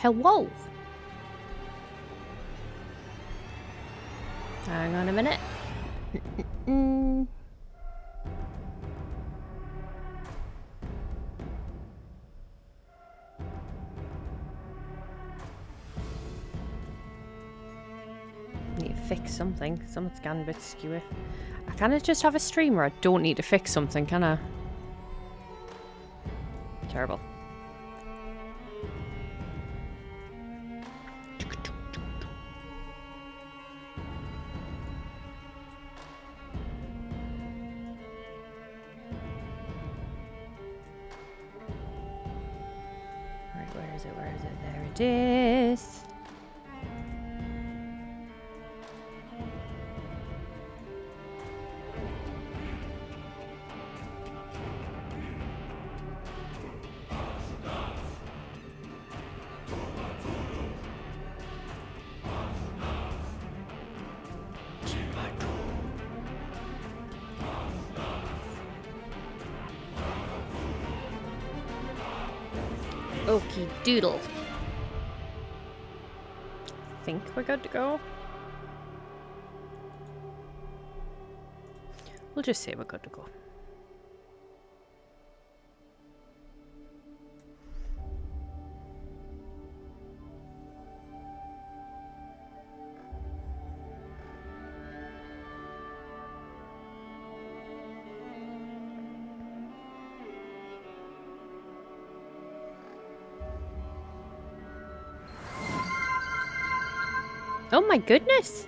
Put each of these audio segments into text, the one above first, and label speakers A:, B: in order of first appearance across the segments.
A: Hello. Hang on a minute. Need to fix something. Something's gone a bit skewy. I can't just have a stream where I don't need to fix something, can I? Terrible. Right, where is it? Where is it? There it is. Okie doodle. Think we're good to go. We'll just say we're good to go. Oh my goodness!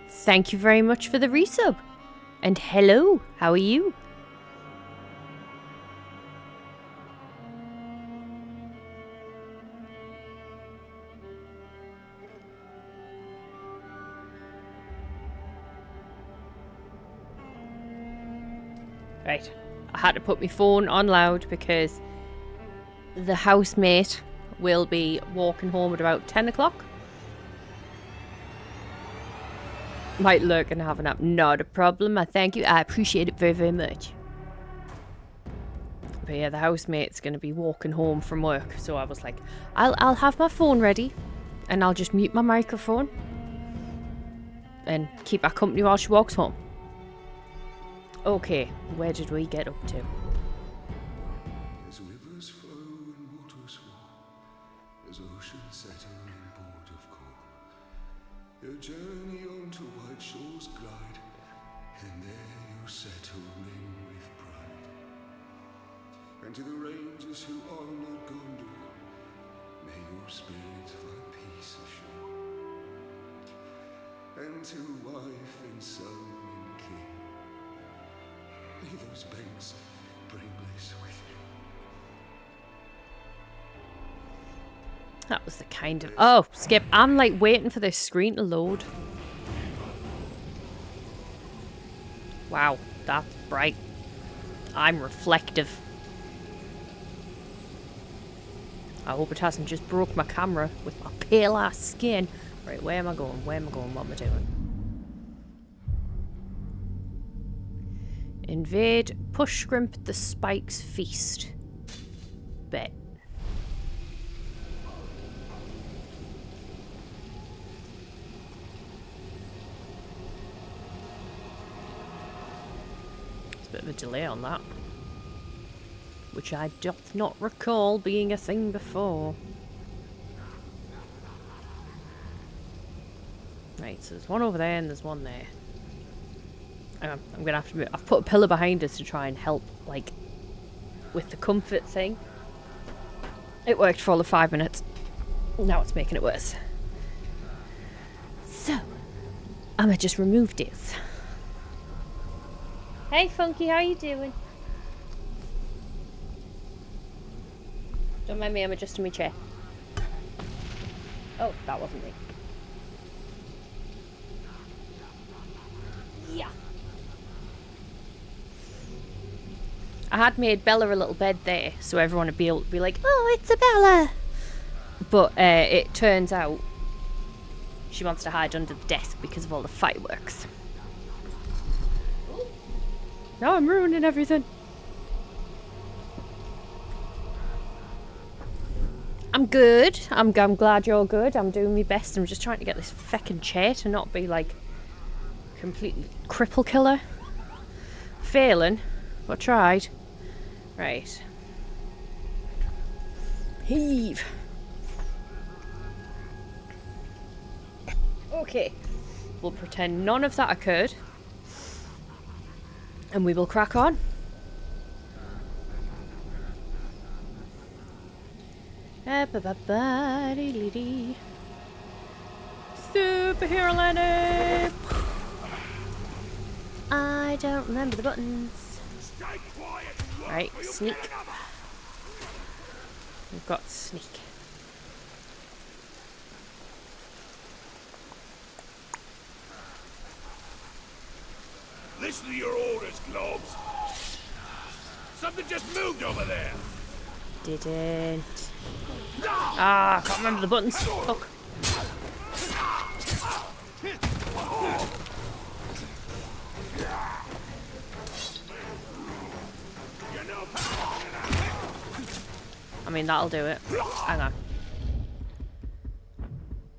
A: Thank you very much for the resub. And hello, how are you? Right, I had to put my phone on loud because the housemate will be walking home at about 10 o'clock. Might lurk and have a nap. Not a problem. I thank you. I appreciate it very, very much. But yeah, the housemate's going to be walking home from work. So I was like, I'll have my phone ready. And I'll just mute my microphone. And keep her company while she walks home. Okay, where did we get up to?
B: As rivers flow and waters flow, as oceans settle in port of call, your journey onto white shores glide, and there you settle in with pride. And to the rangers who are not Gondor, may your spirits find peace ashore. And to wife and son and king, may those banks bring bliss with you.
A: That was the kind of... Oh, skip. I'm like waiting for this screen to load. Wow, that's bright. I'm reflective. I hope it hasn't just broke my camera with my pale ass skin. Right, where am I going? Where am I going? What am I doing? Invade Push Scrimp the Spike's Feast. Bet. There's a bit of a delay on that, which I doth not recall being a thing before. Right, so there's one over there and there's one there. I'm gonna have to move. I've put a pillar behind us to try and help, like, with the comfort thing. It worked for all the 5 minutes. Now it's making it worse. So, I'ma just remove this. Hey Funky, how you doing? Don't mind me, I'm adjusting my chair. Oh, that wasn't me. Yeah. I had made Bella a little bed there, so everyone would be able to be like, oh, it's a Bella! But it turns out she wants to hide under the desk because of all the fireworks. Now I'm ruining everything. I'm good. I'm glad you're good. I'm doing my best. I'm just trying to get this feckin' chair to not be like completely cripple killer. Failing, but tried. Right. Heave. Okay. We'll pretend none of that occurred. And we will crack on. Superhero landing! I don't remember the buttons. Right, sneak. We've got sneak.
C: Listen to your orders, Globs. Something just moved over there.
A: Didn't. Ah, I can't remember the buttons. Fuck. I mean, that'll do it. Hang on.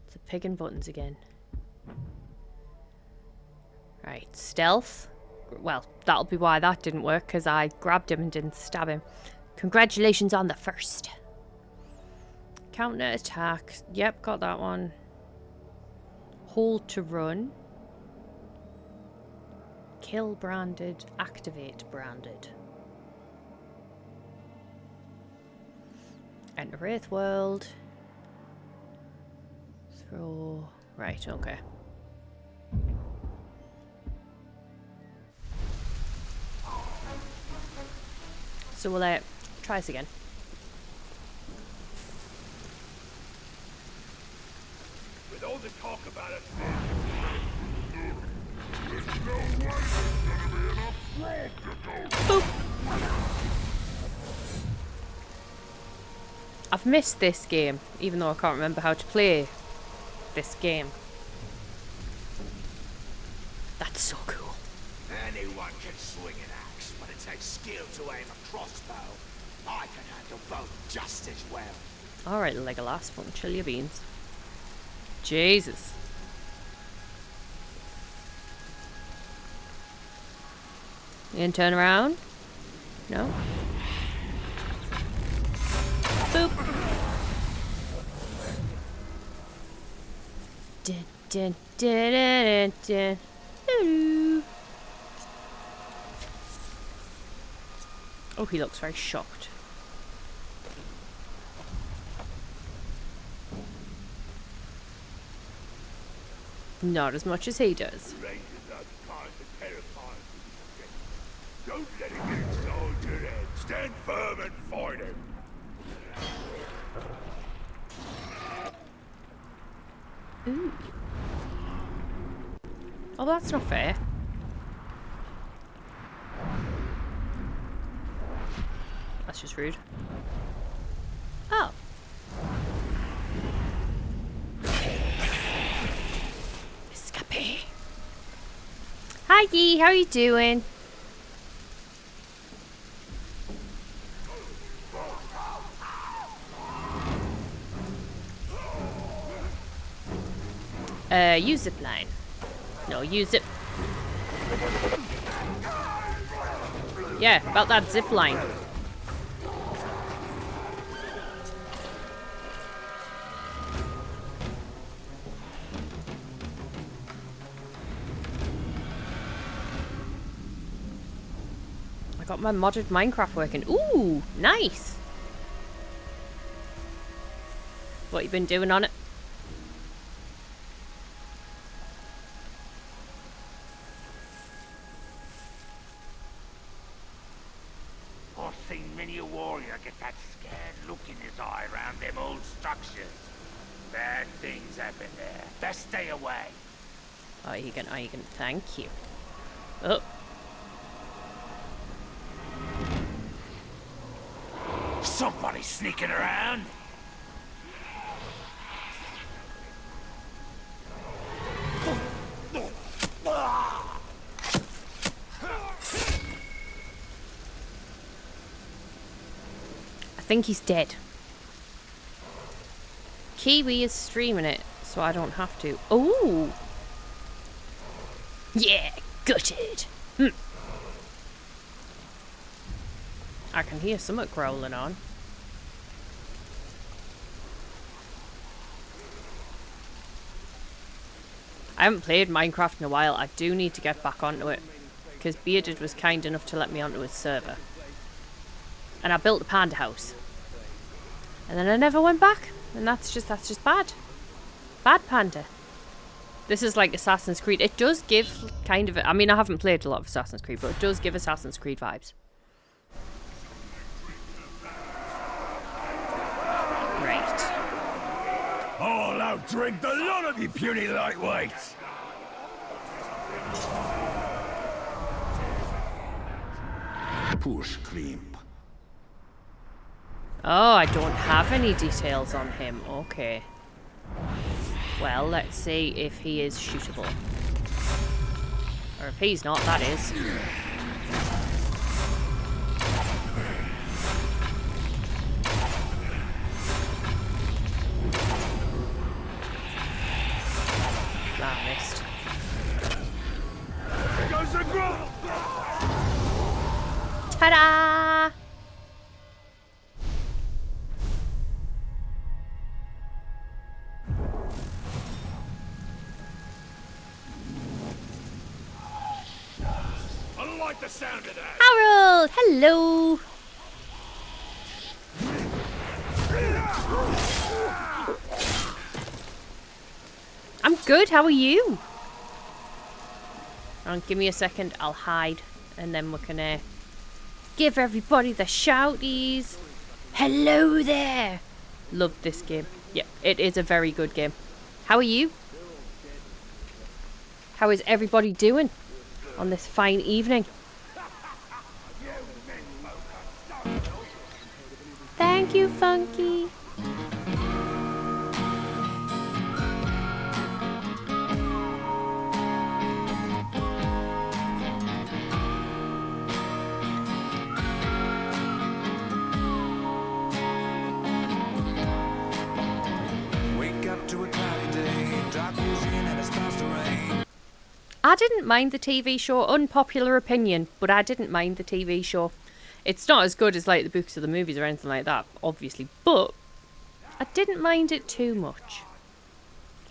A: It's a pig and buttons again. Right, stealth. Well, that'll be why that didn't work, because I grabbed him and didn't stab him. Congratulations on the first. Counter attack. Yep, got that one. Hold to run. Kill branded. Activate branded. Enter Wraith World. Throw. Right, okay. So we'll try this again.
C: With all the talk about it,
B: There's no way there's gonna be enough road to go.
A: Boop. I've missed this game, even though I can't remember how to play this game. That's so cool.
C: anyone can swing an axe, but it takes skill to aim a crossbow. I can handle both just as well.
A: Alright, Legolas, fucking chill your beans. Jesus. You gonna turn around? No? Boop. Dun, dun, dun, dun, dun, dun. Oh, he looks very shocked. Not as much as he does.
C: Range is not kind of terrifying. Don't let it get inside your head. Stand firm and fight him.
A: Ooh. Oh, that's not fair. That's just rude. Oh. Escape. Hi, Gee. How are you doing? Use zip line. No, use it. Yeah, about that zip line. I got my modded Minecraft working. Ooh, nice. What you been doing on it?
C: I've seen many a warrior get that scared look in his eye around them old structures. Bad things happen there. Best stay away.
A: Are you gonna thank you. Oh.
C: Somebody sneaking around.
A: I think he's dead. Kiwi is streaming it, so I don't have to. Oh! Yeah, gutted. I can hear something growling on. I haven't played Minecraft in a while. I do need to get back onto it. Because Bearded was kind enough to let me onto his server. And I built a panda house. And then I never went back. And that's just bad. Bad panda. This is like Assassin's Creed. It does give kind of... I mean, I haven't played a lot of Assassin's Creed, but it does give Assassin's Creed vibes. Right.
C: I'll outdrink the lot of you puny lightweights!
B: Push Klimp.
A: Oh, I don't have any details on him. Okay. Well, let's see if he is shootable. Or if he's not, that is. Ah, missed.
C: Here goes the grub!
A: Ta-da!
C: I like the sound of that!
A: Harold! Hello! I'm good, how are you? Give me a second, I'll hide. And then we can give everybody the shouties. Hello there! Love this game. Yeah, it is a very good game. How are you? How is everybody doing on this fine evening? Thank you, Funky. I didn't mind the TV show. Unpopular opinion, but I didn't mind the TV show. It's not as good as like the books or the movies or anything like that, obviously, but I didn't mind it too much.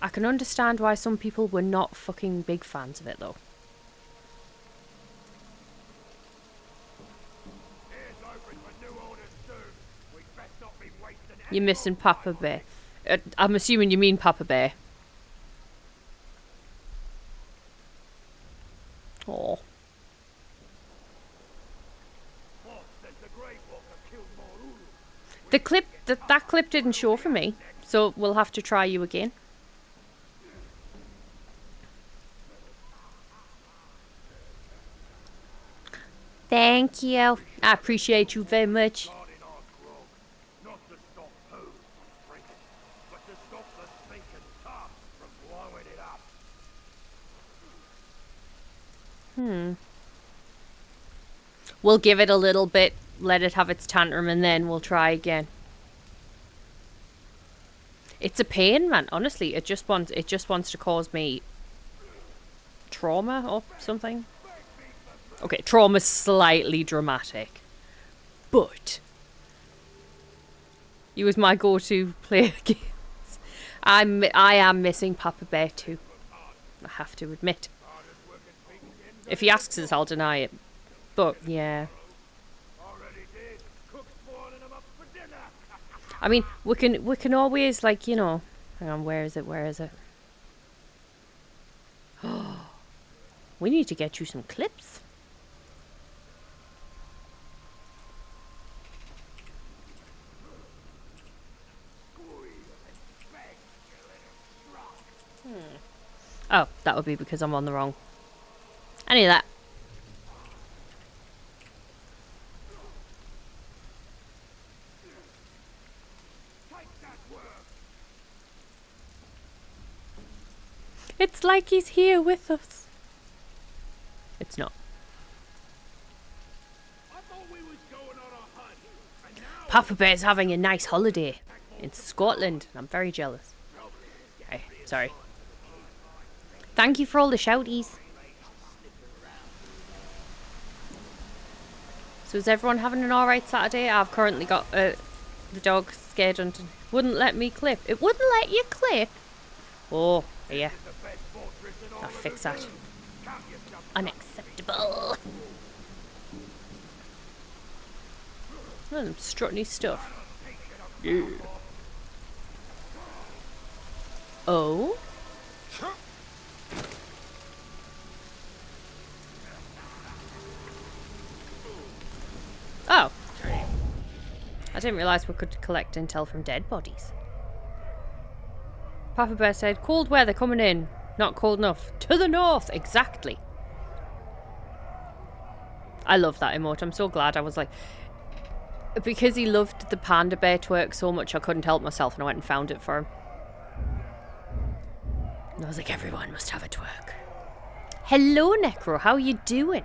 A: I can understand why some people were not fucking big fans of it though. You're missing Papa Bear. I'm assuming you mean Papa Bear. Oh. The clip that clip didn't show for me, so we'll have to try you again. Thank you. I appreciate you very much. We'll give it a little bit, let it have its tantrum, and then we'll try again. It's a pain, man. Honestly, it just wants to cause me trauma or something. Okay, trauma's slightly dramatic, but he was my go-to player games. I am missing Papa Bear too. I have to admit. If he asks us, I'll deny it. But yeah. I mean, we can always, like, you know. Hang on, where is it? Where is it? Oh, we need to get you some clips. Oh, that would be because I'm on the wrong. Any of that. It's like he's here with us. It's not. Papa Bear's having a nice holiday in Scotland. I'm very jealous. Hey, sorry. Thank you for all the shouties. So is everyone having an alright Saturday? I've currently got the dog scared and wouldn't let me clip. It wouldn't let you clip? Oh, yeah. I'll fix that. Unacceptable. Oh, I'm strutting his stuff. Yeah. Oh? Oh. I didn't realise we could collect intel from dead bodies. Papa Bear said, cold weather coming in. Not cold enough. To the north, exactly. I love that emote. I'm so glad. I was like... Because he loved the panda bear twerk so much, I couldn't help myself and I went and found it for him. And I was like, everyone must have a twerk. Hello, Necro. How you doing?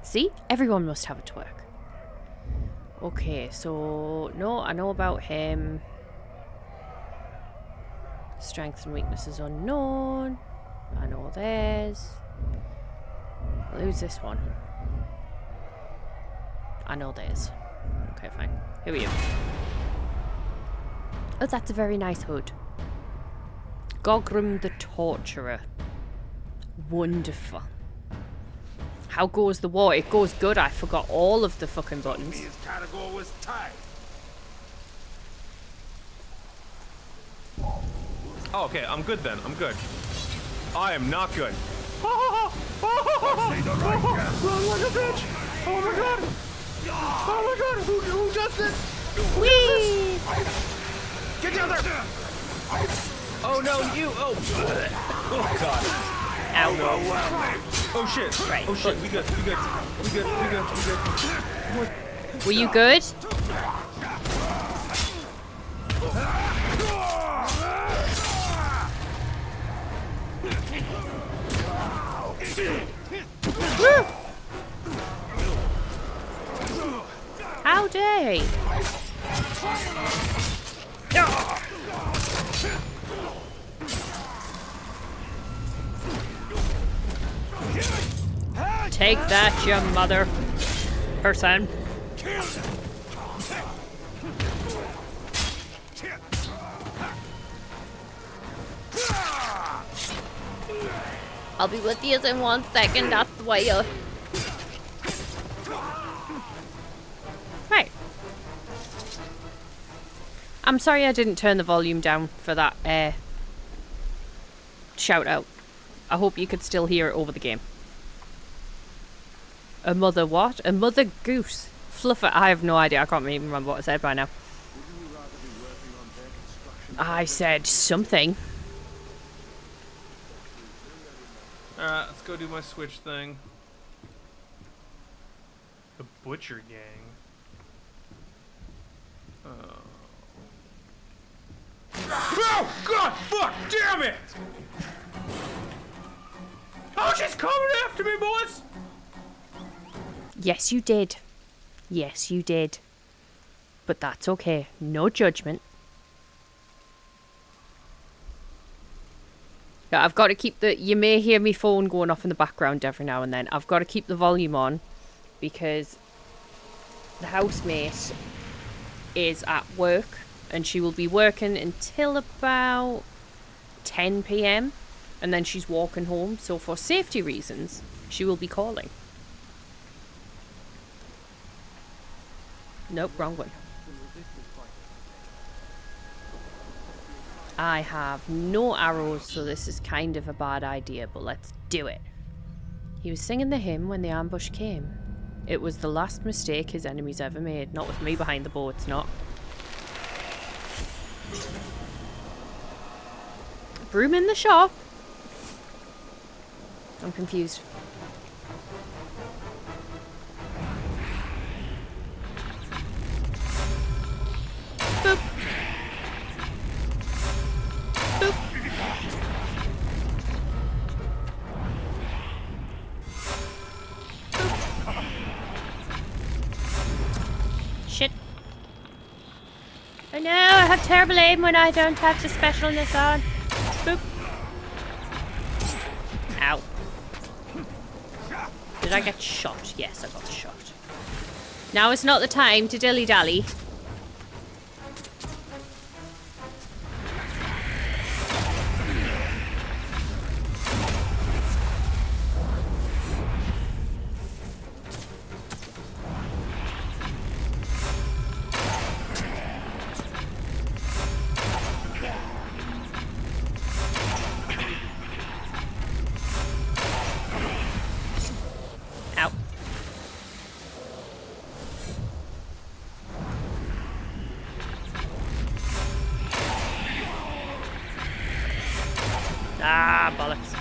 A: See? Everyone must have a twerk. Okay, so... No, I know about him. Strengths and weaknesses unknown. I know theirs. Who's this one? I know theirs. Okay, fine. Who are you? Oh, that's a very nice hood. Gogrum the Torturer. Wonderful. How goes the war? It goes good. I forgot all of the fucking buttons.
C: His category was tight.
D: Oh, okay, I'm good then. I'm good. I am not good. Run like a bitch! Oh my god! Oh my god! Who does this?
A: Whee!
D: Get down there! Oh no, you! Oh! Oh god!
A: Ow.
D: No. Oh shit!
A: Right.
D: Oh shit! We good. We good. We good. We good. We good. What?
A: Were you good? How dare he? Take that, you mother person. I'll be with you in 1 second, that's the way you... Right. I'm sorry I didn't turn the volume down for that shout out. I hope you could still hear it over the game. A mother what? A mother goose. Fluffer, I have no idea. I can't even remember what I said by now. I said something.
D: Alright, let's go do my switch thing. The Butcher Gang. Oh. Oh god! Fuck! Damn it! Oh, she's coming after me, boys!
A: Yes, you did. Yes, you did. But that's okay. No judgment. Yeah, I've got to keep the... You may hear me phone going off in the background every now and then. I've got to keep the volume on because the housemate is at work and she will be working until about 10 p.m. and then she's walking home. So for safety reasons, she will be calling. Nope, wrong one. I have no arrows, so this is kind of a bad idea, but let's do it. He was singing the hymn when the ambush came. It was the last mistake his enemies ever made. Not with me behind the bow, it's not. Broom in the shop? I'm confused. Boop. Boop. Boop. Shit. Oh no! have terrible aim when I don't have the specialness on. Boop. Ow. Did I get shot? Yes, I got shot. Now is not the time to dilly-dally. Ow. Ah, bollocks.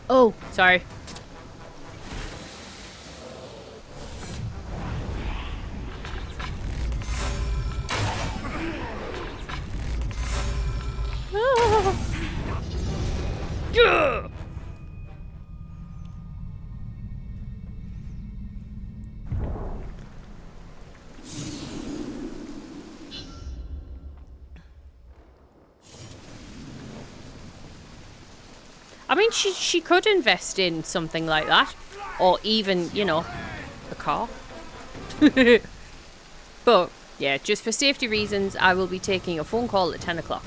A: Oh, sorry. Ugh. I mean, she could invest in something like that. Or even, you know, a car. But, yeah, just for safety reasons, I will be taking a phone call at 10 o'clock.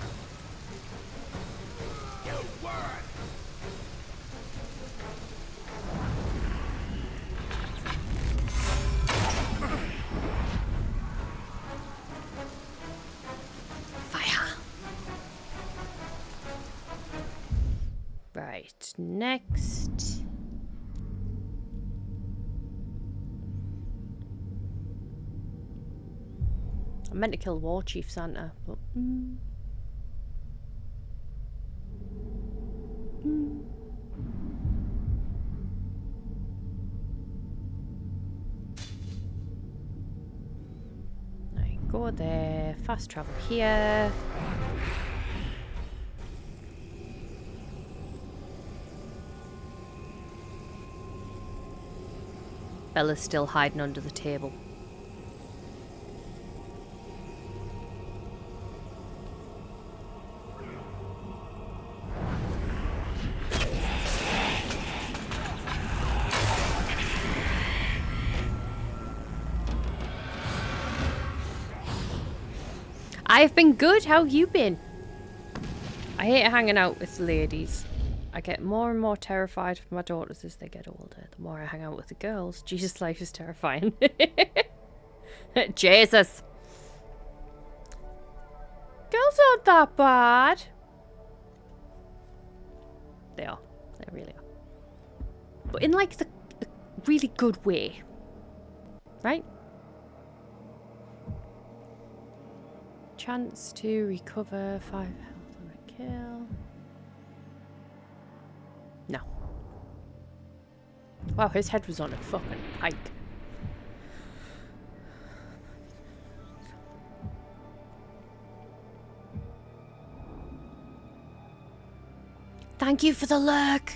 A: Fire. Right, next. I meant to kill War Chief Santa, but... Right, go there. Fast travel here. Bella's still hiding under the table. I've been good. How have you been? I hate hanging out with the ladies. I get more and more terrified of my daughters as they get older. The more I hang out with the girls, Jesus, life is terrifying. Jesus. Girls aren't that bad. They are. They really are. But in like the really good way. Right? Chance to recover 5 health on a kill. No. Wow, his head was on a fucking pike. Thank you for the lurk.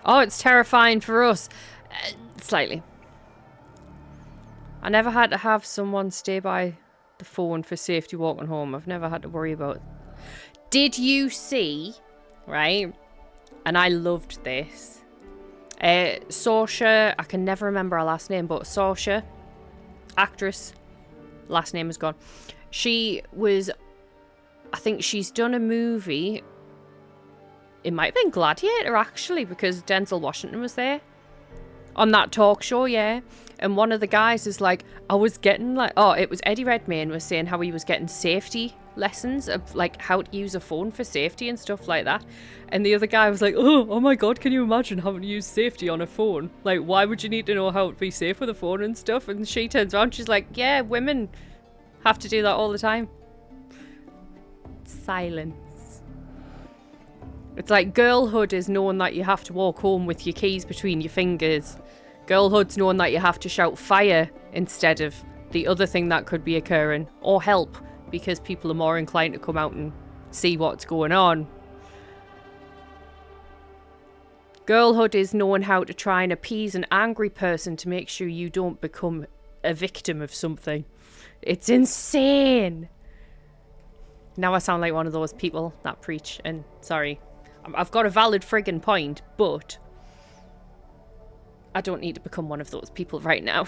A: Oh, it's terrifying for us. Slightly. I never had to have someone stay by the phone for safety walking home. I've never had to worry about it. Did you see, right? And I loved this. Saoirse, I can never remember her last name, but Saoirse, actress, last name is gone. She was, I think she's done a movie. It might have been Gladiator, actually, because Denzel Washington was there. On that talk show, yeah. And one of the guys is like, I was getting like, oh, it was Eddie Redmayne was saying how he was getting safety lessons of like how to use a phone for safety and stuff like that. And the other guy was like, oh my God, can you imagine having to use safety on a phone? Like, why would you need to know how to be safe with a phone and stuff? And she turns around, she's like, yeah, women have to do that all the time. Silence. It's like girlhood is knowing that you have to walk home with your keys between your fingers. Girlhood's knowing that you have to shout fire instead of the other thing that could be occurring, or help, because people are more inclined to come out and see what's going on. Girlhood is knowing how to try and appease an angry person to make sure you don't become a victim of something. It's insane. Now I sound like one of those people that preach, and sorry, I've got a valid friggin' point, but I don't need to become one of those people right now.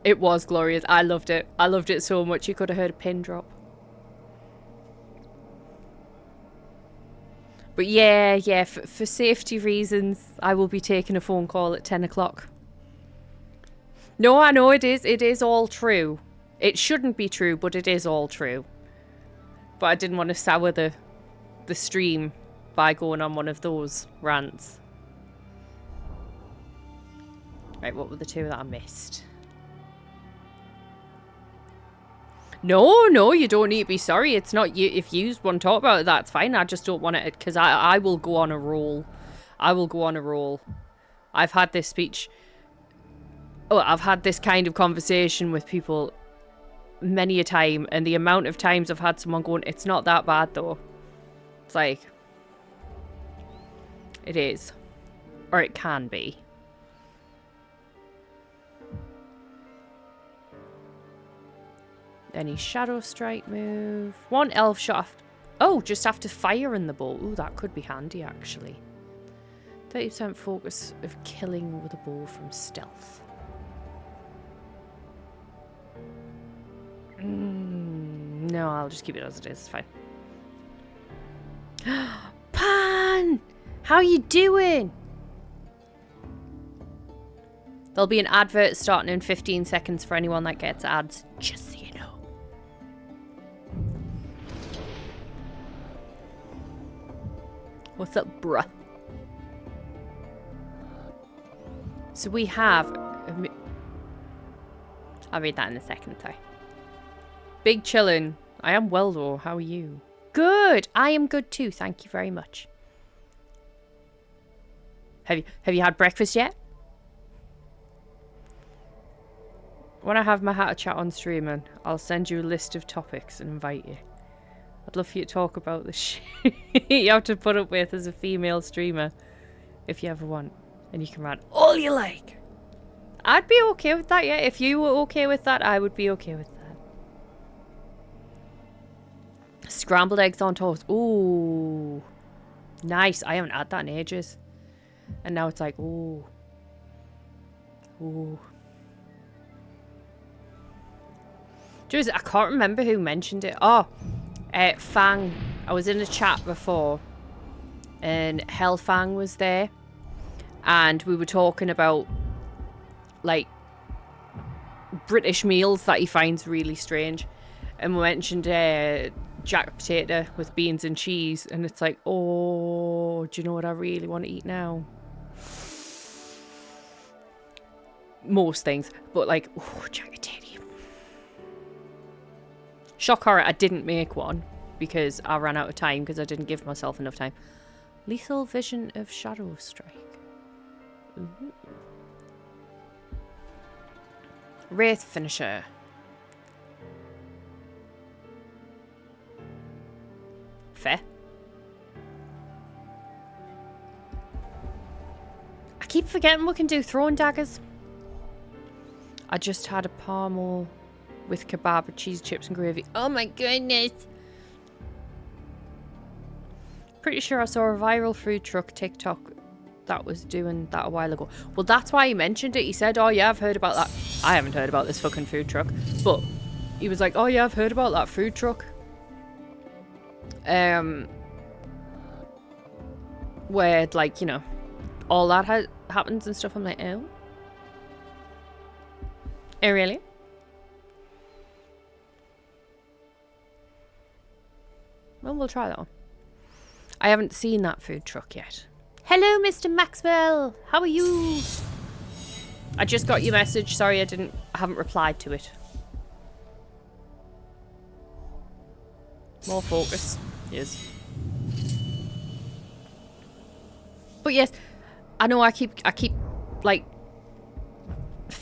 A: It was glorious. I loved it. I loved it so much you could have heard a pin drop. But yeah, for safety reasons, I will be taking a phone call at 10 o'clock. No, I know it is all true. It shouldn't be true, but it is all true. But I didn't want to sour the stream by going on one of those rants. Right, what were the two that I missed? No, you don't need to be sorry. It's not you. If you want to talk about it, that's fine. I just don't want it, because I will go on a roll. I will go on a roll. I've had this speech. Oh, I've had this kind of conversation with people many a time, and the amount of times I've had someone going, it's not that bad though. It's like, it is. Or it can be. Any shadow strike move. One elf shot. Oh, just after firing the bow. Ooh, that could be handy actually. 30% focus of killing with a bow from stealth. No, I'll just keep it as it is. It's fine. Pan! How you doing? There'll be an advert starting in 15 seconds for anyone that gets ads. Just so you know. What's up, bruh? So we have... I'll read that in a second, sorry. Big chillin'. I am well though. How are you? Good. I am good too. Thank you very much. Have you had breakfast yet? When I have my how to chat on streaming, I'll send you a list of topics and invite you. I'd love for you to talk about the shit you have to put up with as a female streamer, if you ever want, and you can rant all you like. I'd be okay with that, yeah. If you were okay with that, I would be okay with that. Scrambled eggs on toast. Ooh. Nice. I haven't had that in ages. And now it's like, ooh. Ooh. Just, I can't remember who mentioned it. Oh, Fang. I was in a chat before. And Hellfang was there. And we were talking about, like, British meals that he finds really strange. And we mentioned jack potato with beans and cheese, and it's like, oh, do you know what I really want to eat now? Most things, but like, oh, jack potato. Shock horror, I didn't make one because I ran out of time because I didn't give myself enough time. Lethal vision of shadow strike. Ooh. Wraith finisher. Fair. I keep forgetting we can do throwing daggers. I just had a parmo with kebab, cheese, chips and gravy. Oh my goodness. Pretty sure I saw a viral food truck TikTok that was doing that a while ago. Well, that's why he mentioned it. He said, oh yeah, I've heard about that. I haven't heard about this fucking food truck. But he was like, oh yeah, I've heard about that food truck. Where, like, you know, all that happens and stuff. I'm like, oh? Oh, really? Well, we'll try that one. I haven't seen that food truck yet. Hello, Mr. Maxwell. How are you? I just got your message. Sorry, I haven't replied to it. More focus. Yes. But yes, I know I keep like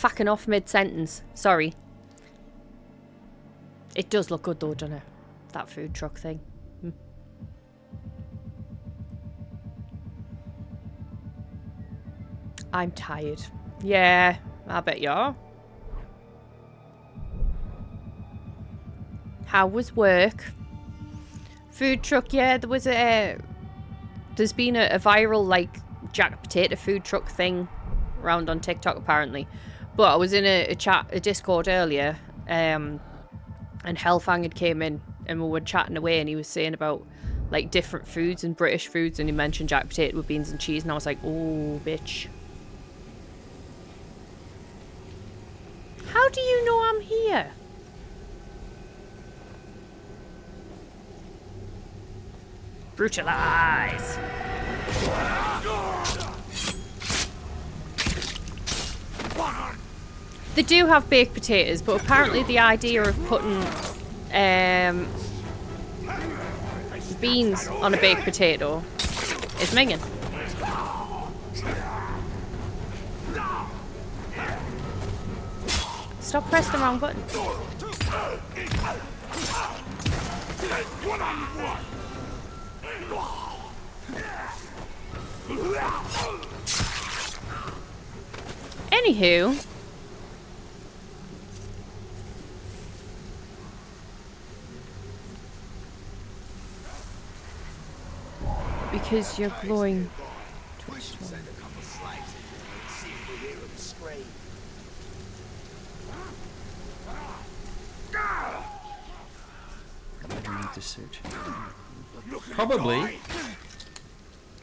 A: fucking off mid-sentence. Sorry. It does look good though, doesn't it? That food truck thing. I'm tired. Yeah, I bet you are. How was work? Food truck, yeah, there was a... There's been a viral, like, jack potato food truck thing around on TikTok, apparently. But I was in a Discord earlier, and Hellfang had came in, and we were chatting away, and he was saying about, like, different foods and British foods, and he mentioned jack potato with beans and cheese, and I was like, oh, bitch. How do you know I'm here? Brutalize! They do have baked potatoes, but apparently the idea of putting beans on a baked potato is minging. Stop pressing the wrong button. Anywho, because you're glowing.
E: I need to search. Probably.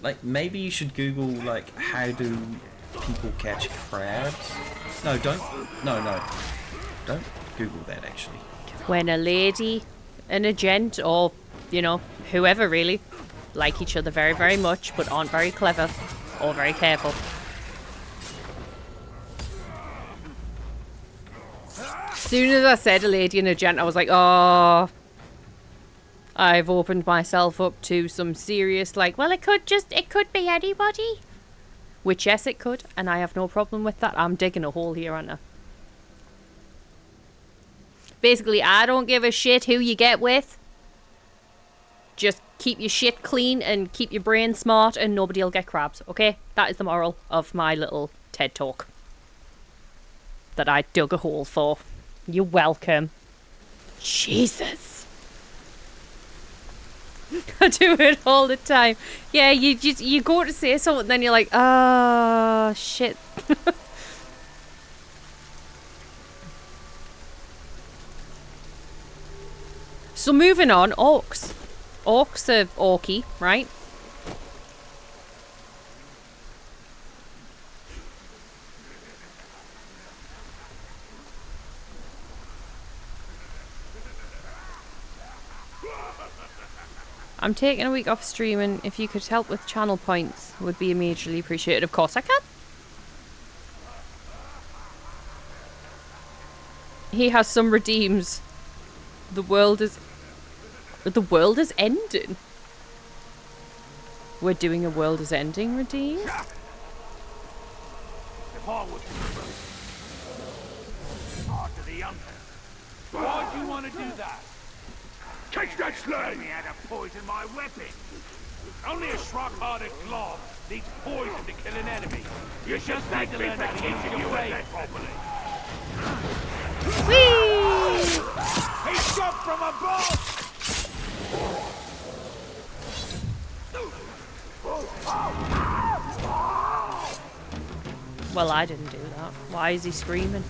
E: Like, maybe you should Google, like, how do people catch crabs? No, don't. No. Don't Google that, actually.
A: When a lady and a gent, or, you know, whoever really, like each other very, very much, but aren't very clever or very careful. As soon as I said a lady and a gent, I was like, oh, I've opened myself up to some serious, like, well, it could be anybody. Which, yes, it could, and I have no problem with that. I'm digging a hole here, aren't I? Basically, I don't give a shit who you get with. Just keep your shit clean and keep your brain smart and nobody will get crabs, okay? That is the moral of my little TED Talk that I dug a hole for. You're welcome. Jesus. I do it all the time. Yeah, you go to say something, then you're like, oh, shit. So moving on, orcs. Orcs are orky, right? I'm taking a week off streaming. If you could help with channel points, would be immediately appreciated. Of course I can. He has some redeems. The world is ending. We're doing a world is ending redeem.
C: Why do you want to do that? Catch that slave! Me how to poison my weapon. Only a shrug-hearted glob needs poison to kill an enemy. You just need to learn how to use your blade properly.
A: Whee!
C: He shot from above!
A: Well, I didn't do that. Why is he screaming?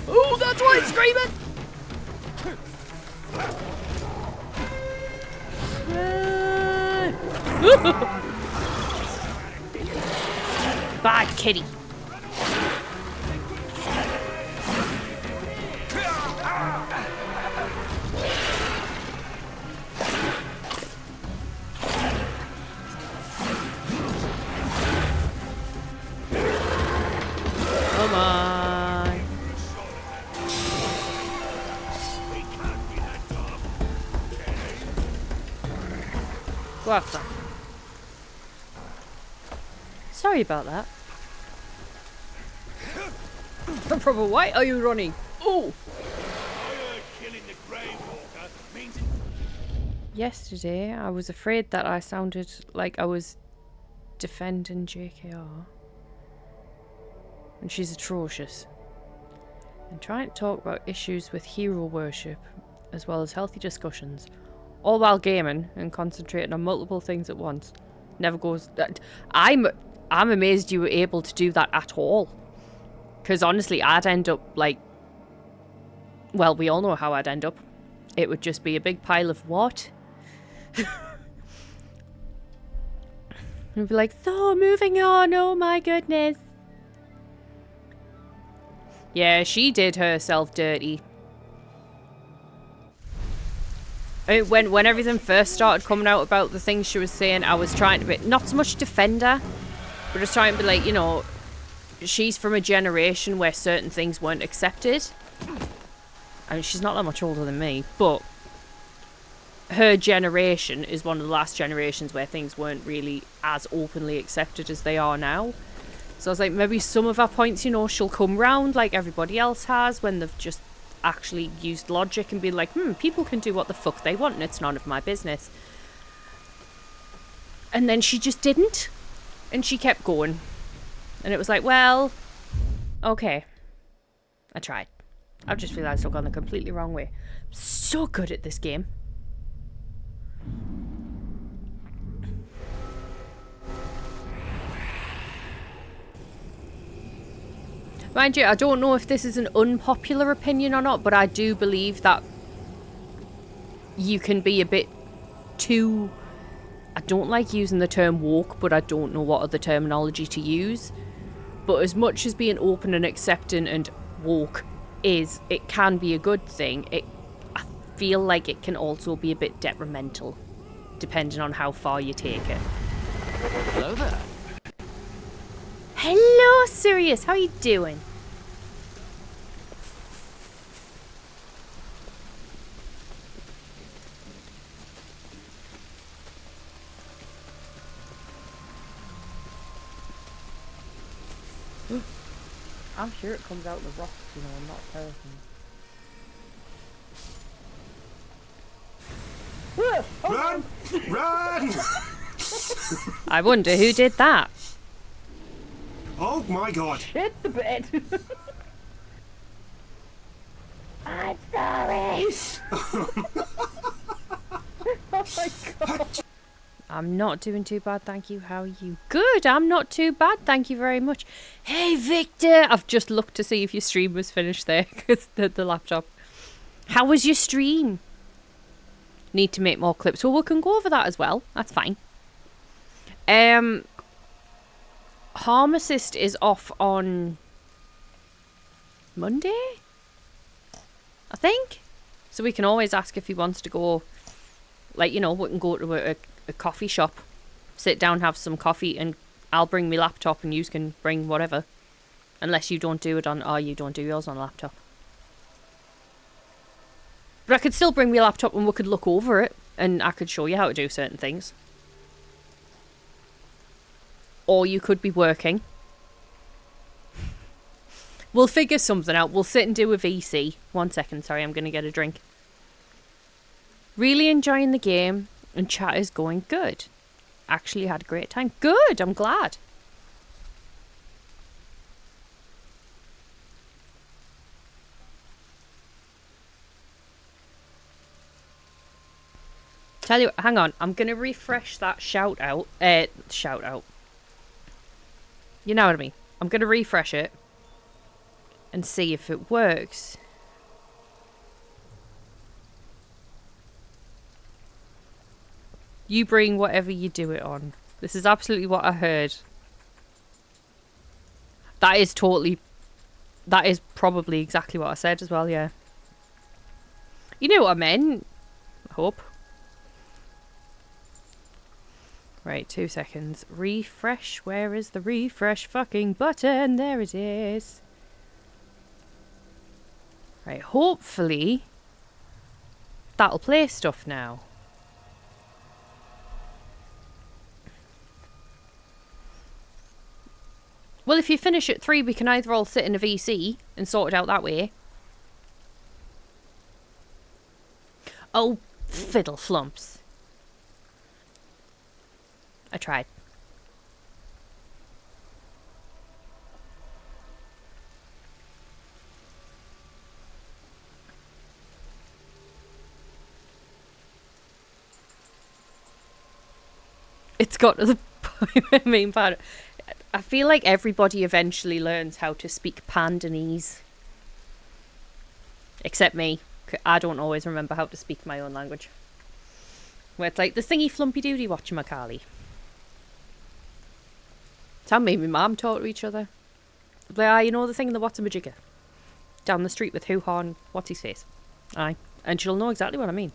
A: Oh, that's why he's screaming! Bad kitty. Come on. Go after. Sorry about that. Proper, why are you running? Oh!
C: I heard killing the Grey Walker means...
A: Yesterday, I was afraid that I sounded like I was defending JKR. And she's atrocious. And trying to talk about issues with hero worship, as well as healthy discussions, all while gaming and concentrating on multiple things at once, never goes... I'm amazed you were able to do that at all. Because honestly, I'd end up like... Well, we all know how I'd end up. It would just be a big pile of what? And be like, so moving on, oh my goodness. Yeah, she did herself dirty. When everything first started coming out about the things she was saying, I was trying to be, not so much defend her, but just trying to be like, you know, she's from a generation where certain things weren't accepted. I mean, she's not that much older than me, but her generation is one of the last generations where things weren't really as openly accepted as they are now. So I was like, maybe some of her points, you know, she'll come round like everybody else has when they've just actually used logic and been like, people can do what the fuck they want and it's none of my business. And then she just didn't. And she kept going. And it was like, well, okay. I tried. I've just realised I've gone the completely wrong way. I'm so good at this game. Mind you, I don't know if this is an unpopular opinion or not, but I do believe that you can be a bit too... I don't like using the term woke, but I don't know what other terminology to use. But as much as being open and accepting and woke is, it can be a good thing, I feel like it can also be a bit detrimental, depending on how far you take it.
C: Hello there.
A: Hello, Sirius. How you doing? I'm sure it comes out the rocks, you know, I'm not a person.
B: Run! Run!
A: I wonder who did that.
B: Oh my god.
A: Shit the bed. I'm sorry. Oh my god. I'm not doing too bad, thank you. How are you? Good, I'm not too bad, thank you very much. Hey, Victor! I've just looked to see if your stream was finished there, because the laptop. How was your stream? Need to make more clips. Well, we can go over that as well. That's fine. Harm Assist is off on Monday, I think. So we can always ask if he wants to go. Like, you know, we can go to a coffee shop, sit down, have some coffee, and I'll bring my laptop and you can bring whatever. Unless you don't do it on, you don't do yours on a laptop. But I could still bring my laptop and we could look over it and I could show you how to do certain things. Or you could be working. We'll figure something out. We'll sit and do a VC. 1 second, sorry, I'm going to get a drink. Really enjoying the game and chat is going good. Actually had a great time. Good, I'm glad. Tell you, hang on, I'm going to refresh that shout out. You know what I mean. I'm going to refresh it and see if it works. You bring whatever you do it on. This is absolutely what I heard. That is probably exactly what I said as well, yeah. You know what I meant. I hope. Right, 2 seconds. Refresh. Where is the refresh fucking button? There it is. Right, hopefully that'll play stuff now. Well, if you finish at 3, we can either all sit in a VC and sort it out that way. Oh, fiddle flumps. I tried. It's got to the point, I mean, but I feel like everybody eventually learns how to speak Pandanese. Except me. I don't always remember how to speak my own language. Where it's like the thingy flumpy doody whatchamacallie. It's how me and my mum talk to each other. Like, you know the thing in the whatsamajigger? Down the street with hoo-ha and what's his face? Aye. And she'll know exactly what I mean.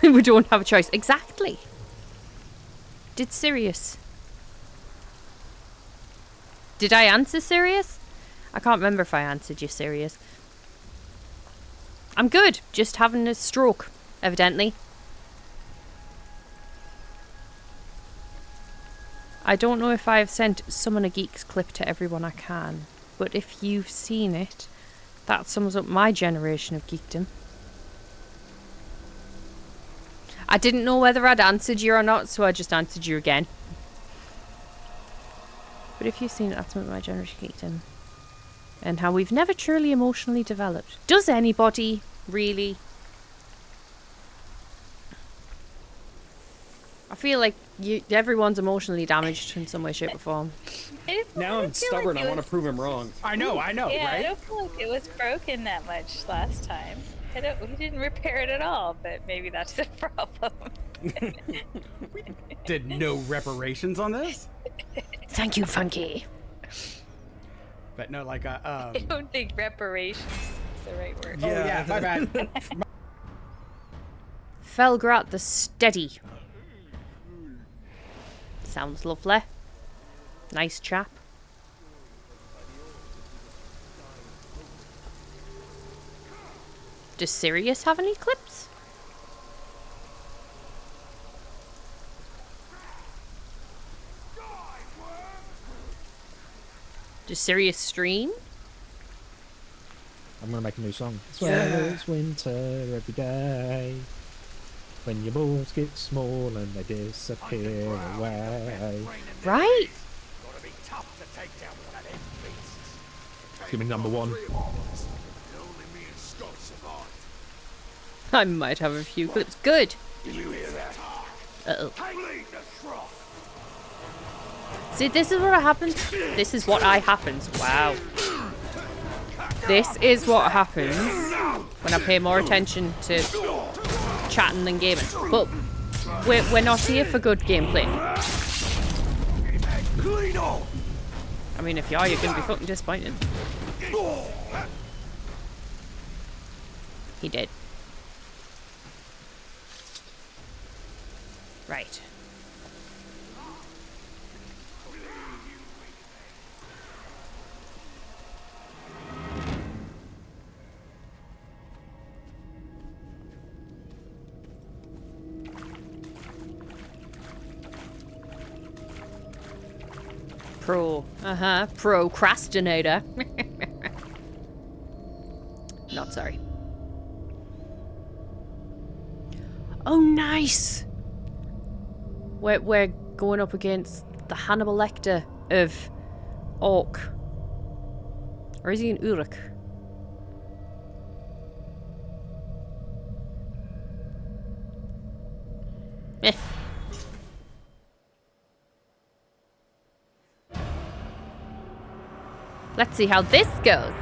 A: We don't have a choice. Exactly. Did Sirius? Did I answer Sirius? I can't remember if I answered you, Sirius. I'm good. Just having a stroke, evidently. I don't know if I've sent Summon a Geeks clip to everyone I can, but if you've seen it, that sums up my generation of geekdom. I didn't know whether I'd answered you or not, so I just answered you again. But if you've seen it, that's my generation of geekdom. And how we've never truly emotionally developed. Does anybody really? I feel like everyone's emotionally damaged in some way, shape, or form.
F: Now I'm stubborn. I want to prove him wrong.
C: I know,
G: Yeah,
C: right?
G: I don't feel like it was broken that much last time. We didn't repair it at all, but maybe that's the problem.
C: Did no reparations on this?
A: Thank you, Funky.
C: But no, like,
G: I don't think reparations is the right word.
C: yeah, my bad.
A: Felgrat the Steady. Sounds lovely. Nice chap. Does Sirius have any clips? Does Sirius stream?
F: I'm gonna make a new song. It's winter every day. When your balls get small and they disappear away.
A: Right?
C: Gotta be tough to take down one of them beasts.
F: Give me number 1.
B: Only me and Scott survived.
A: I might have a few clips. Good.
B: Did you hear that?
A: Uh-oh.
B: Bleed the trough.
A: See, this is what happens. This is what happens. Wow. This is what happens when I pay more attention to chatting than gaming. But we're not here for good gameplay. I mean, if you are, you're going to be fucking disappointed. He did. Right. Procrastinator. Not sorry. Oh, nice! We're going up against the Hannibal Lecter of Orc. Or is he an Uruk? Eh. Let's see how this goes.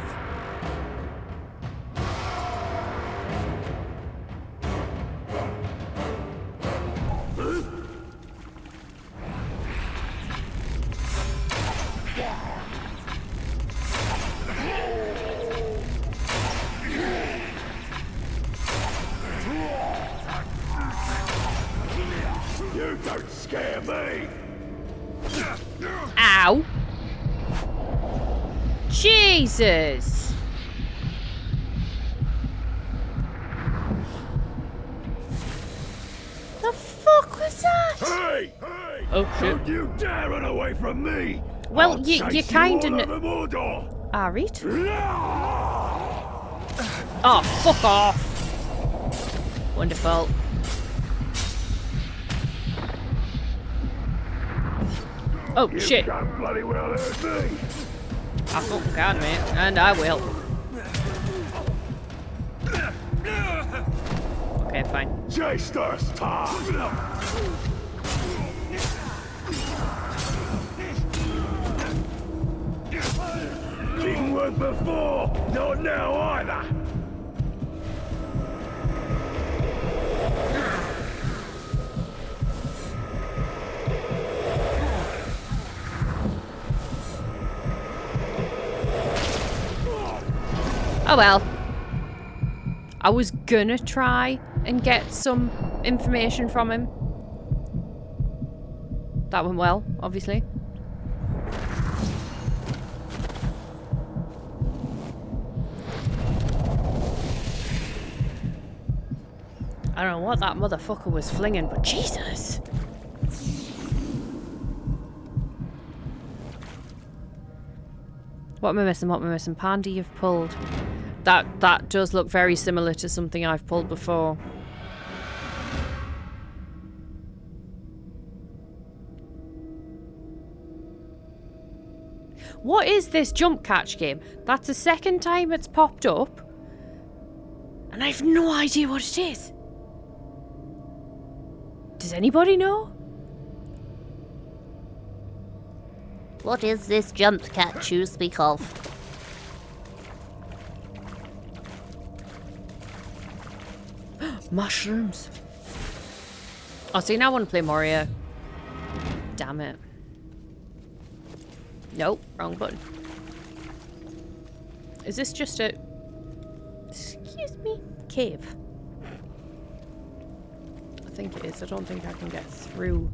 B: You don't scare me.
A: Ow. Jesus. Oh shit.
C: Don't you dare run away from me!
A: Well,
C: I'll
A: you
C: chase
A: kind
C: all
A: of.
C: over Mordor!
A: Ah, right. Oh, fuck off. Wonderful. Oh
C: You
A: shit.
C: can't bloody well hurt me!
A: I fucking can, mate. And I will. Okay, fine.
C: Chase thirst time! Didn't work before, not now either!
A: Oh well. I was gonna try and get some information from him. That went well, obviously. I don't know what that motherfucker was flinging, but Jesus! What am I missing? What am I missing? Pandy you've pulled. That does look very similar to something I've pulled before. What is this jump catch game? That's the second time it's popped up. And I have no idea what it is. Does anybody know?
H: What is this jump catch you speak of?
A: Mushrooms. Oh, see, now I want to play Mario. Damn it. Nope, wrong button. Is this just a... Excuse me? Cave? I think it is. I don't think I can get through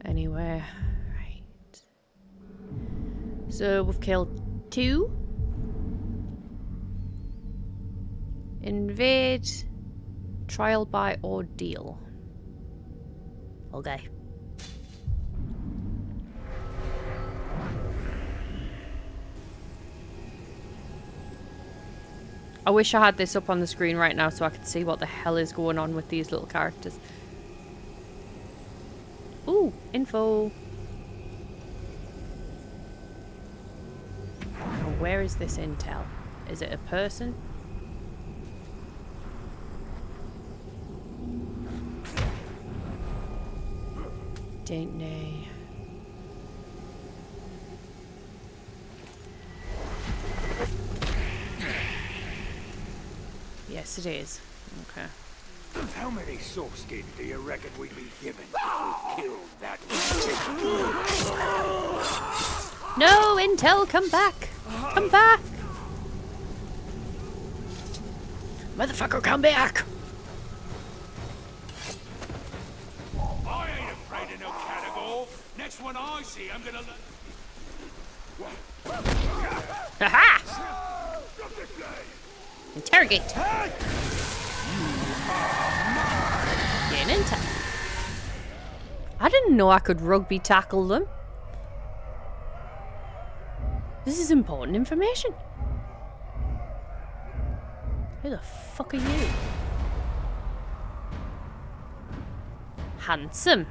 A: anywhere. Right. So we've killed 2. Invade. Trial by ordeal.
H: Okay.
A: I wish I had this up on the screen right now so I could see what the hell is going on with these little characters. Ooh, info. Now, where is this intel? Is it a person? Don't know. Yes, it is. Okay.
C: How many sourskins do you reckon we'd be given if we killed that
A: No, Intel, come back! Come back! Motherfucker, come back!
C: I ain't afraid of no category. Next one I see, I'm gonna
A: Haha! Interrogate! Gain intel. I didn't know I could rugby tackle them. This is important information. Who the fuck are you? Handsome.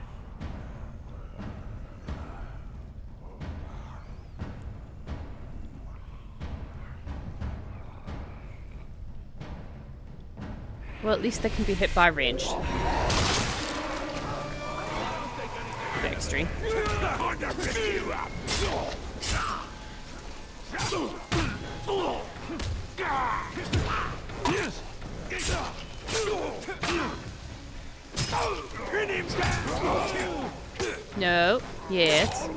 A: Well, at least they can be hit by ranged. Bit extreme. No, yet.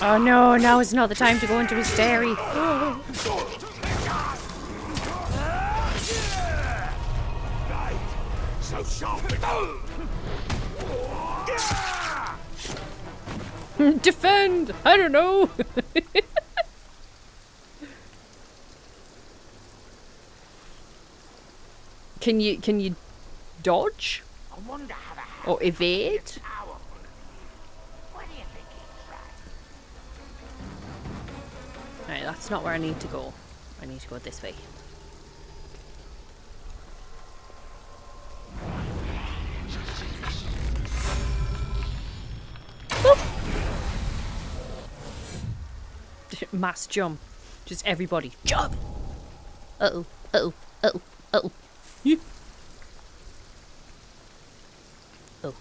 A: Oh no, now is not the time to go into his dairy.
C: so sharp.
A: Defend! I don't know. Can you dodge
C: I wonder how the hell
A: or evade.
C: powerful. What do you think he's
A: Right, that's not where I need to go. I need to go this way. Boop. Mass jump. Just everybody jump. Uh-oh, uh-oh, uh-oh, uh-oh. Yeah. Oh.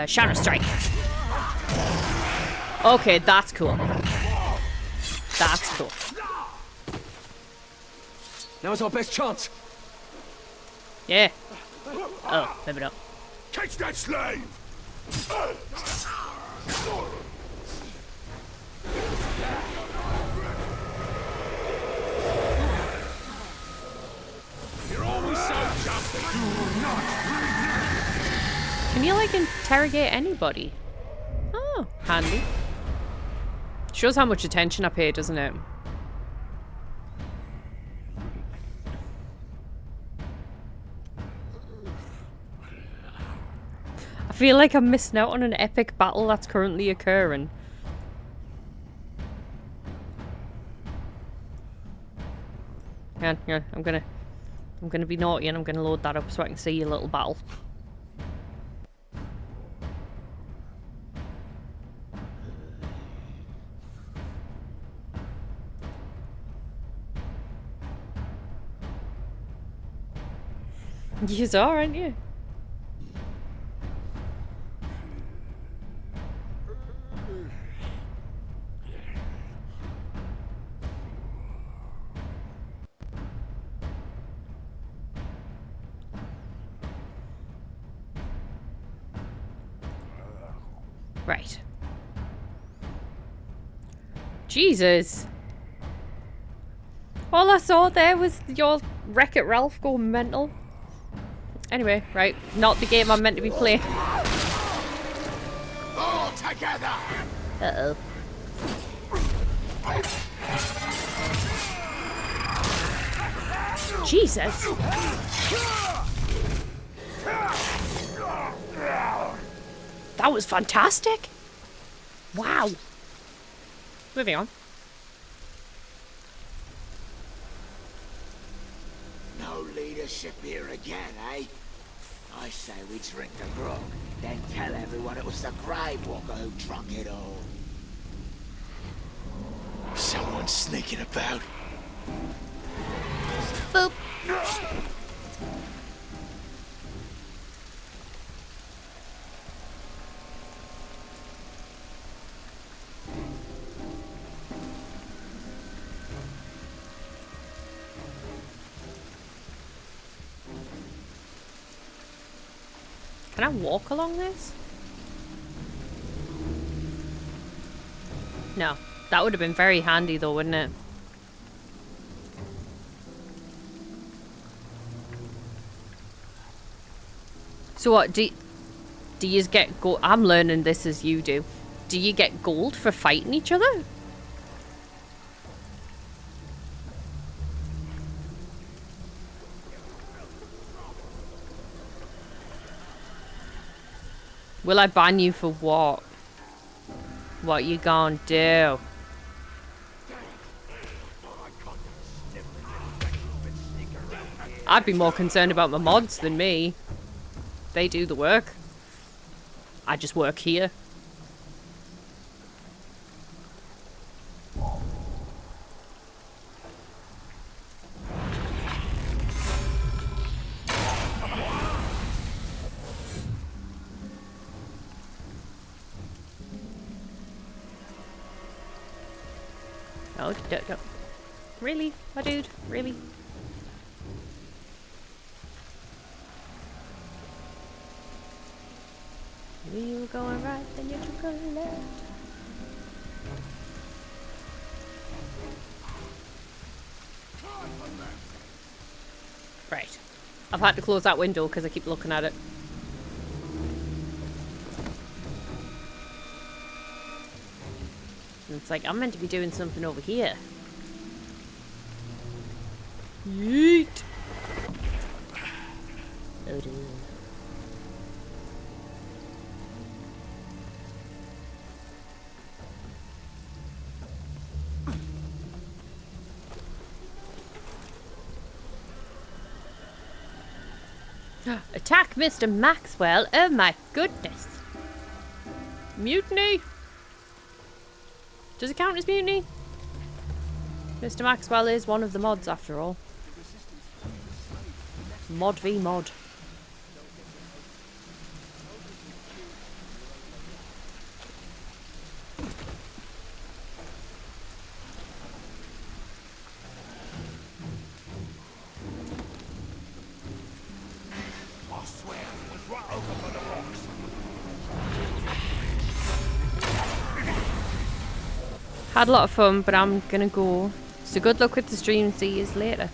A: Shadow Strike. Okay, that's cool. That's cool.
C: Now's our best chance.
A: Yeah. Oh, maybe not.
C: Catch that slave! You're always so jumpy.
A: Can you, like, interrogate anybody? Oh, handy. Shows how much attention I pay, doesn't it? I feel like I'm missing out on an epic battle that's currently occurring. Yeah, I'm gonna be naughty and I'm gonna load that up so I can see your little battle. You are, aren't you? Right. Jesus. All I saw there was your Wreck-It Ralph go mental. Anyway, right. Not the game I'm meant to be playing.
C: All together!
H: Uh-oh.
A: Jesus. That was fantastic. Wow. Moving on.
C: No leadership here again, eh? I say we drink the grog, then tell everyone it was the Grave Walker who drunk it all. Someone sneaking about.
H: Boop.
A: Can I walk along this? No. That would have been very handy though, wouldn't it? So what, do you get gold? I'm learning this as you do. Do you get gold for fighting each other? Will I ban you for what? What you gonna do? I'd be more concerned about my mods than me. They do the work. I just work here. Oh, don't. Really? My dude? Really? You going right, then you're going left. Right. I've had to close that window because I keep looking at it. And it's like, I'm meant to be doing something over here. Yeet. Oh dear. Attack Mr. Maxwell. Oh my goodness. Mutiny. Does it count as mutiny? Mr. Maxwell is one of the mods after all. Mod v mod.
C: I swear it was right over for the rocks.
A: Had a lot of fun, but I'm gonna go. So good luck with the stream. See you later.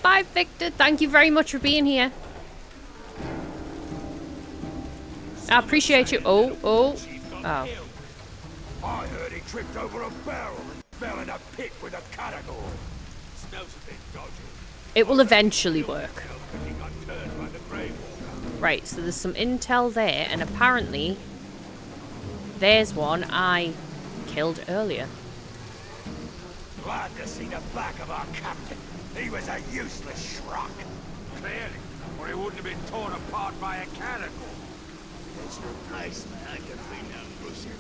A: Bye, Victor. Thank you very much for being here. I appreciate you. Oh.
C: I heard he tripped over a barrel and fell in a pit with a catagore. Smells a bit dodgy.
A: It will eventually work.
C: He got turned by the grave walker.
A: Right, so there's some intel there, and apparently there's one I killed earlier.
C: Glad to see the back of our captain. He was a useless schrock. Clearly, or he wouldn't have been torn apart by a catagore. There's no place man can be no pussy.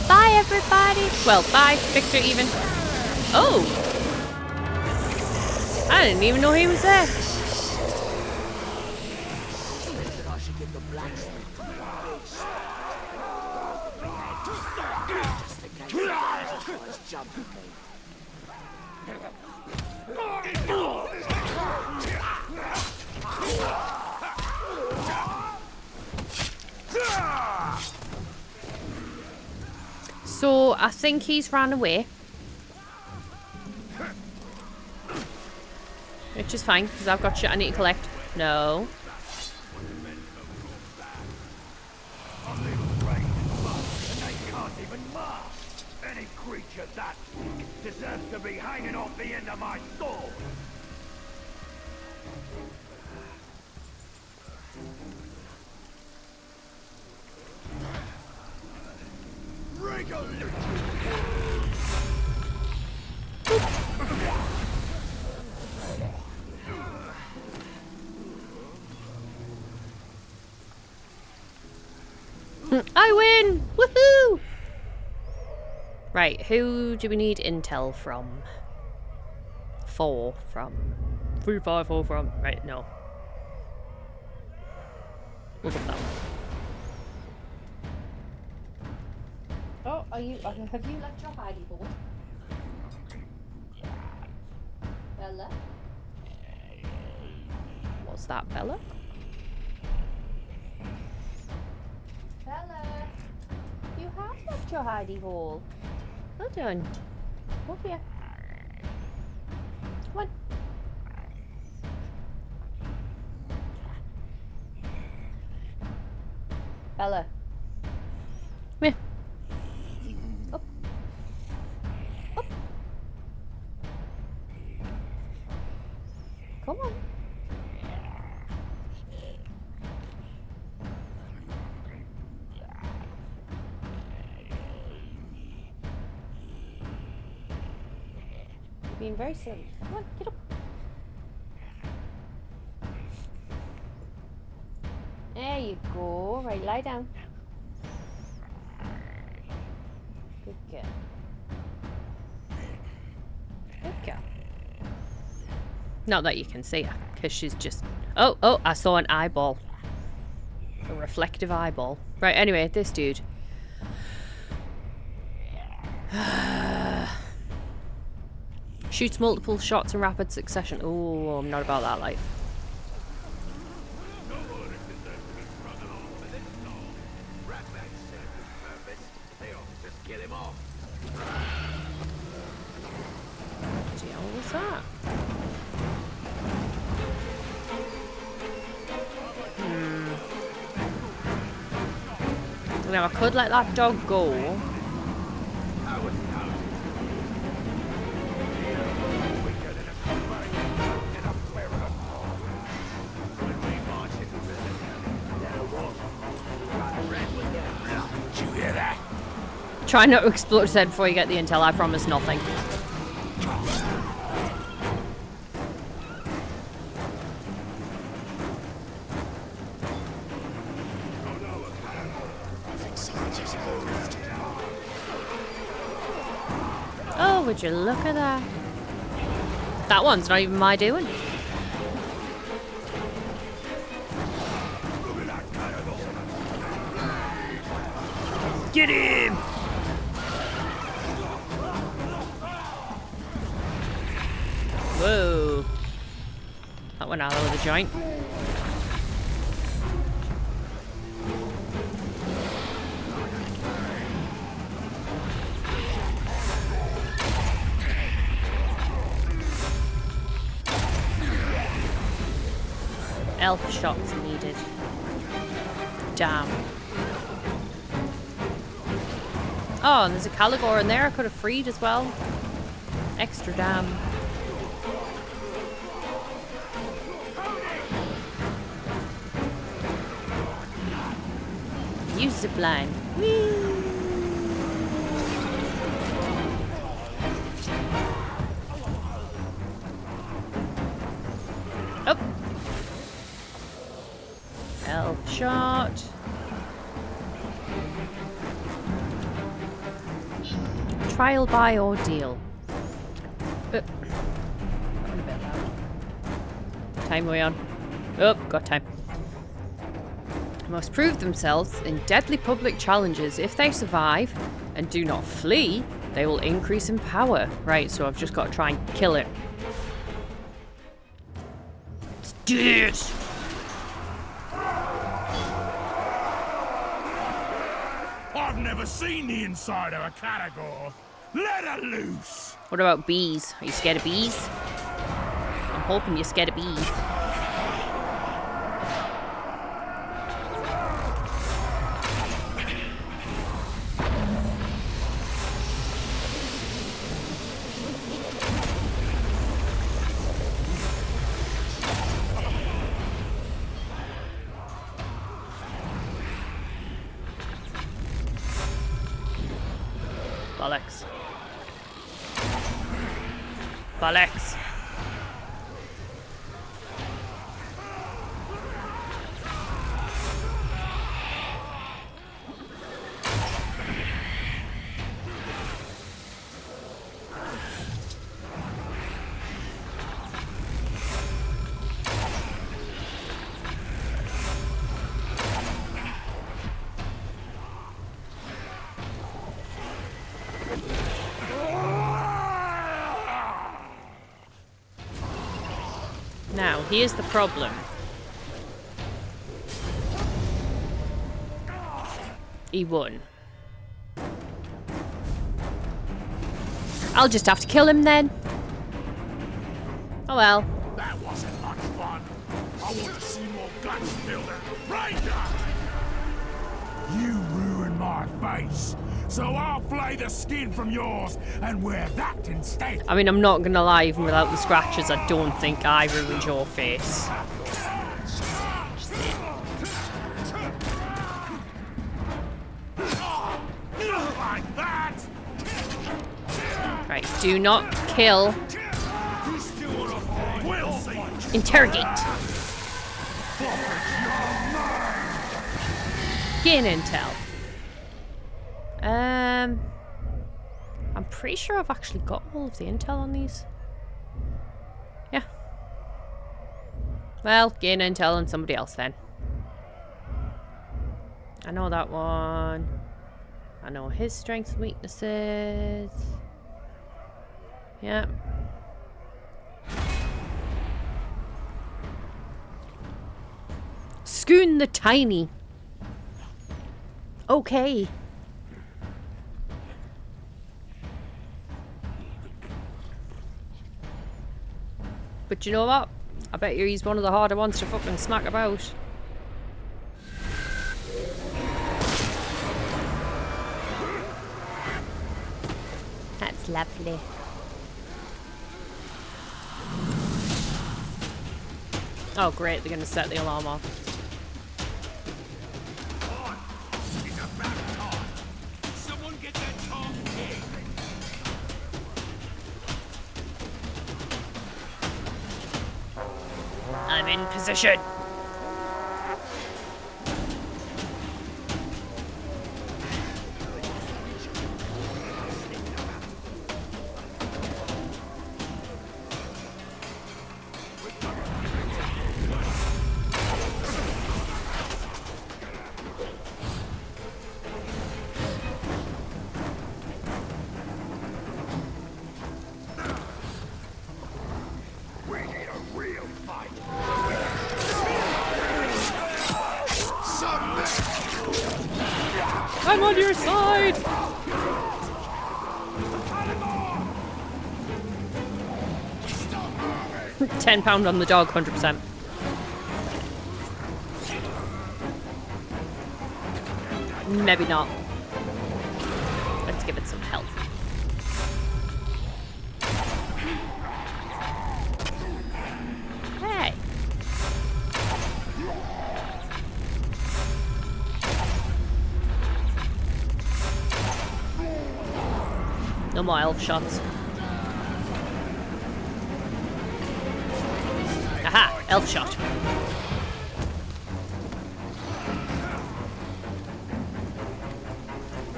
A: Bye, everybody. Well, bye, Victor, even. Oh! I didn't even know he was there. So, I think he's ran away. Which is fine, because I've got shit I need to collect. No.
C: Any creature that big deserves to be hanging off the end of my sword.
A: I win! Woohoo! Right, who do we need intel from? 4 from. 354 from. Right, no. We'll go with that one. Oh, have you left your hidey board? Bella? What's that, Bella? Bella! You have left your hidey hole. Well done. Over here. Come on. Bella. Come here. Up. Up. Come on. You're being very silly. Come on, get up. There you go. Right, lie down. Good girl. Good girl. Not that you can see her, because she's just... Oh, I saw an eyeball. A reflective eyeball. Right, anyway, this dude. Shoots multiple shots in rapid succession. Oh, I'm not about that life. Gee, what was that? Now I could let that dog go. Try not to explode his head before you get the intel. I promise nothing. Oh, would you look at that? That one's not even my doing. Get him! Whoa. That went out of the joint. Elf shots needed. Damn. Oh, and there's a Caligor in there I could have freed as well. Extra damn. Use zip line. Whee! Oh. Elf shot. Trial by ordeal. Time we on? Oh, got time. Must prove themselves in deadly public challenges. If they survive and do not flee, they will increase in power. Right, so I've just got to try and kill it. Let's do this!
C: I've never seen the inside of a Caligor. Let her loose!
A: What about bees? Are you scared of bees? I'm hoping you're scared of bees. Bollocks. Bollocks. Now, here's the problem. He won. I'll just have to kill him then. Oh well.
C: That wasn't much fun. I want to see more guts spilled out. Ranger! You ruined my face, so I'll flay the skin from yours and wear that instead.
A: I mean, I'm not gonna lie, even without the scratches, I don't think I ruined your face. Just saying.
C: Like that!
A: Right, do not kill. Interrogate. Gain intel. I'm pretty sure I've actually got all of the intel on these. Yeah. Well, gain intel on somebody else then. I know that one. I know his strengths and weaknesses. Yeah. Scoon the Tiny. Okay. But you know what? I bet you he's one of the harder ones to fucking smack about. That's lovely. Oh great, they're gonna set the alarm off.
C: It's about time. Someone get that
A: I'm in position. I'm on your side! £10 on the dog, 100%. Maybe not. Let's give it some health. Hey! No more elf shots. Aha! Elf shot.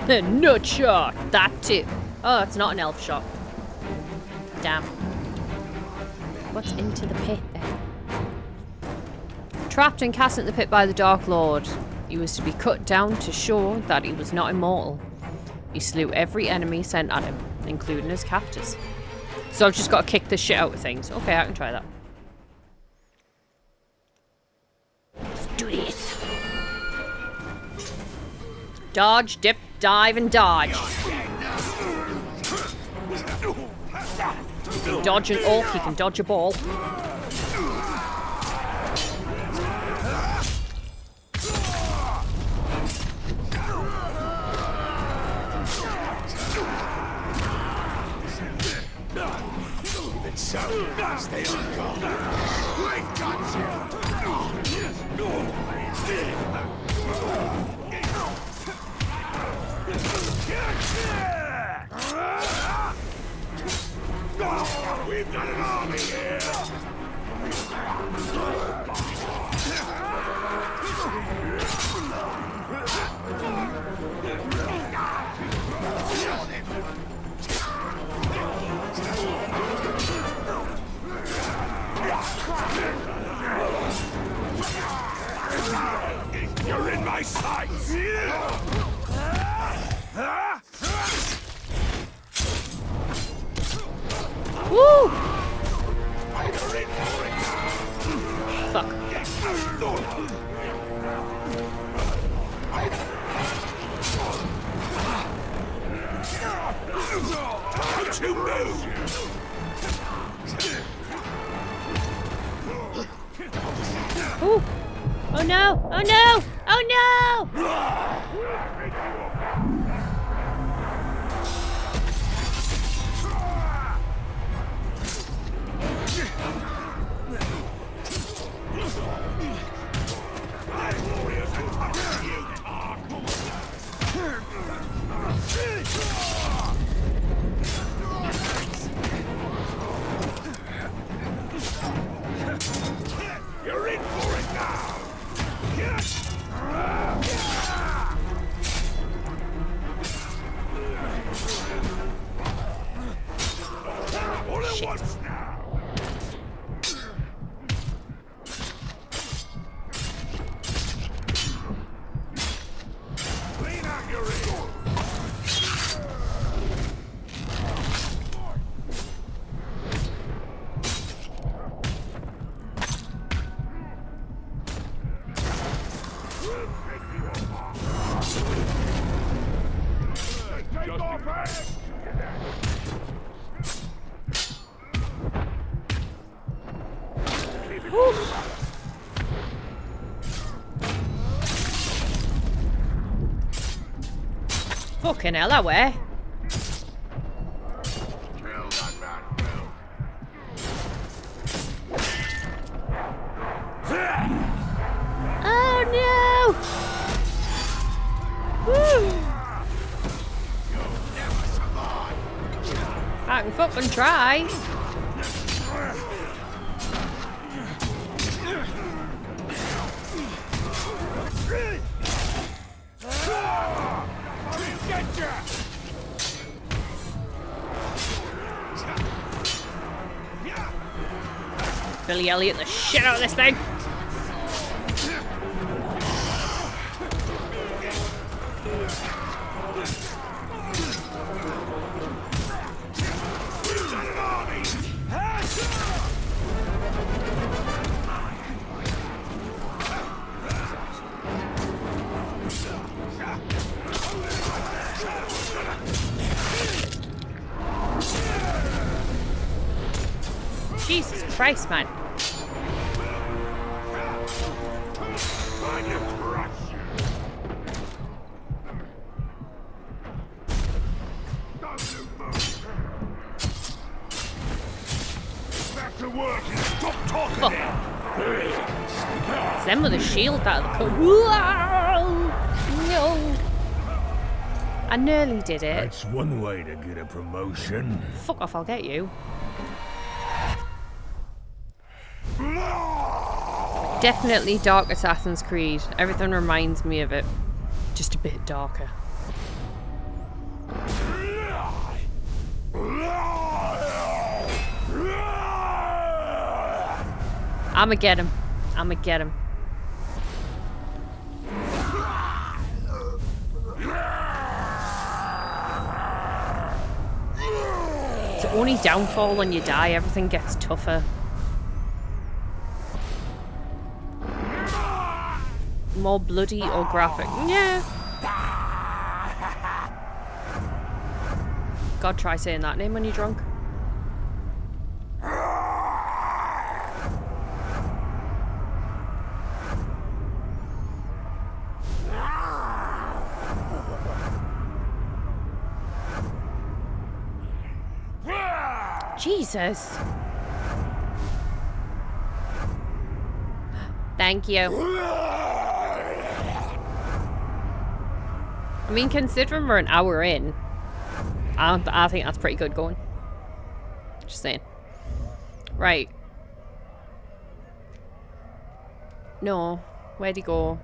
A: Nut shot! That too. Oh, it's not an elf shot. Damn. What's into the pit then? Trapped and cast into the pit by the Dark Lord. He was to be cut down to show that he was not immortal. He slew every enemy sent at him, including his captors. So I've just got to kick the shit out of things. Okay, I can try that. Let's do this. Dodge, dip, dive, and dodge. Dodge an orc, he can dodge a ball.
C: Stay on guard. We've got you. We've got an army here. You're in my sights!
A: Woo! Fuck.
C: Don't you move!
A: Ooh. Oh no! Oh no! Oh no!
C: You're in for it now! All at once now! Clean out your ears! Take off,
A: Fucking hell, away. Oh no! Woo! I can fucking try. Billy Elliot the shit out of this thing. Jesus Christ, man.
C: Back to work and stop talking.
A: It's them with a shield out of the cut. Whoa! No. I nearly did it.
C: That's one way to get a promotion.
A: Fuck off, I'll get you. Definitely Dark Assassin's Creed. Everything reminds me of it. Just a bit darker. I'ma get him. I'ma get him. It's the only downfall when you die, everything gets tougher. More bloody or graphic. Yeah. God, try saying that name when you're drunk. Jesus. Thank you. I mean, considering we're an hour in, I think that's pretty good going. Just saying. Right. No. Where'd he go?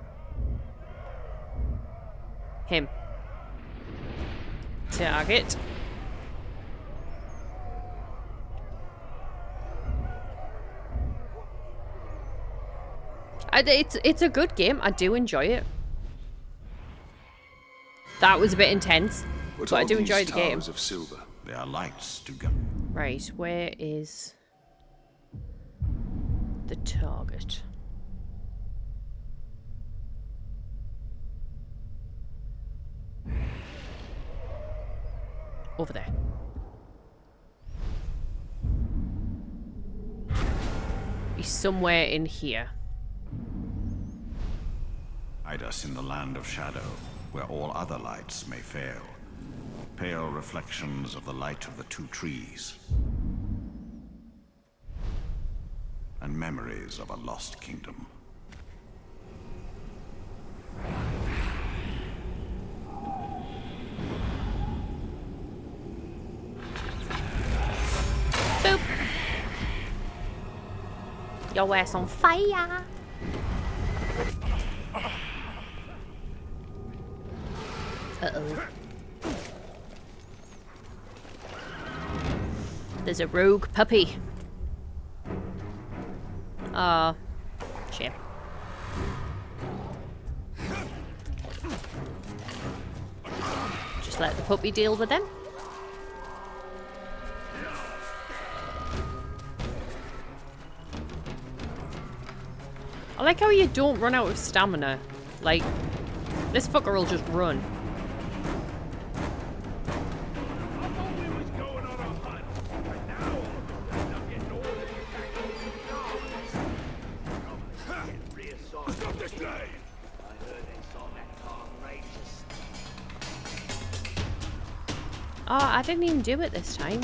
A: Him. Target. It's a good game. I do enjoy it. That was a bit intense, but I do enjoy the game.
B: Of silver?
C: They are lights to go.
A: Right, where is the target? Over there. He's somewhere in here.
C: Hide us in the land of shadow, where all other lights may fail. Pale reflections of the light of the two trees. And memories of a lost kingdom.
A: Boop. Your ass on fire. Uh-oh. There's a rogue puppy. Shit. Just let the puppy deal with them. I like how you don't run out of stamina. Like, this fucker will just run. Oh, I didn't even do it this time.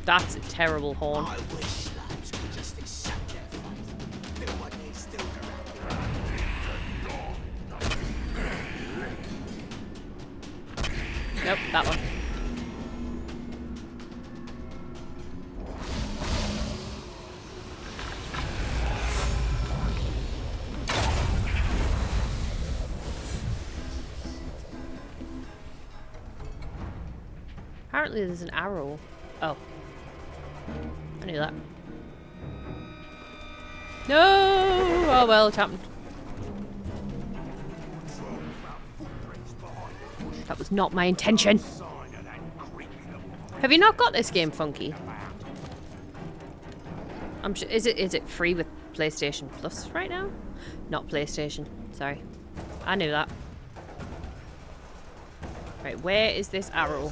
A: That's a terrible horn.
I: I wish lads could just accept their fate. Do what needs to be.
A: Nope, that one. Apparently there's an arrow. Oh. I knew that. No! Oh well, it happened. That was not my intention. Have you not got this game, Funky? I'm sure. Is it free with PlayStation Plus right now? Not PlayStation. Sorry. I knew that. Right, where is this arrow?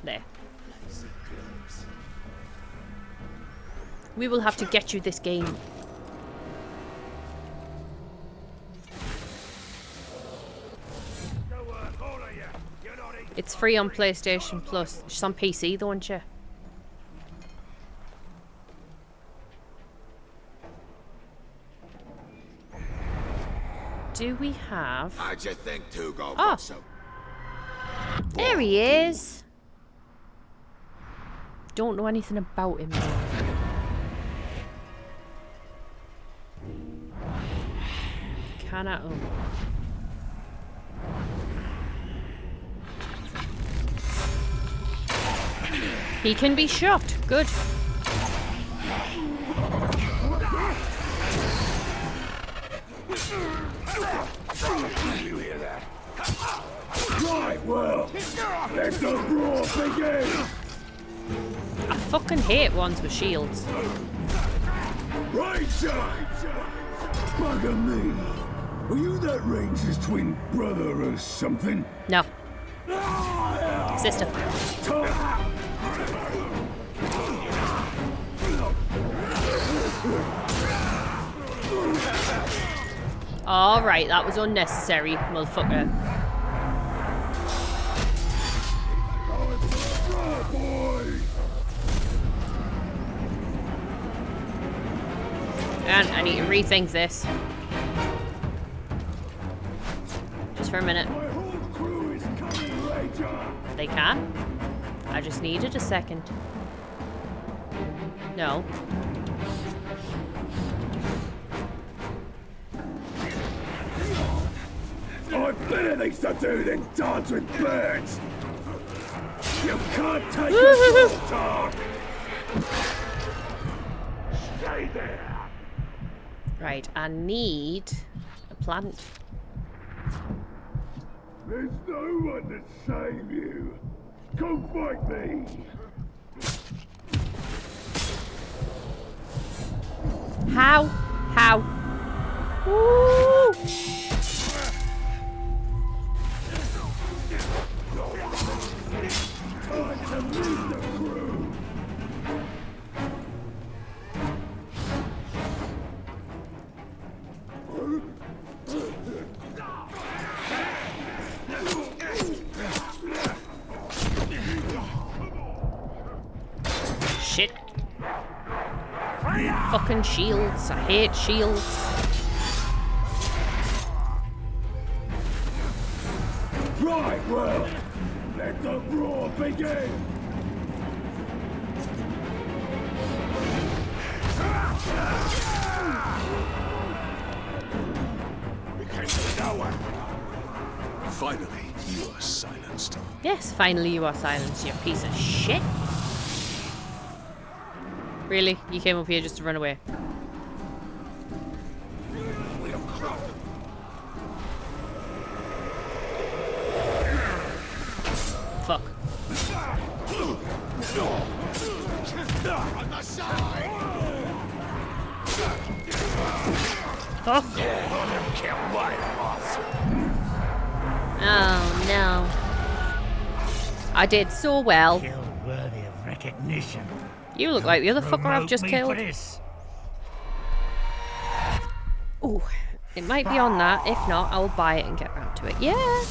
A: There. We will have to get you this game. It's free on PlayStation Plus. It's on PC though, isn't you? Do we have...
I: How'd you think two go
A: Oh.
I: so?
A: There he is! Don't know anything about him though. Can I... Oh. He can be shot. Good.
C: You hear that? Right, well, let the brawl begin!
A: I fucking hate ones with shields.
C: Right, side! Bugger me! Were you that Ranger's twin brother or something?
A: No. Sister. Alright, that was unnecessary, motherfucker. And I need to rethink this. Just for a minute. They can? I just needed a second. No.
C: I've better things to do than dance with birds! You can't take it all, dog! Stay there!
A: Right, I need a plant.
C: There's no one to save you! Come fight me!
A: How? How? Woo!
C: Time to meet the crew!
A: Shit. Fucking shields. I hate shields.
C: Right, well, let the roar begin! We came to nowhere.
B: Finally, you are silenced.
A: Yes, finally you are silenced, you piece of shit. Really? You came up here just to run away? Fuck.
I: On the side!
A: Fuck. Oh no. I did so well.
J: Kill worthy of recognition.
A: You look like the other fucker I've
J: Promote
A: just
J: me
A: killed.
J: for this.
A: Ooh, it might be on that. If not, I'll buy it and get round to it. Yeah.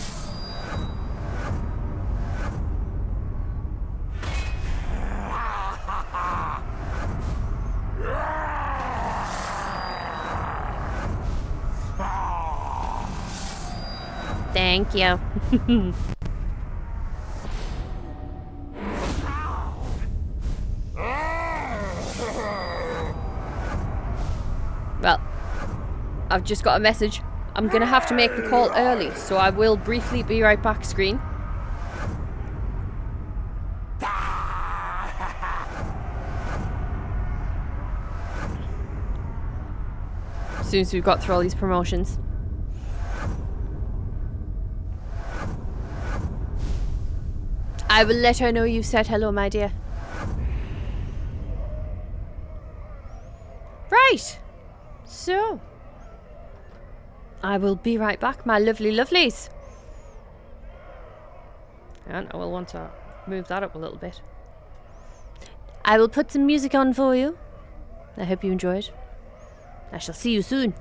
A: Thank you. Well, I've just got a message. I'm gonna have to make the call early, so I will briefly be right back, screen. soon as we've got through all these promotions. I will let her know you said hello, my dear. Right. So, I will be right back, my lovely lovelies. And I will want to move that up a little bit. I will put some music on for you. I hope you enjoy it. I shall see you soon.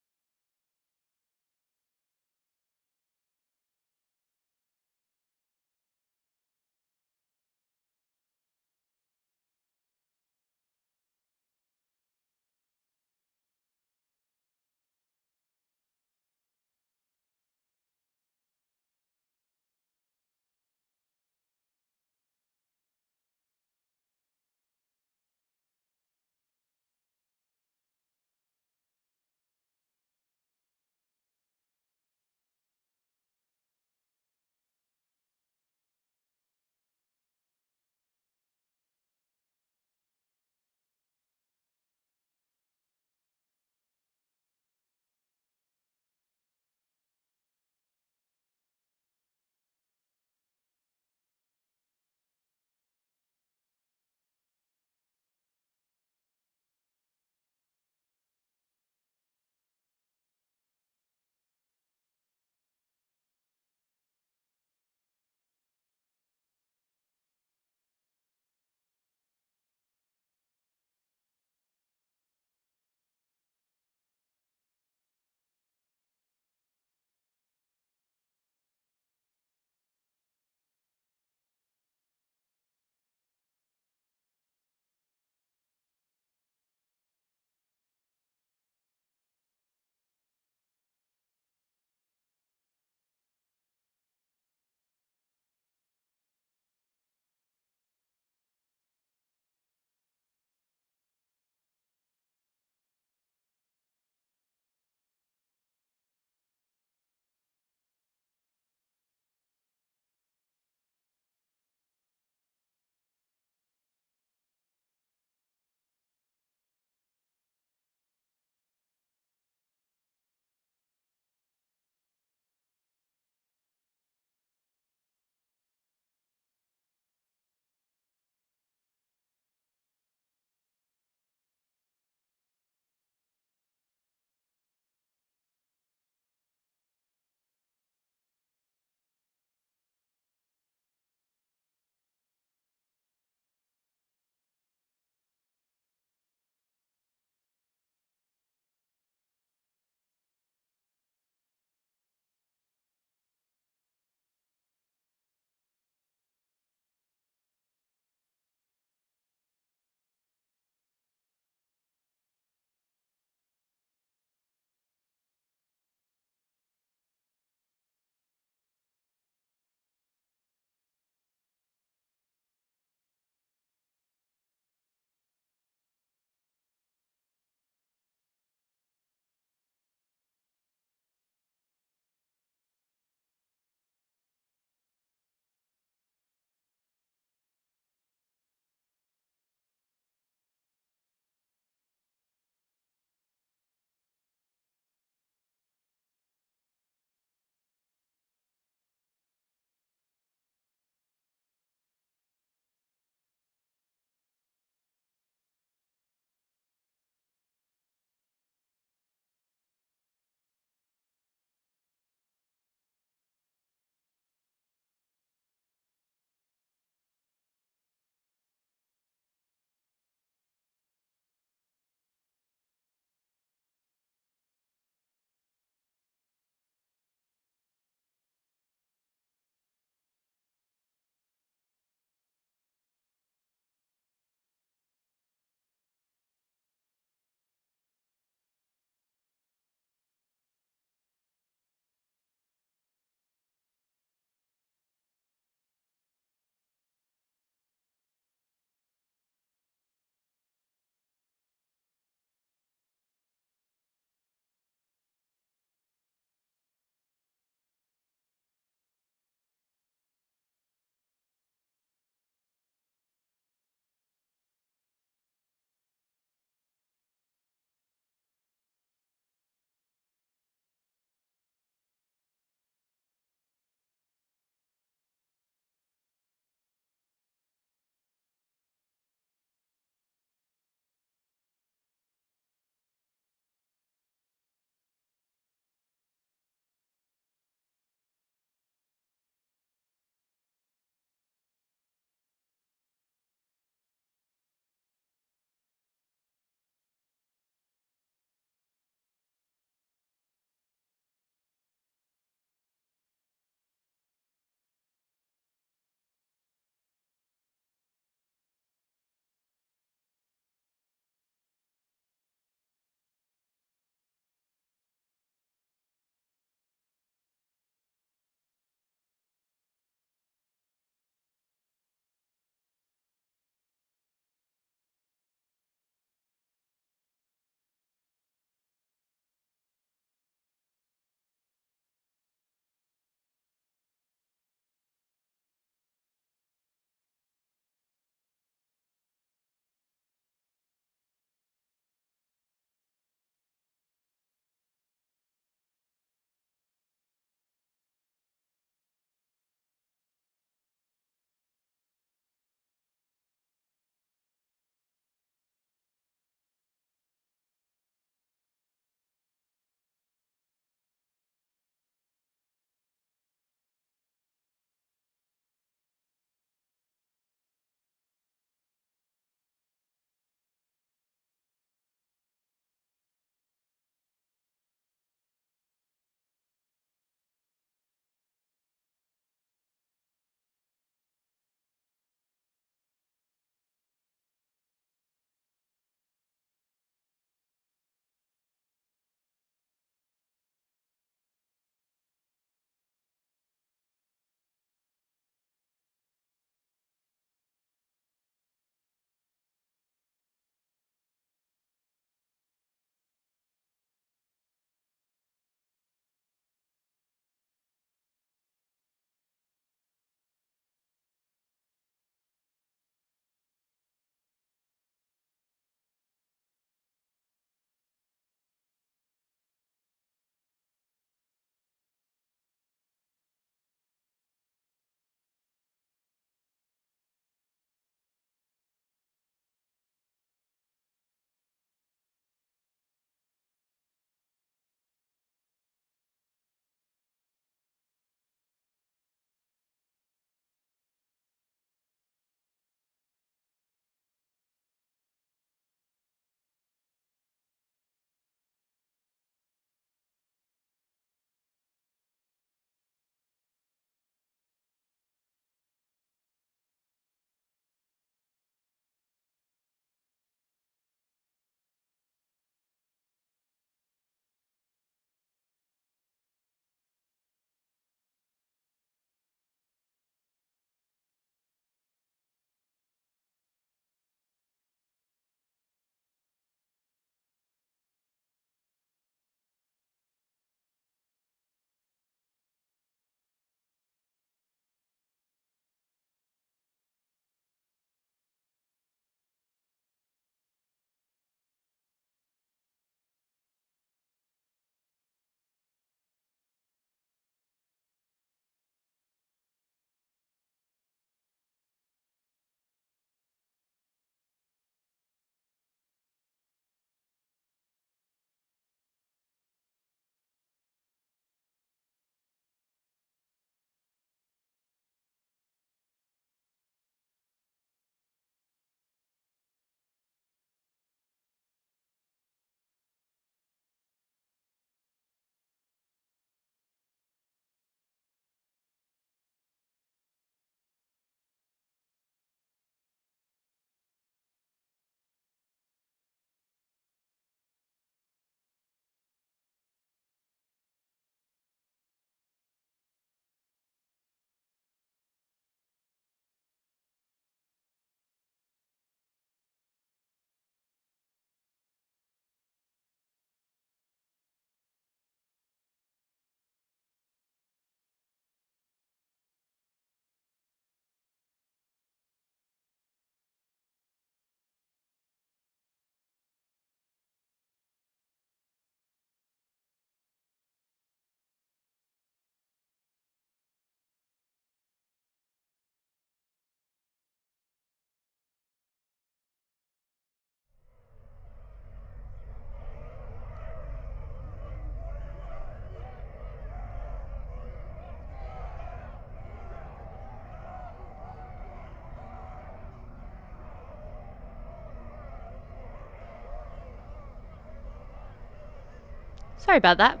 A: Sorry about that.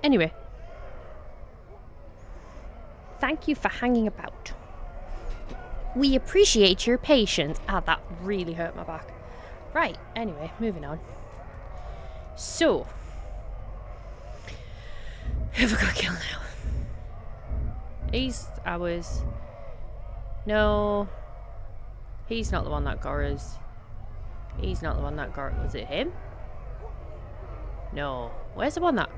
A: Anyway. Thank you for hanging about. We appreciate your patience. Ah, that really hurt my back. Right, anyway, moving on. So. Who have I got to kill now? He's ours. No. He's not the one that got us. He's not the one that got... Was it him? No. Where's the one that...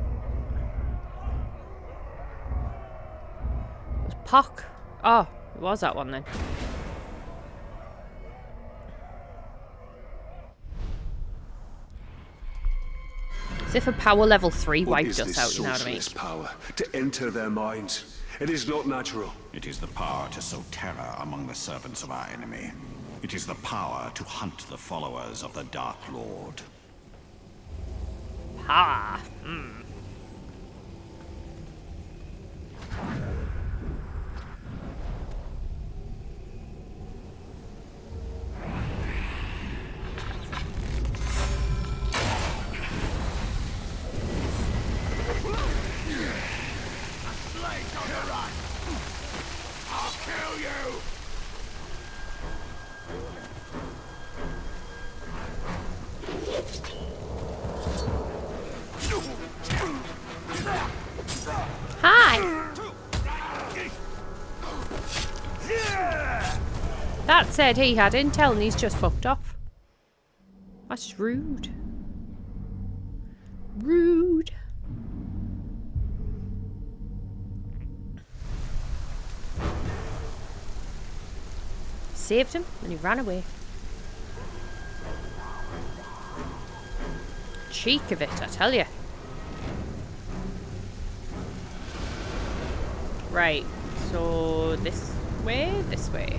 A: It was Puck. Oh, it was that one then. As if a power level 3 wiped us out, you know what I mean?
B: Power to enter their minds. It is not natural.
K: It is the power to sow terror among the servants of our enemy. It is the power to hunt the followers of the Dark Lord.
A: Ha!
C: I'll kill you!
A: Hi! That said he had intel and he's just fucked off. That's rude. Rude. Saved him and he ran away. Cheek of it, I tell you. Right, so this way, this way.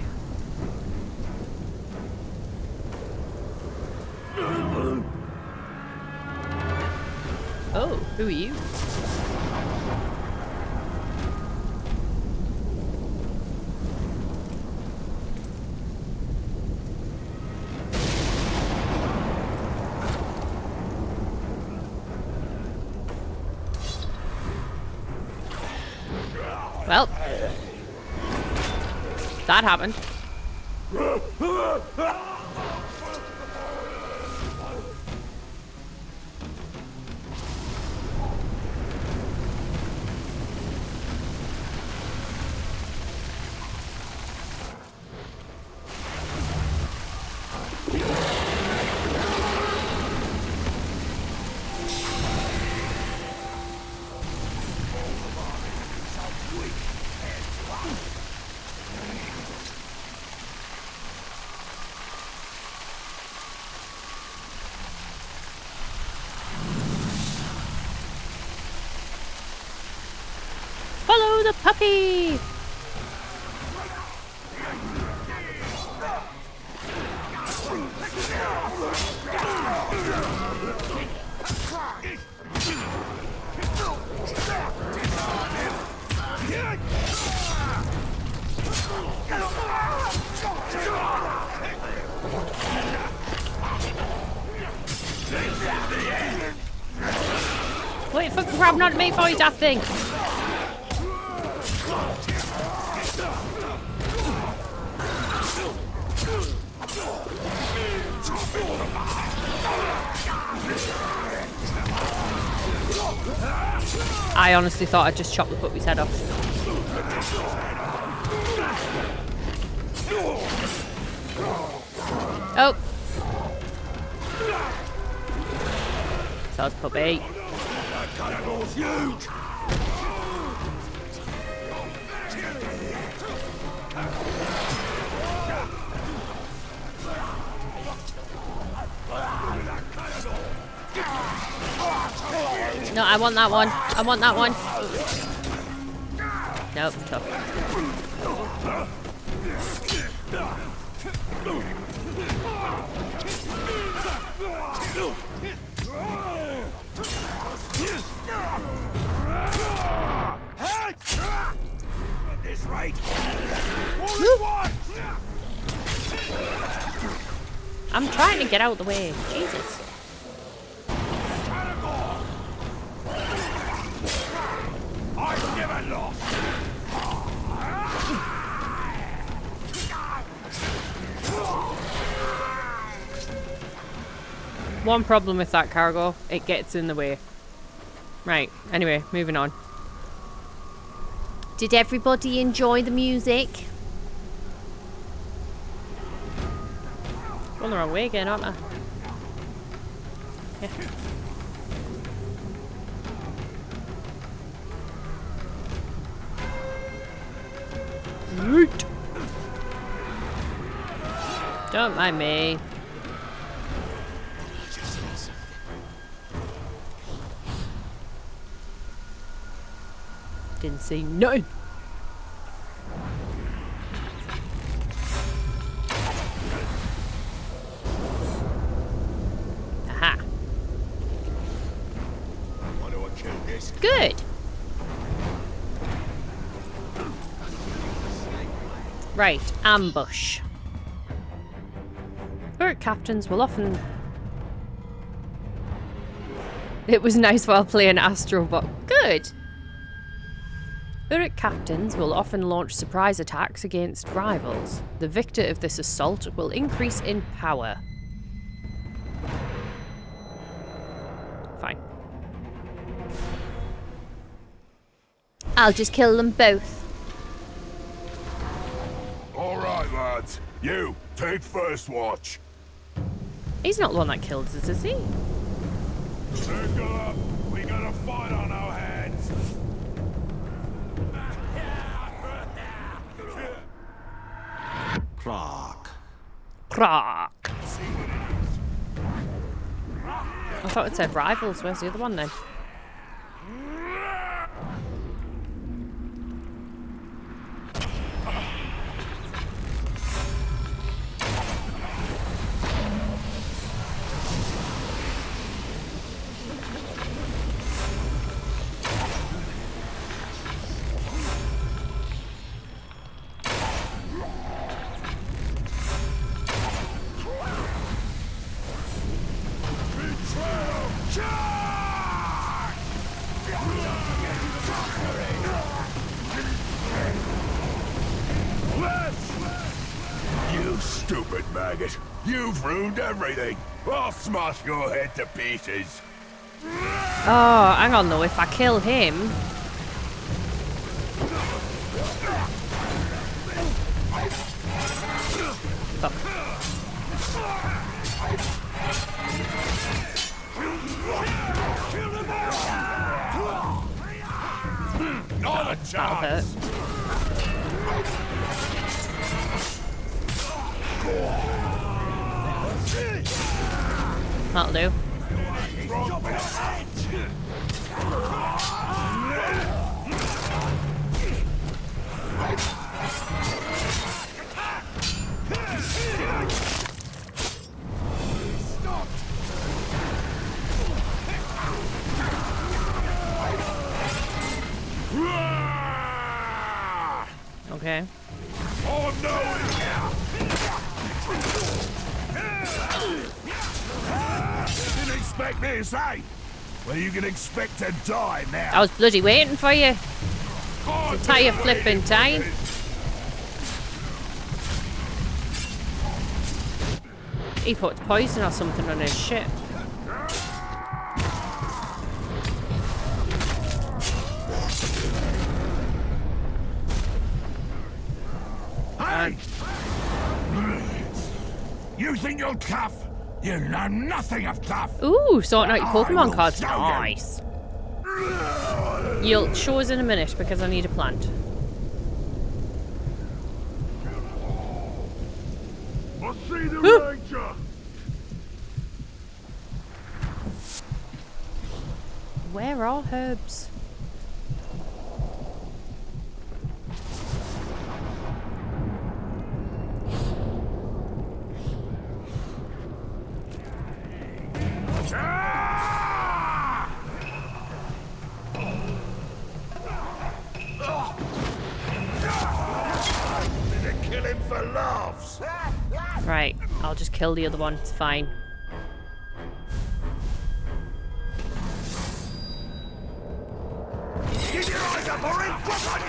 A: Oh, who are you? Well, that happened. Follow the puppy! Wait for crab not me for you, daft thing! I honestly thought I'd just chop the puppy's head off. Oh! So's puppy. No, I want that one. I want that one. Nope, tough.
C: This right.
A: I'm trying to get out of the way. Jesus. One problem with that cargo, it gets in the way. Right, anyway, moving on.
H: Did everybody enjoy the music?
A: Going the wrong way again, aren't I? Yeah. Yeet. Don't mind me. Didn't see nothing. Aha. Good. Right, ambush. Pirate captains will often... It was nice while playing Astrobot. Good. Pirate captains will often launch surprise attacks against rivals. The victor of this assault will increase in power. Fine.
H: I'll just kill them both.
C: All right, lads. You, take first watch.
A: He's not the one that killed us, is he?
C: Circle up. We got a fight on our hands.
K: Clark.
A: Croc. I thought it said rivals. Where's the other one then?
C: You stupid maggot. You've ruined everything. I'll smash your head to pieces.
A: Oh, hang on though. If I kill him... Fuck.
C: Not a
A: That'll hurt.
C: chance.
A: That'll do. Okay.
C: Oh no! Didn't expect this, eh? Well, you can expect to die now.
A: I was bloody waiting for you. To tie your flipping time. He put poison or something on his ship.
C: Hey! You think you're tough? You know nothing of tough.
A: Ooh, sorting out your
C: I
A: Pokemon
C: will
A: cards.
C: show you.
A: Nice. You'll show us in a minute because I need a plant.
C: I see the ranger.
A: Where are herbs?
C: Kill him for laughs.
A: Right, I'll just kill the other one. It's fine.
C: Keep your eyes up, or he'll drop on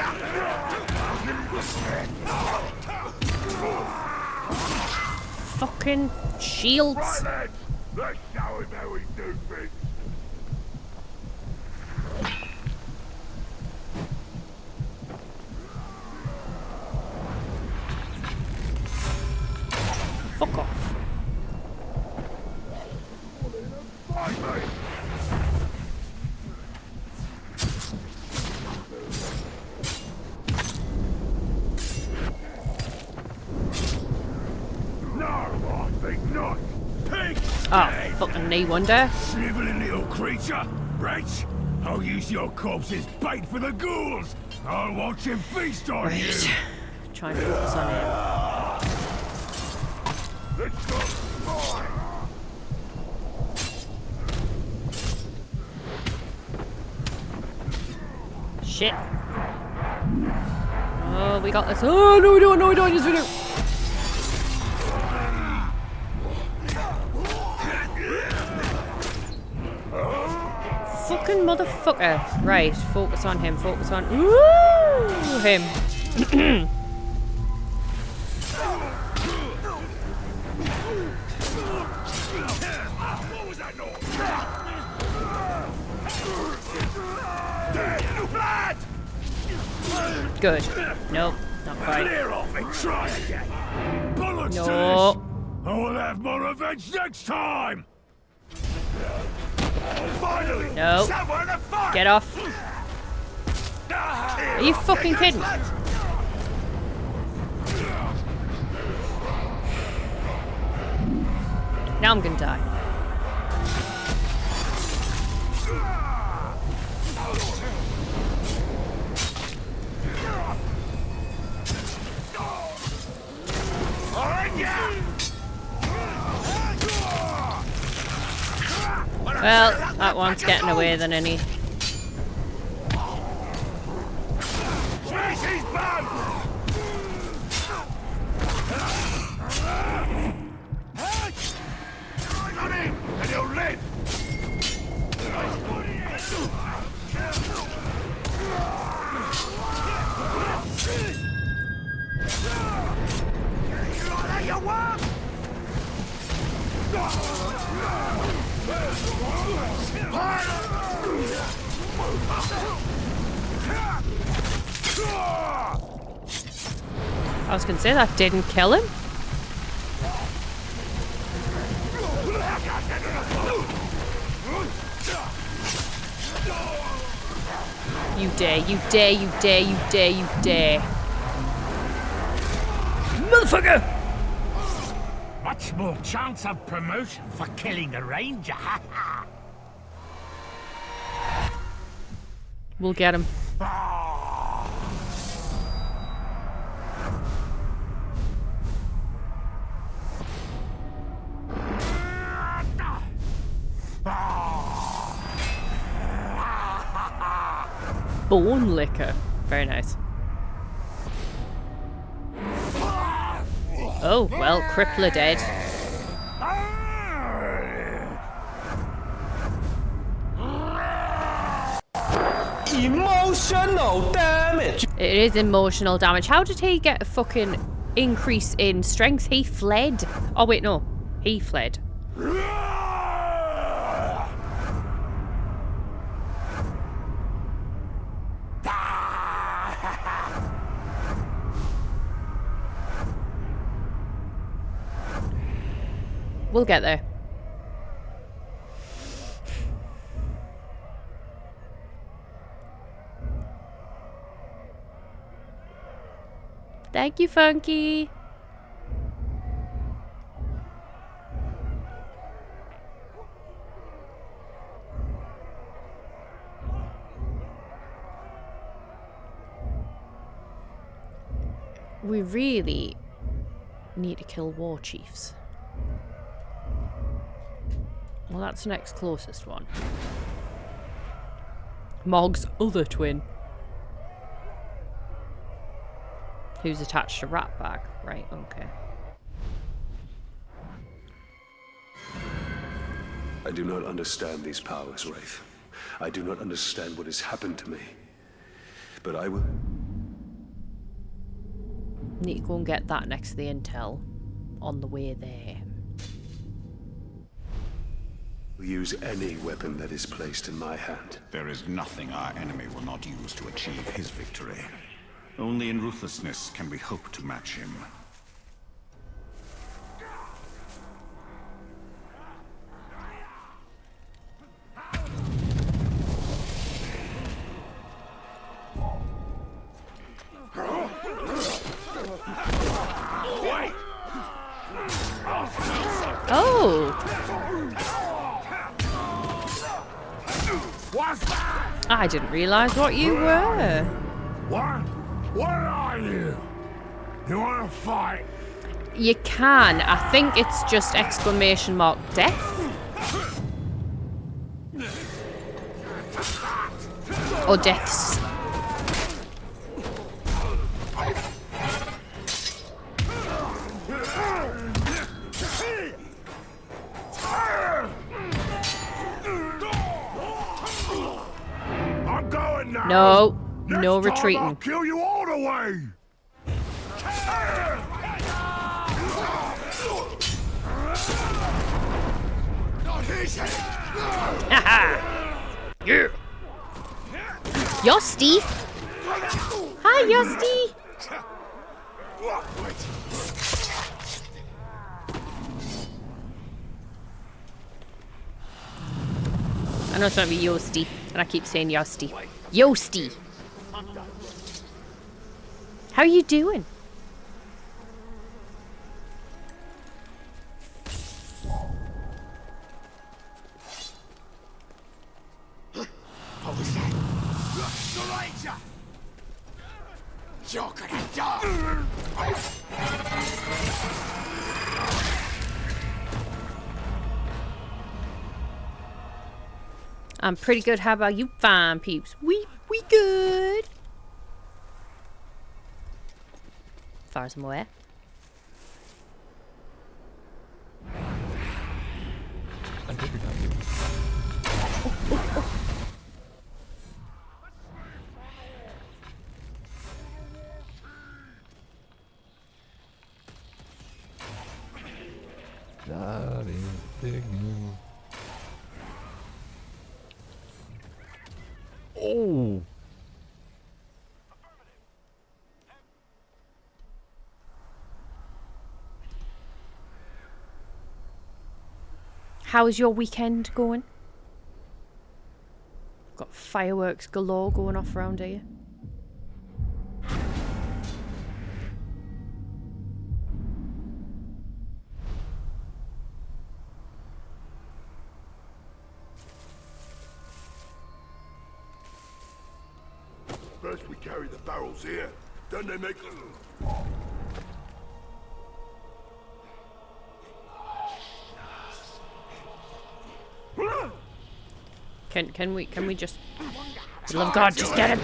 A: Fucking shields.
C: you. Right then, let's show show him how we do things.
A: Fuck off.
C: Fight me! No, I think not. Pig!
A: Oh, fucking knee wonder.
C: Sniveling little creature. Right? I'll use your corpse as bait for the ghouls. I'll watch him feast on you.
A: Right. Try and focus on him.
C: Let's go. Fine.
A: Shit. Oh, we got this. Oh, no, we don't. No, we don't. Yes, we do. Fucking motherfucker. Right, focus on him. Focus on him.
C: What was that noise?
A: Good. Nope, not quite.
C: Clear off and try again. Bollocks to
A: No.
C: this. I will have more revenge next time. Finally,
A: No.
C: someone to fight.
A: Get off. Are you fucking kidding? Now I'm gonna die. Well, that one's getting away than any. I was gonna say that didn't kill him. You dare, you dare, you dare, you dare, you dare. Motherfucker!
J: Much more chance of promotion for killing a ranger.
A: We'll get him. Bone liquor. Very nice. Oh, well, Crippler dead.
E: Emotional damage!
A: It is emotional damage. How did he get a fucking increase in strength? He fled. Oh, wait, no. He fled. We'll get there. Thank you, Funky. We really need to kill war chiefs. Well, that's the next closest one. Mog's other twin. Who's attached to Ratbag. Right, okay.
B: I do not understand these powers, Wraith. I do not understand what has happened to me. But I will...
A: Need to go and get that next to the intel on the way there.
B: will use any weapon that is placed in my hand.
K: There is nothing our enemy will not use to achieve his victory. Only in ruthlessness can we hope to match him.
A: Oh!
C: What's that?
A: I didn't realise what you were.
C: What? What are you? You want to fight?
A: You can. I think it's just exclamation mark death. Or deaths.
C: I'm going now.
A: No.
C: Next
A: No
C: time
A: retreating.
C: I'll kill you all the way.
A: Yeah. Yosti. Hi, Yosti. I know it's not be Yosti, and I keep saying Yosti. Yosti. How are you doing?
I: What was that? The Ranger! You're gonna die!
A: I'm pretty good. How about you, fine peeps? We good. As far as I'm aware.
F: I figured out. That is big news. Oh!
A: How's your weekend going? Got fireworks galore going off around here.
C: First we carry the barrels here, then they make...
A: Can we just... For the love of God, just get him!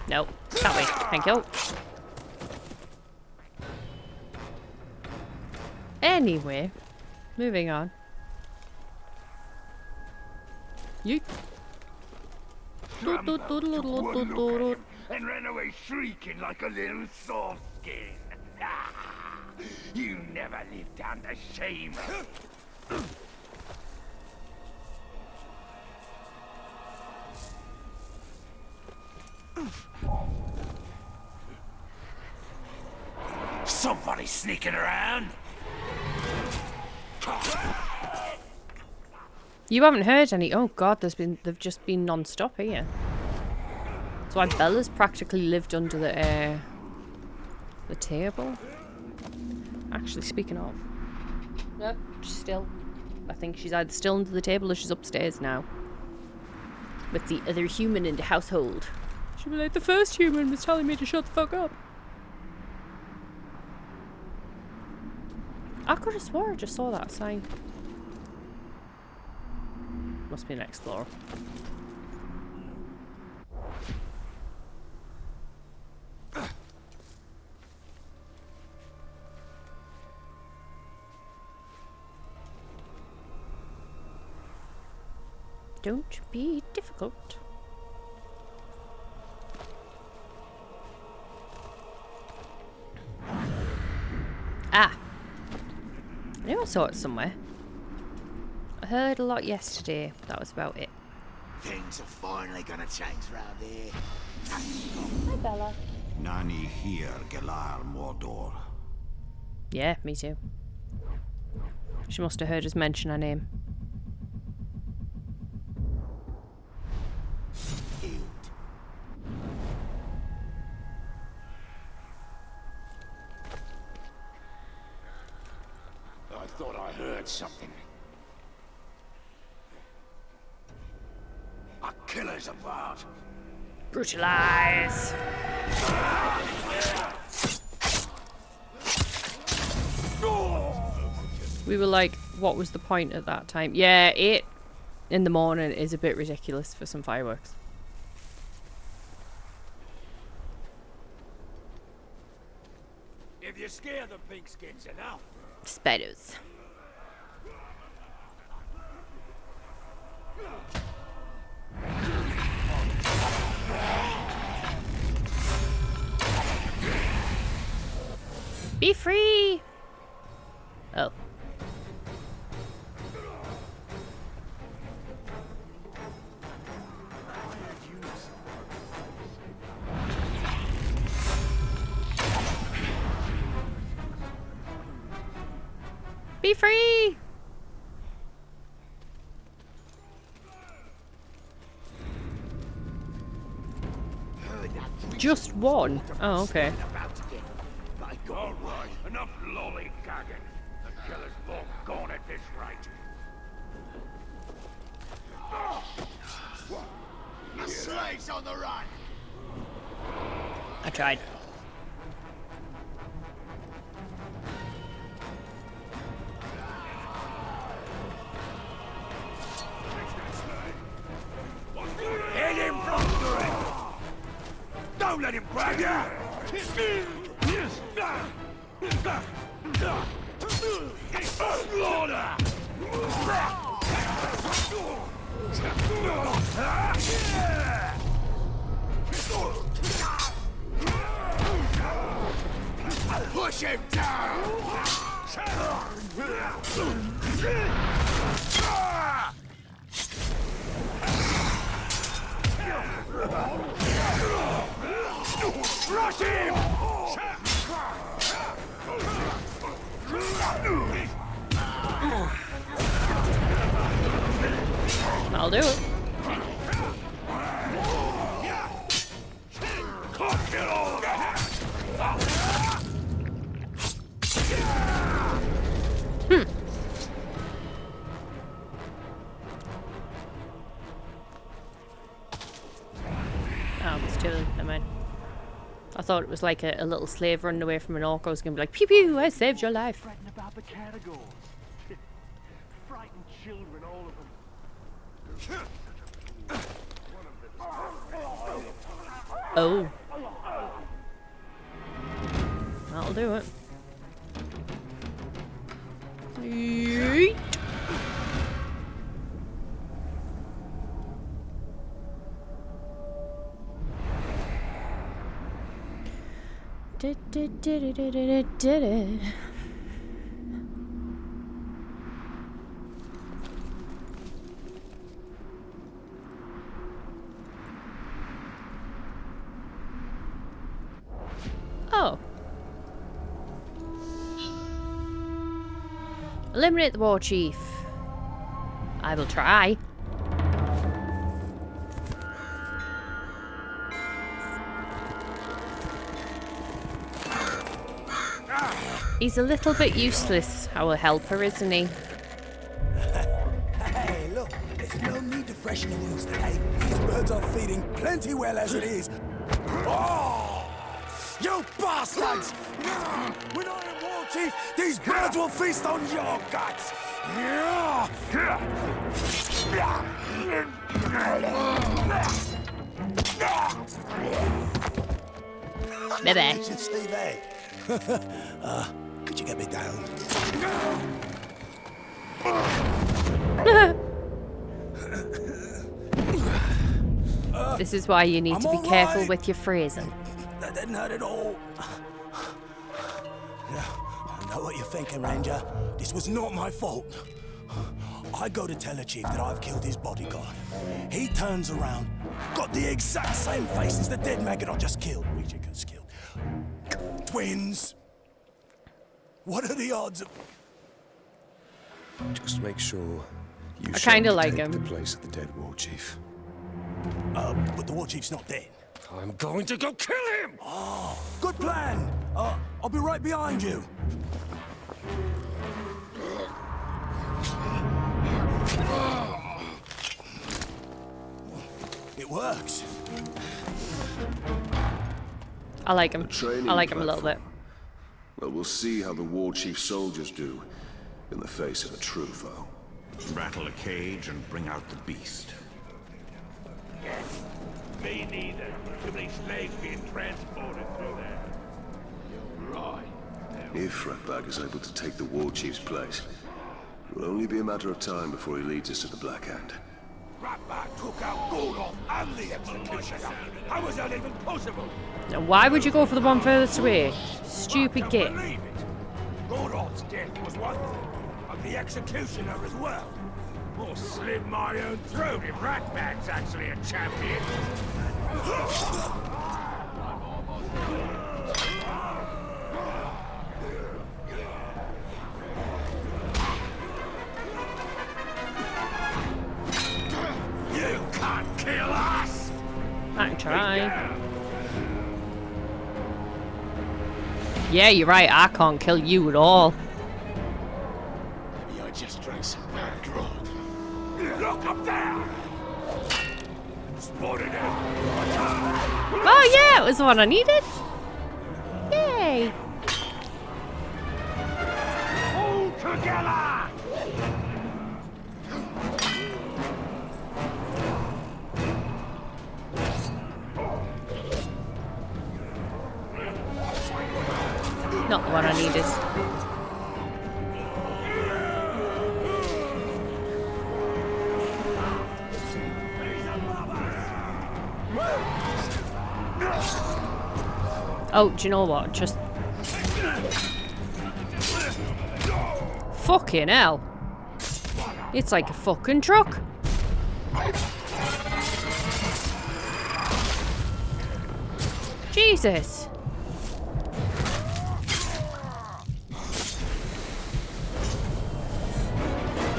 A: No, can't we? Thank you. Anyway, moving on. Yeet.
C: And ran away shrieking like a little soft skin. You never lived down the shame of it. Somebody sneaking around.
A: You haven't heard any. Oh God, they've just been non-stop here. That's why Bella's practically lived under the table. Actually, speaking of, nope, she's still. I think she's either still under the table or she's upstairs now with the other human in the household. She'll be like, the first human was telling me to shut the fuck up. I could have swore I just saw that sign. Must be an explorer. Don't be difficult. Ah. knew I saw it somewhere. I heard a lot yesterday. That was about it.
I: Things are finally gonna change round here.
G: Hi, Bella.
K: Nani here Gelar Mordor.
A: Yeah, me too. She must have heard us mention her name.
C: I thought I heard something. A killer's about.
A: Brutalize! We were like, what was the point at that time? Yeah, 8 in the morning is a bit ridiculous for some fireworks.
C: If you scare the pink skins enough.
A: Spiders. Be free! Oh. Be free! Just one? Oh, okay.
C: All right, enough lollygagging. The killer's long gone at this rate.
I: The slaves on the run.
A: I tried.
C: Hit him from the Don't let him grab you! Slaughter! Push him down! Rush him!
A: I'll do it. Oh, it's too late. Never mind. I thought it was like a little slave running away from an orc. I was going to be like, pew pew, I saved your life.
C: Fretting about the categories. Frightened children, all of them.
A: Oh. That'll do it. Yeet. Did it. Oh. Eliminate the war chief. I will try. He's a little bit useless, our helper, isn't he?
I: Hey, look, there's no need to freshen the wheels today. These birds are feeding plenty well as it is. Oh! You bastards! When I am war chief, these birds will feast on your guts!
A: Bye-bye.
I: It's just Steve, eh? Could you get me down?
A: This is why you need to be careful with your phrasing.
I: That didn't hurt at all. Yeah, I know what you're thinking, Ranger. This was not my fault. I go to tell the chief that I've killed his bodyguard. He turns around, got the exact same face as the dead maggot I just killed. Rejica's killed. Twins. What are the odds of...
B: Just make sure you
A: I kinda like
B: take
A: him.
B: the place of the dead war chief.
I: But the war chief's not dead.
B: I'm going to go kill him!
I: Oh, good plan. I'll be right behind you. It works.
A: I like him.
B: Training
A: I like him a little bit.
B: platform. Well, we'll see how the war chief's soldiers do in the face of a true foe.
K: Rattle a cage and bring out the beast.
C: Me neither. Too many slaves being transported through there. You're right.
B: If Ratbag is able to take the war chief's place, it will only be a matter of time before he leads us to the Black Hand.
C: Ratbag took out Mordor and the executioner. How was that even possible?
A: Now, why would you go for the one furthest away? Stupid
C: I
A: git.
C: can't believe it. Mordor's death was one thing, and the executioner as well. Or slit my own throat if Ratbag's actually a champion. You can't kill us!
A: I can try. Yeah, you're right. I can't kill you at all.
C: Maybe I just drank some bad grog. Look up there! Spotted it!
A: Oh yeah, it was the one I needed. Yay!
C: All together!
A: Not the one I needed. Oh, do you know what? Just... Fucking hell. It's like a fucking truck. Jesus.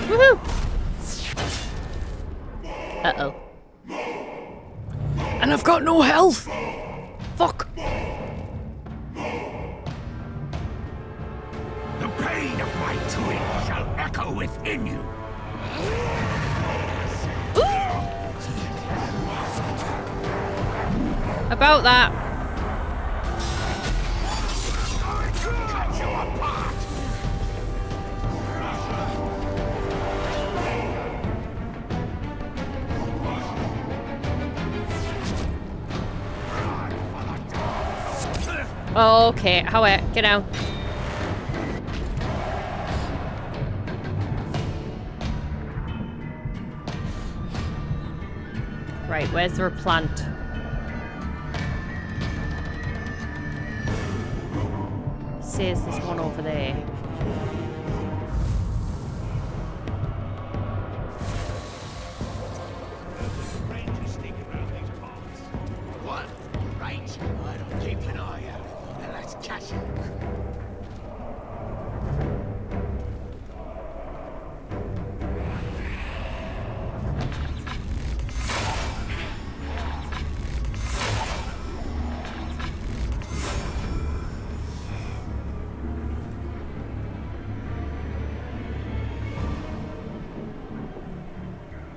A: Woohoo! Uh-oh. And I've got no health! Fuck!
J: The pain of my twin shall echo within you.
A: About that.
C: Cut you apart!
A: Okay, Howie, get down. Right, where's the plant? Says there's one over there.
C: Rangers sneaking around these parts. What? Ranger? I don't keep an eye out. Now let's catch him.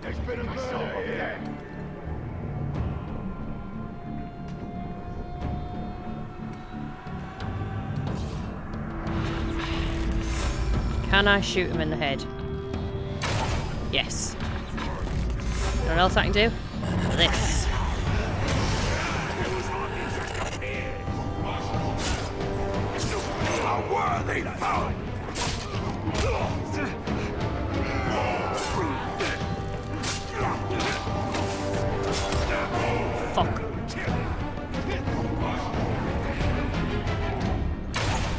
C: There's been a soul up there.
A: Can I shoot him in the head? Yes. What else I can do? This.
C: A worthy foe!
A: Fuck.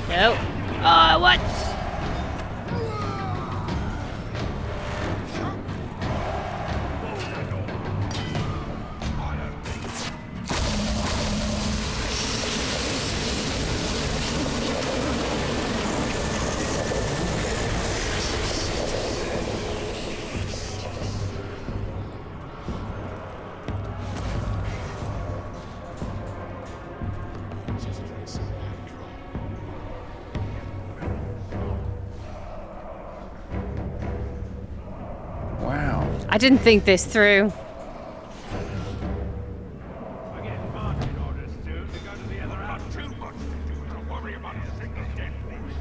A: No. Oh, what? I didn't think this through.
C: I get marching orders soon to go to the other house. Too much to do to worry about a single dead fish.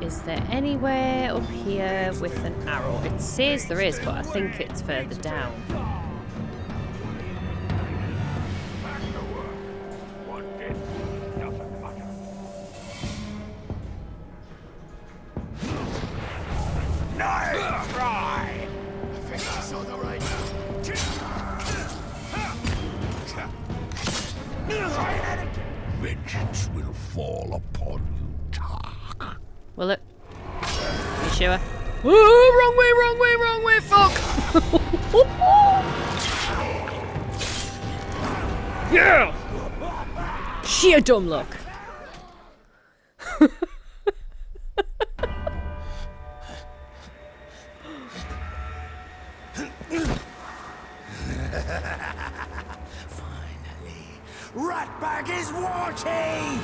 A: Is there anywhere up here with an arrow? It says there is, but I think it's further down.
I: Vengeance will fall upon you, Tark.
A: Will it? Are you sure? Oh, wrong way, fuck! Yeah! Sheer dumb luck.
I: Finally, Ratbag is war chief!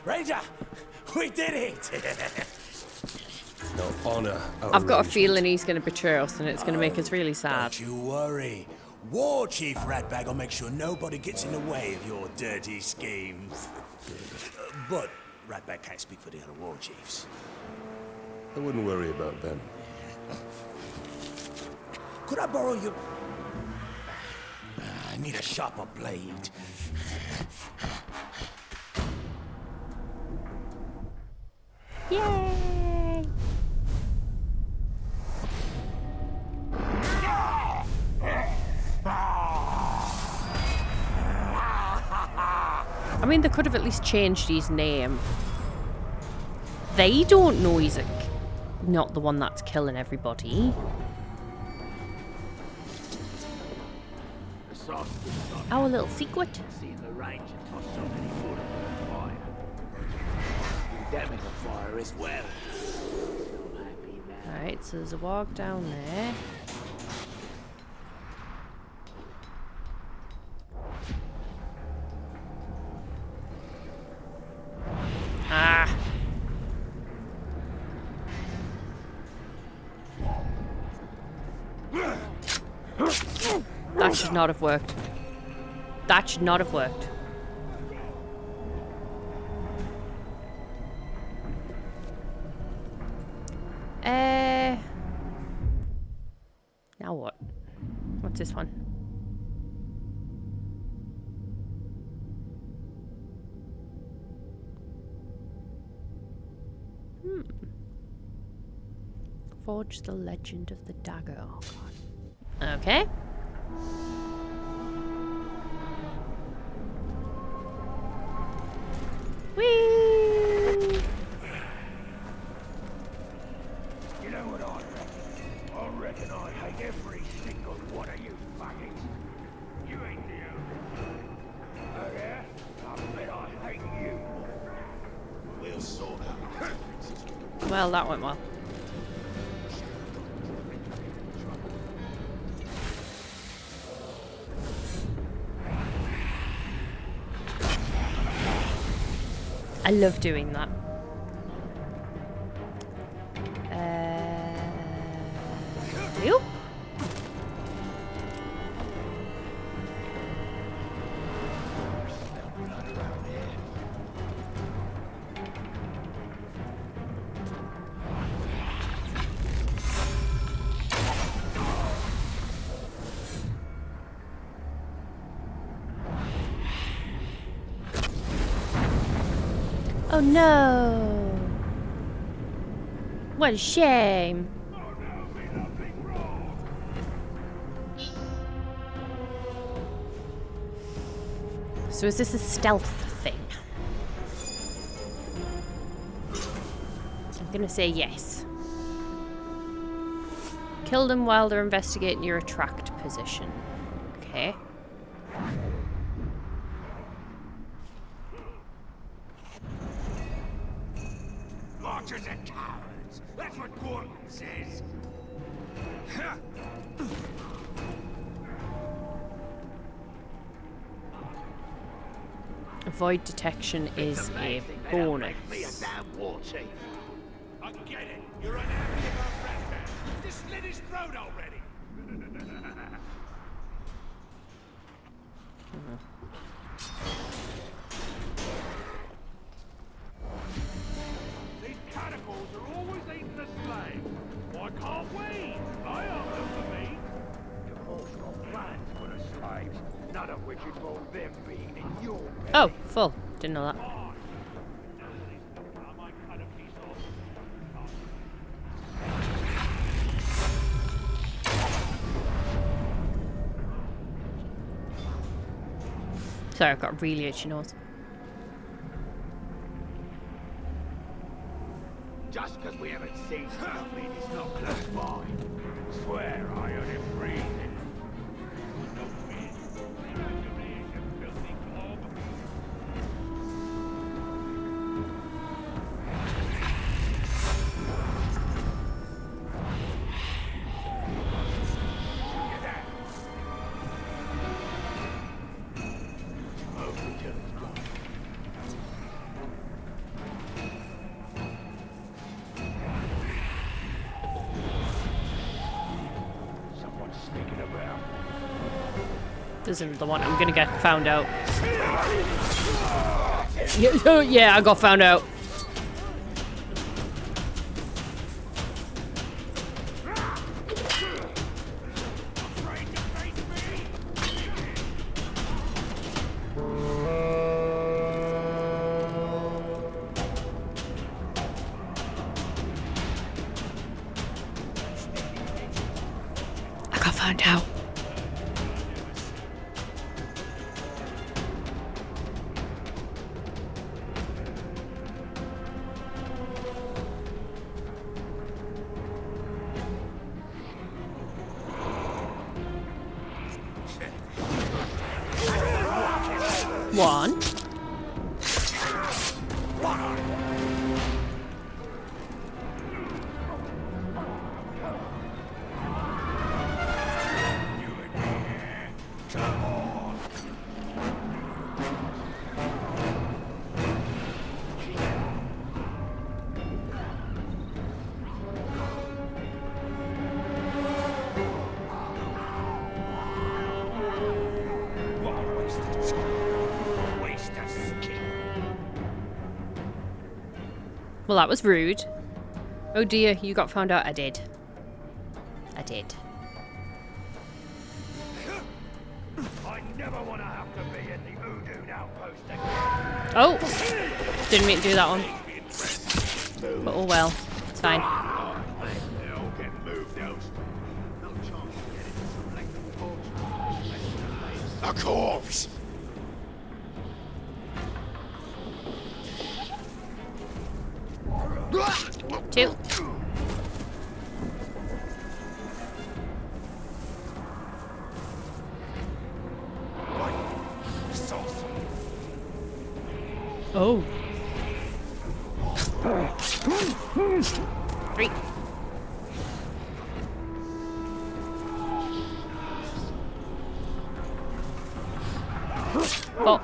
I: Ranger, we did it!
L: No honor.
A: I've got a feeling he's going to betray us and it's going to make us really sad.
I: Don't you worry. War Chief Ratbag will make sure nobody gets in the way of your dirty schemes. But Ratbag can't speak for the other war chiefs.
L: I wouldn't worry about them.
I: Could I borrow your... I need a sharper blade.
A: Yay! I mean, they could have at least changed his name. They don't know he's not the one that's killing everybody. Our little secret.
C: Seeing the range and toss so many wood on the fire. Them in the fire as well.
A: Alright, so there's a walk down there. Ah! That should not have worked. That should not have worked. Now what? What's this one? Forge the legend of the dagger. Oh god. Okay. Whee!
C: You know what I reckon? I reckon I hate every single one of you faggots. You ain't the only one. Oh yeah? I bet I hate you. We'll sort out.
A: Well, that went well. I love doing that. You? Oh no! What a shame. So is this a stealth thing? I'm gonna say yes. Kill them while they're investigating your attract position. Okay.
C: Marchers and cowards. That's what Gordon says.
A: Avoid detection is a bonus.
C: I get it. You're unhappy about Ratman. Just slit his throat already. These cannibals are always eating the slave. Why can't we? I aren't for me. You've all got plans for the slaves, none of which involve them being in your belly.
A: Oh, full. Didn't know that. Sorry, I've got a really itchy nose.
C: Just because we haven't seen something, it's not close by. Swear I heard him breathing. Don't win. You filthy clog.
A: This isn't the one I'm gonna get found out. Yeah, I got found out. I got found out. One. Well, that was rude. Oh dear, you got found out. I did. I did.
C: I never want to have to be in the Udun outpost again.
A: Oh! Didn't mean to do that one. But oh well. It's fine.
C: A corpse!
A: Two. Oh. Three. Four.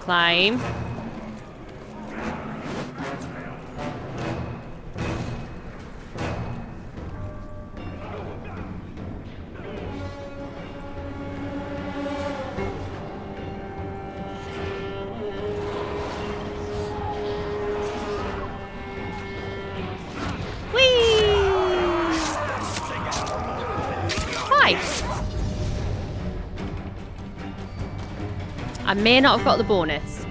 A: Climb. I may not have got the bonus.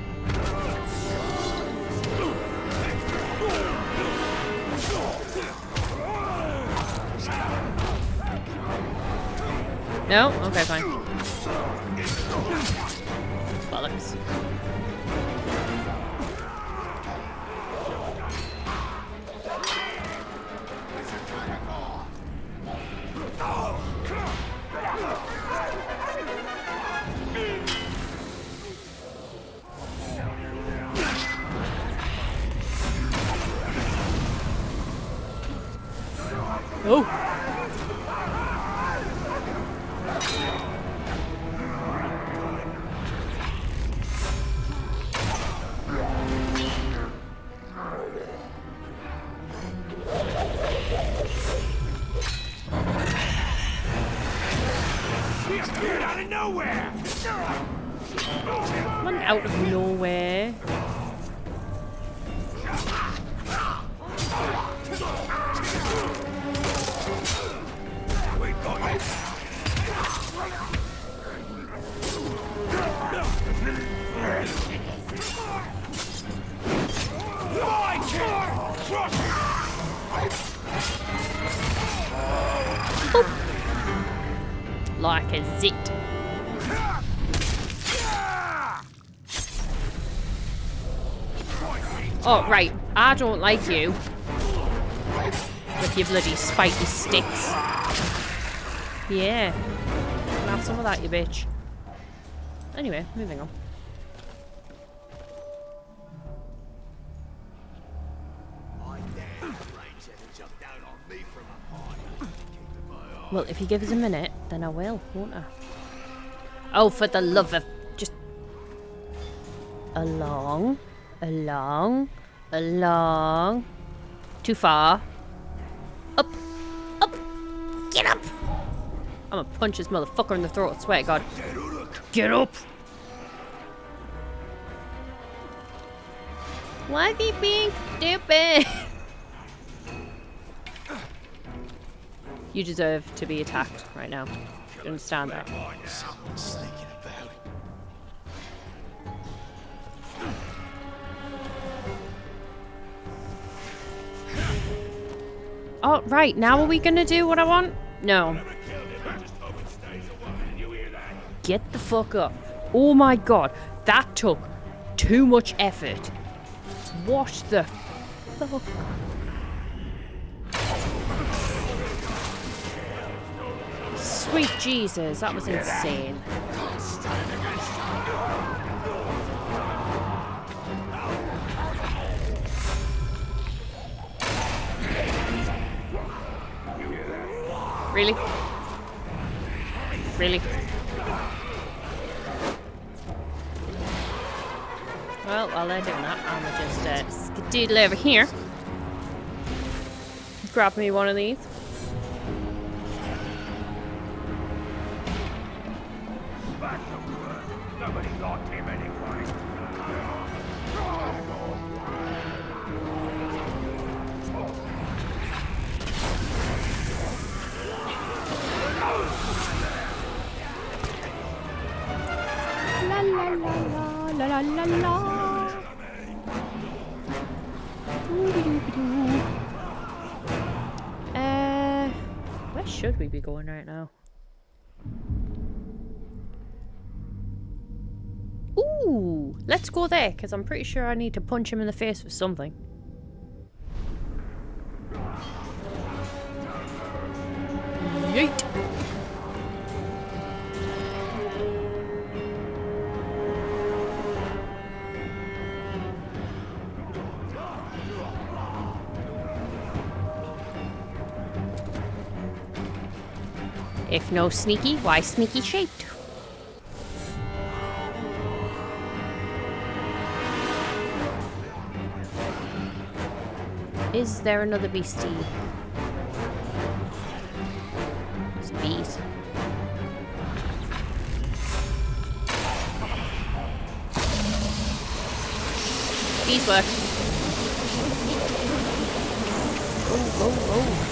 A: No? Okay, fine. Bollocks. Oh!
C: He appeared out of nowhere!
A: Come on, out of nowhere.
C: We got it! My king! Trust
A: Like a zit. Oh, right. I don't like you. With your bloody spiky sticks. Yeah. Can I have some of that, you bitch. Anyway, moving on. Well, if you give us a minute, then I will, won't I? Oh, for the love of... just... Along. Along. Along. Too far. Up. Up. Get up! I'm gonna punch this motherfucker in the throat, I swear to God. Get up! Why is he being stupid? You deserve to be attacked right now. You understand that?
I: Someone's sneaking about.
A: Oh, right. Now are we gonna do what I want? No. Get the fuck up. Oh my God. That took too much effort. What the fuck? Sweet Jesus, that was insane. Really? Really? Well, while they're doing that, I'm gonna just skedaddle over here. Grab me one of these.
C: Nobody liked him anyway.
A: La la la la la la la la. Where should we be going right now? Ooh, let's go there, because I'm pretty sure I need to punch him in the face with something. Yeet! If no sneaky, why sneaky shaped? Is there another beastie? It's bees. Bees work. Oh.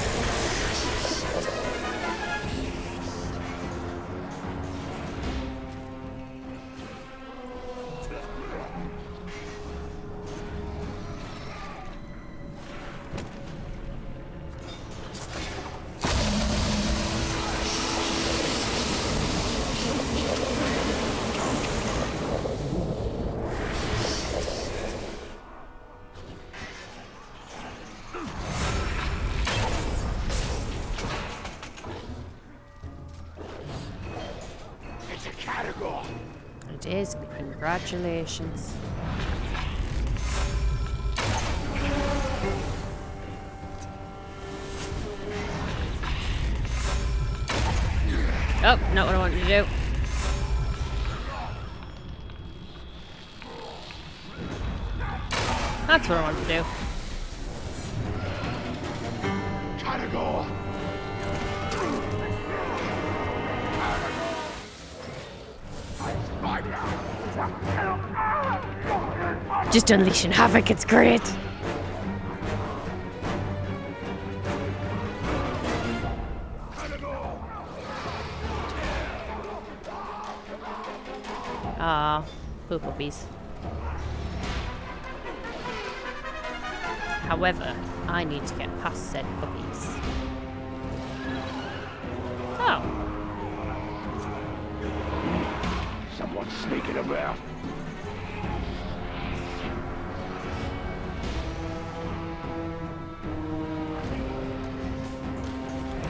A: It is. Congratulations. Oh, not what I wanted to do. That's what I wanted to do. Just unleashing havoc, it's great. Ah, poor puppies. However, I need to get past said puppies. Oh.
C: Someone's sneaking about.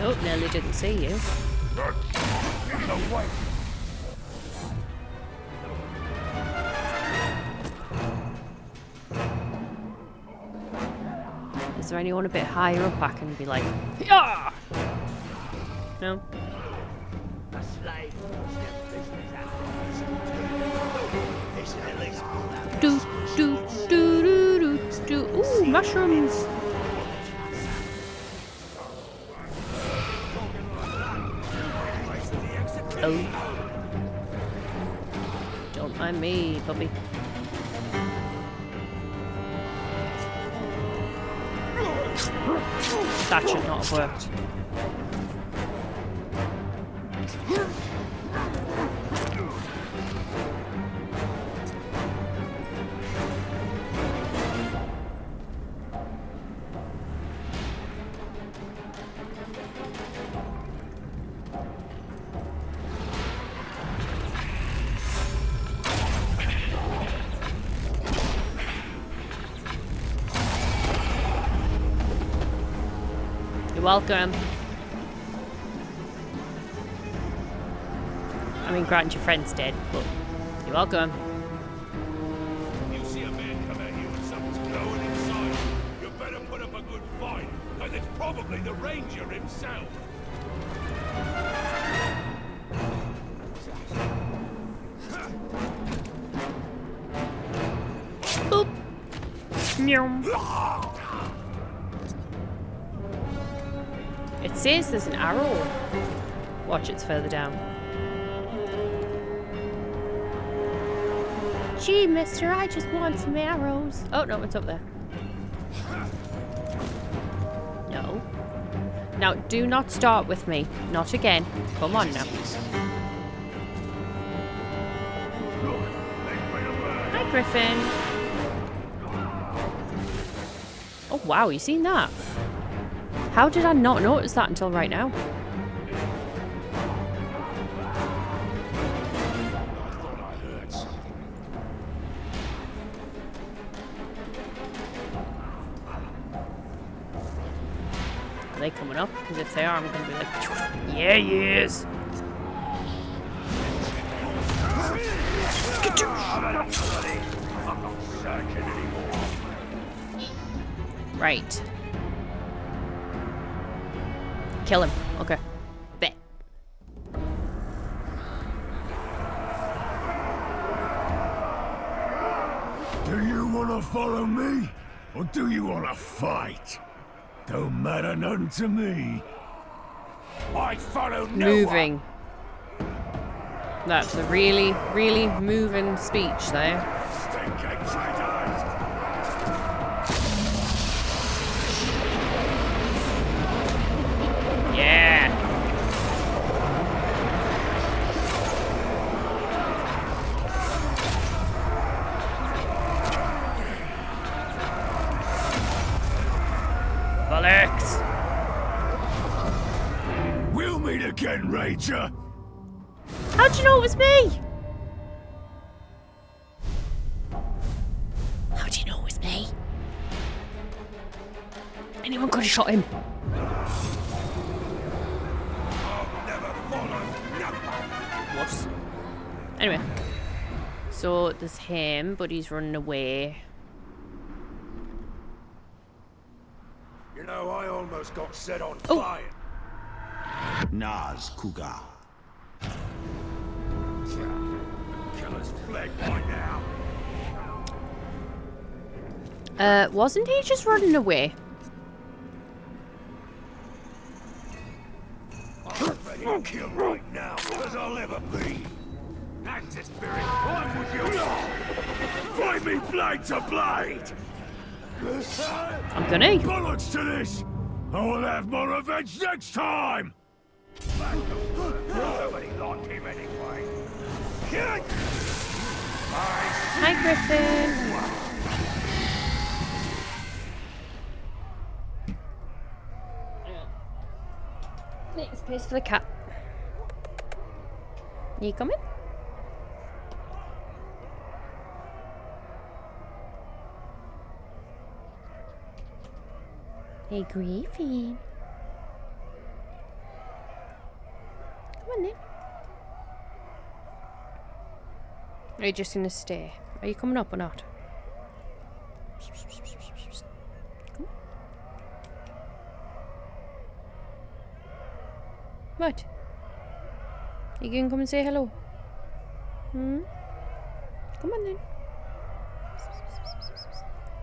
A: Oh, nearly didn't see you. Is there anyone a bit higher up I can be like, yeah? No?
C: A slave.
A: Do, do, do, do, do, do. Ooh, mushrooms. Oh. Don't mind me, puppy. That should not have worked. You're welcome. I mean, granted, your friend's dead, but you're welcome.
C: You see a man come at you and something's glowing inside, you better put up a good fight, because it's probably the Ranger himself.
A: Boop. Meow. It says there's an arrow. Watch, it's further down. Gee, mister, I just want some arrows. Oh, no, it's up there. No. Now, do not start with me. Not again. Come on now. Hi, Griffin. Oh, wow, you seen that? How did I not notice that until right now? Are they coming up? Because if they are, I'm going to be like, yeah, he is. Right. Kill him. Okay. Bet.
C: Do you want to follow me? Or do you want to fight? Don't matter none to me. I follow no
A: Moving.
C: one.
A: That's a really, really moving speech there.
C: Stinking traitors!
A: Yeah. Bullocks.
C: We'll meet again, Ranger.
A: How'd you know it was me? How'd you know it was me? Anyone could have shot him. What? Anyway. So there's him, but he's running away.
C: You know, I almost got set on
A: Oh.
C: fire.
K: Naz Kuga.
C: Killer's fled by now.
A: Wasn't he just running away?
C: I'm ready to kill right now, as I'll ever be. That's the spirit. I'm with you. Fight me blade to blade.
A: I'm gonna.
C: Bollocks to this. I will have my revenge next time. Nobody liked him anyway.
A: Hi, Griffin. Make space for the cat. You coming? Hey, Griffin. Come on then. Are you just gonna stay? Are you coming up or not? Come. What? You gonna come and say hello? Hmm? Come on then.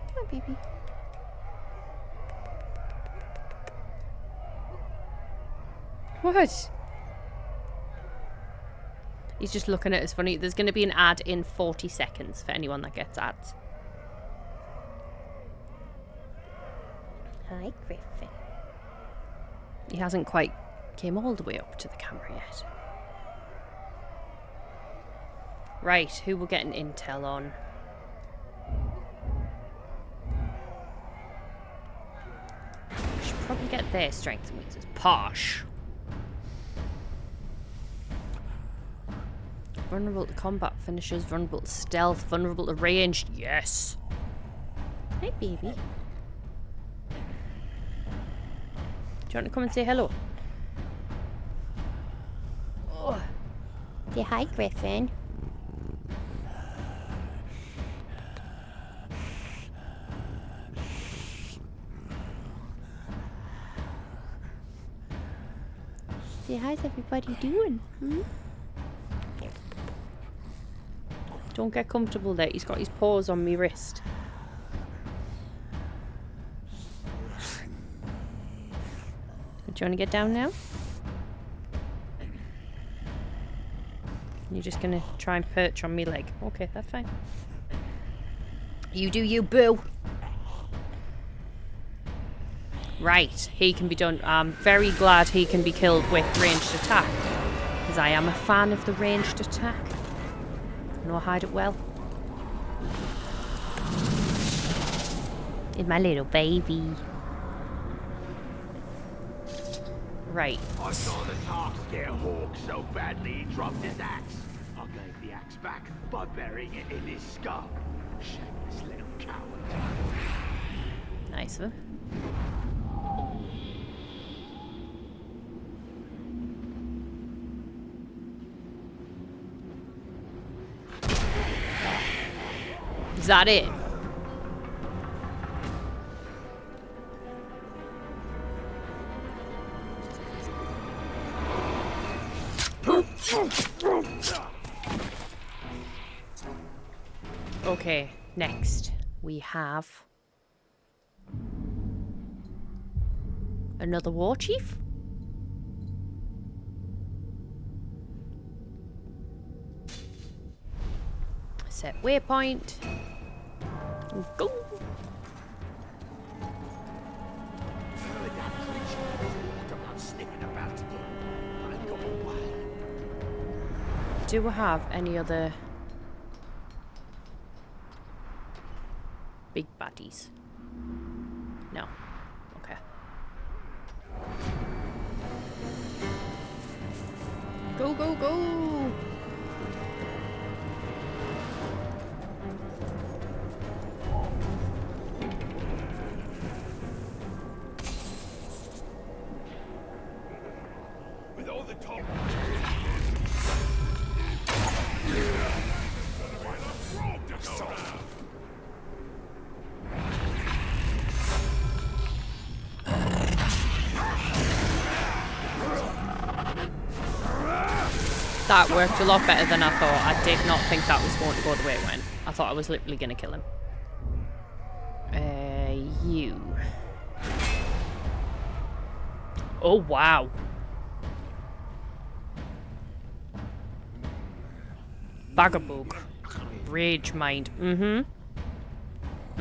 A: Come on, baby. What? He's just looking at us funny. There's going to be an ad in 40 seconds for anyone that gets ads. Hi, Griffin. He hasn't quite came all the way up to the camera yet. Right, who we're getting intel on? We should probably get their strengths and weaknesses. Posh. Vulnerable to combat finishes, vulnerable to stealth, vulnerable to ranged. Yes. Hey, baby. Do you want to come and say hello? Oh.
H: Say hi, Griffin. Say, how's everybody doing? Hmm?
A: Don't get comfortable there. He's got his paws on me wrist. Do you want to get down now? You're just going to try and perch on me leg. Okay, that's fine. You do you, boo. Right, he can be done. I'm very glad he can be killed with ranged attack. Because I am a fan of the ranged attack. I know I hide it well.
H: It's my little baby.
A: Right.
C: I saw the Tark scare Hawk so badly he dropped his axe. I gave the axe back by burying it in his skull. Shameless little coward.
A: Nice of him. Is that it? Okay, next we have another war chief. Set waypoint. Go. Do we have any other big baddies? No. Okay. Go, go, go!
C: With all the talk.
A: That worked a lot better than I thought. I did not think that was going to go the way it went. I thought I was literally going to kill him. You. Oh, wow. Bagabug. Rage Mind. Mm-hmm.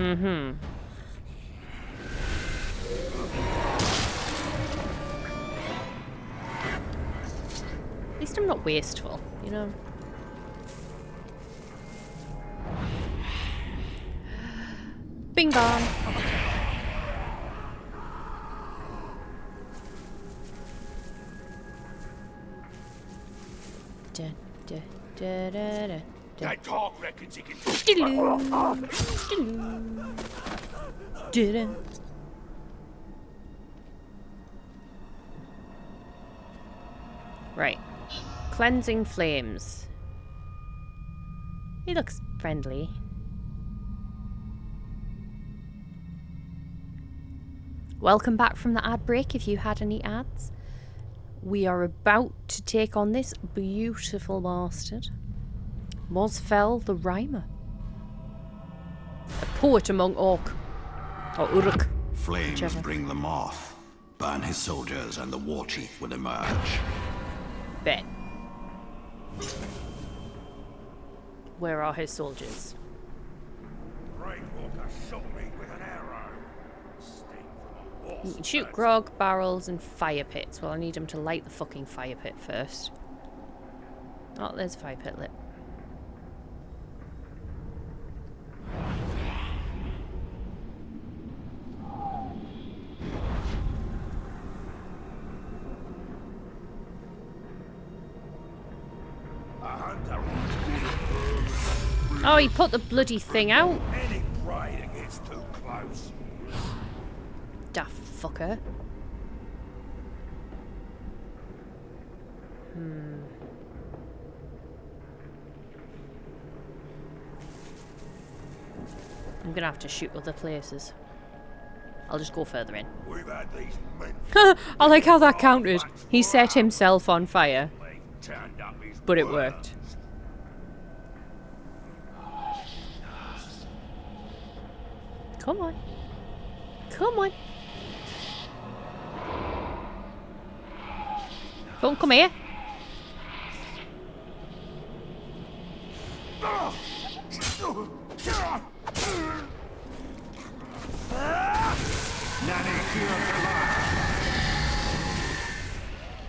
A: Mm-hmm. At least I'm not wasteful, you know? Bing bong. Da, da, da, da, da.
C: That dog reckons he can...
A: Right. Cleansing flames. He looks friendly. Welcome back from the ad break if you had any ads. We are about to take on this beautiful bastard. Mosfell the Rhymer. A poet among Orc. Or Uruk.
K: Flames
A: whichever.
K: bring the moth. Burn his soldiers and the war chief will emerge.
A: Bet. Where are his soldiers?
C: Rainwalker shot me with an arrow.
A: You can shoot grog, barrels, and fire pits. Well, I need him to light the fucking fire pit first. Oh, there's a fire pit lit. Oh, he put the bloody thing out.
C: Any prey that gets too close.
A: Daft fucker. I'm gonna have to shoot other places. I'll just go further in.
C: We've had these men
A: I like how that counted. He set himself on fire,
C: turned up his
A: but it
C: worm.
A: worked. Come on. Come on. Don't come here.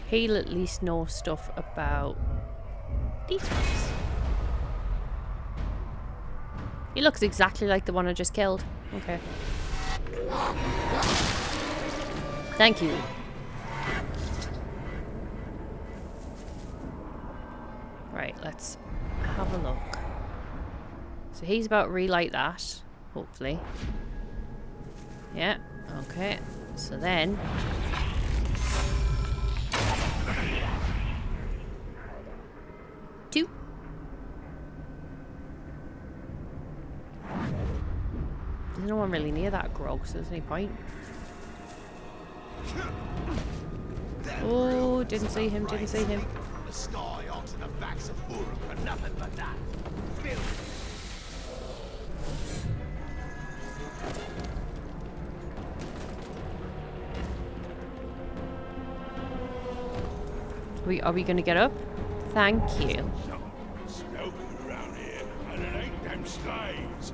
A: He'll at least know stuff about these ones. He looks exactly like the one I just killed. Okay. Thank you. Right, let's have a look. So he's about to relight that, hopefully. Yeah, okay. So then... two. There's no one really near that grog, so there's no point. Oh, didn't see him, didn't see him.
C: The sky onto the backs of Uruk and nothing but that.
A: Are we gonna get up? Thank you.
C: Smoking around here, and it ain't them slaves.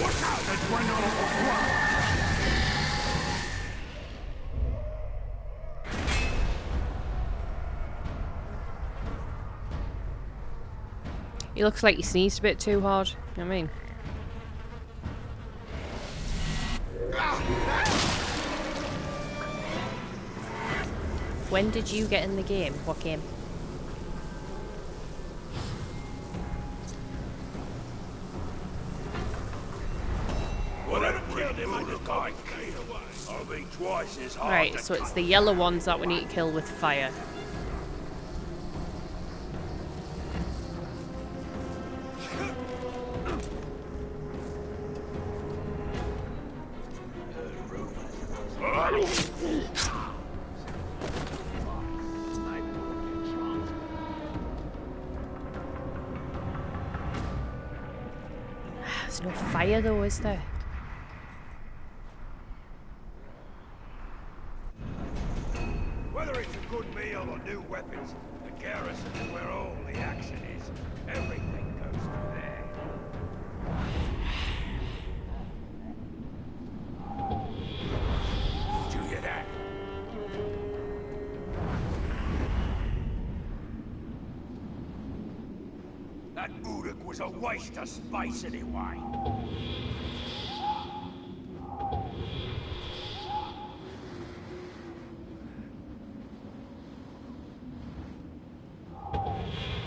C: Watch out, there's one on.
A: He looks like he sneezed a bit too hard. You know what I mean? When did you get in the game? What game?
C: Whatever killed him, I just got killed. I'll be twice as hard.
A: Right, so it's the yellow ones that we need to kill with fire. fire though, is there?
C: Whether it's a good meal or new weapons, the garrison is where all the action is. Everything goes through there. Did you hear that? That Uruk was a waste of space anyway.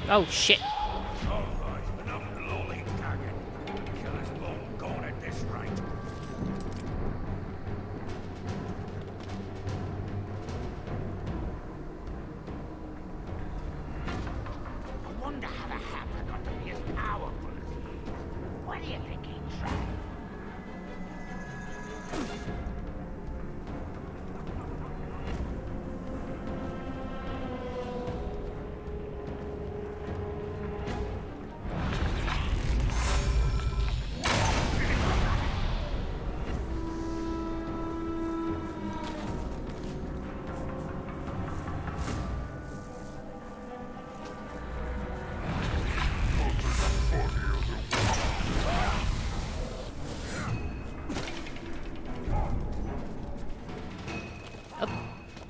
A: Oh shit.
C: Alright, enough lollygagging. Killer's long gone at this rate.
J: I wonder how the Hammer got to be as powerful as he is. Why do you think he tried?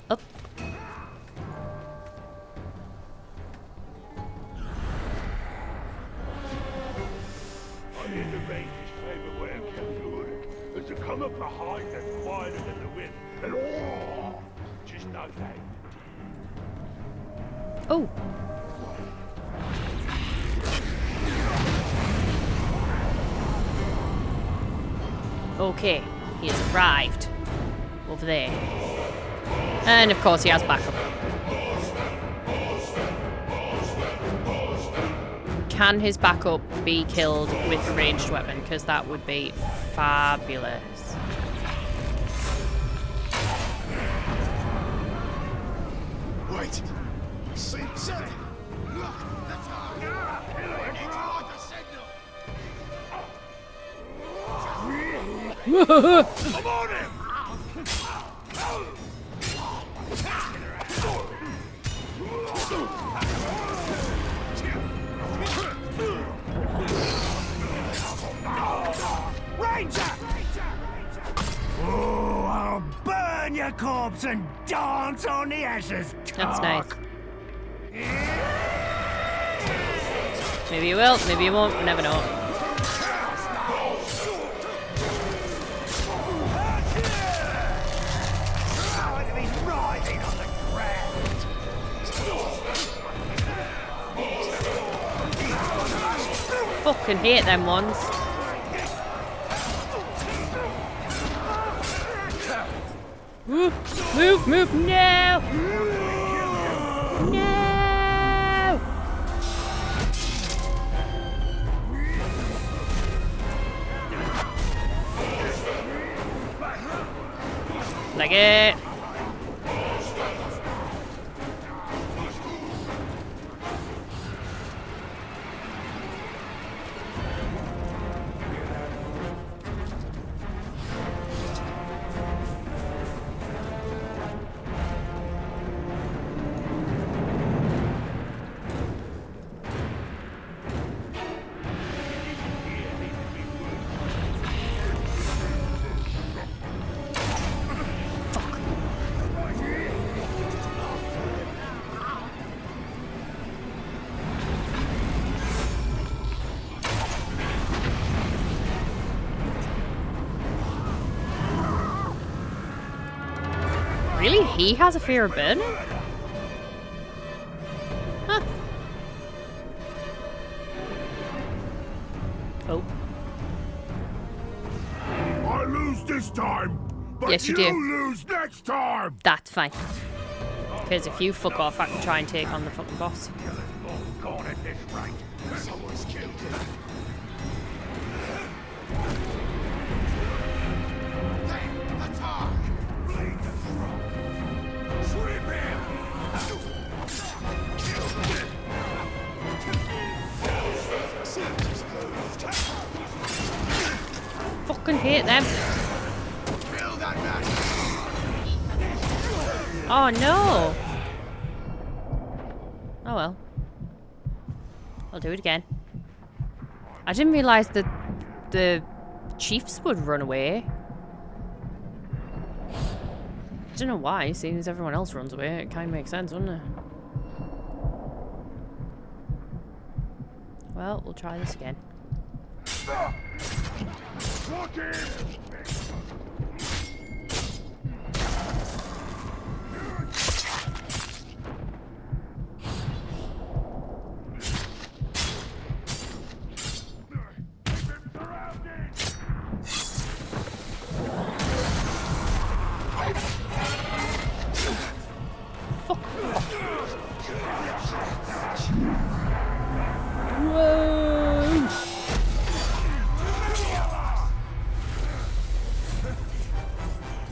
A: Up.
C: I hear the range is favourite way of killing Uruk is to come up behind and fire them in the wind. And just know that.
A: Oh. Okay, he has arrived over there. And of course he has backup. Can his backup be killed with a ranged weapon? Because that would be fabulous.
I: Wait! See something! Look! That's our... We need to light the signal!
C: Come on him!
J: Ranger! Oh, I'll burn your corpse and dance on the ashes.
A: That's nice. Maybe you will, maybe you won't, never know. Fucking hate them ones. Move, move, no! No! Like it. Really? He has a fear of burning? Huh. Oh.
C: I lose this time, but
A: Yes, you do.
C: lose next time.
A: That's fine. Because if you fuck off, I can try and take on the fucking boss.
C: Killer's long gone at this rate. Someone's killed him.
I: Attack!
C: Bleed the frog. Sweep him.
A: fucking hate them. Oh no! Oh well. I'll do it again. I didn't realise that the chiefs would run away. I don't know why, seeing as everyone else runs away, it kind of makes sense, doesn't it? Well, we'll try this again.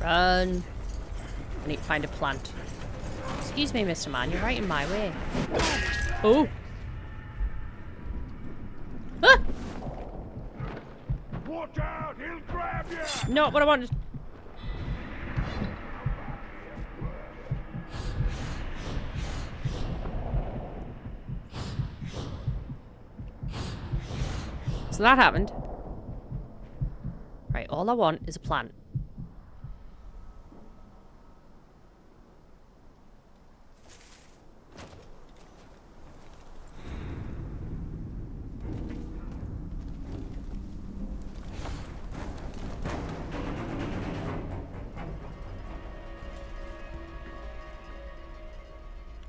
A: Run. I need to find a plant. Excuse me, Mr. Man, you're right in my way. Oh! Ah!
C: Watch out, he'll grab you!
A: Not what I wanted. So that happened. Right, all I want is a plant.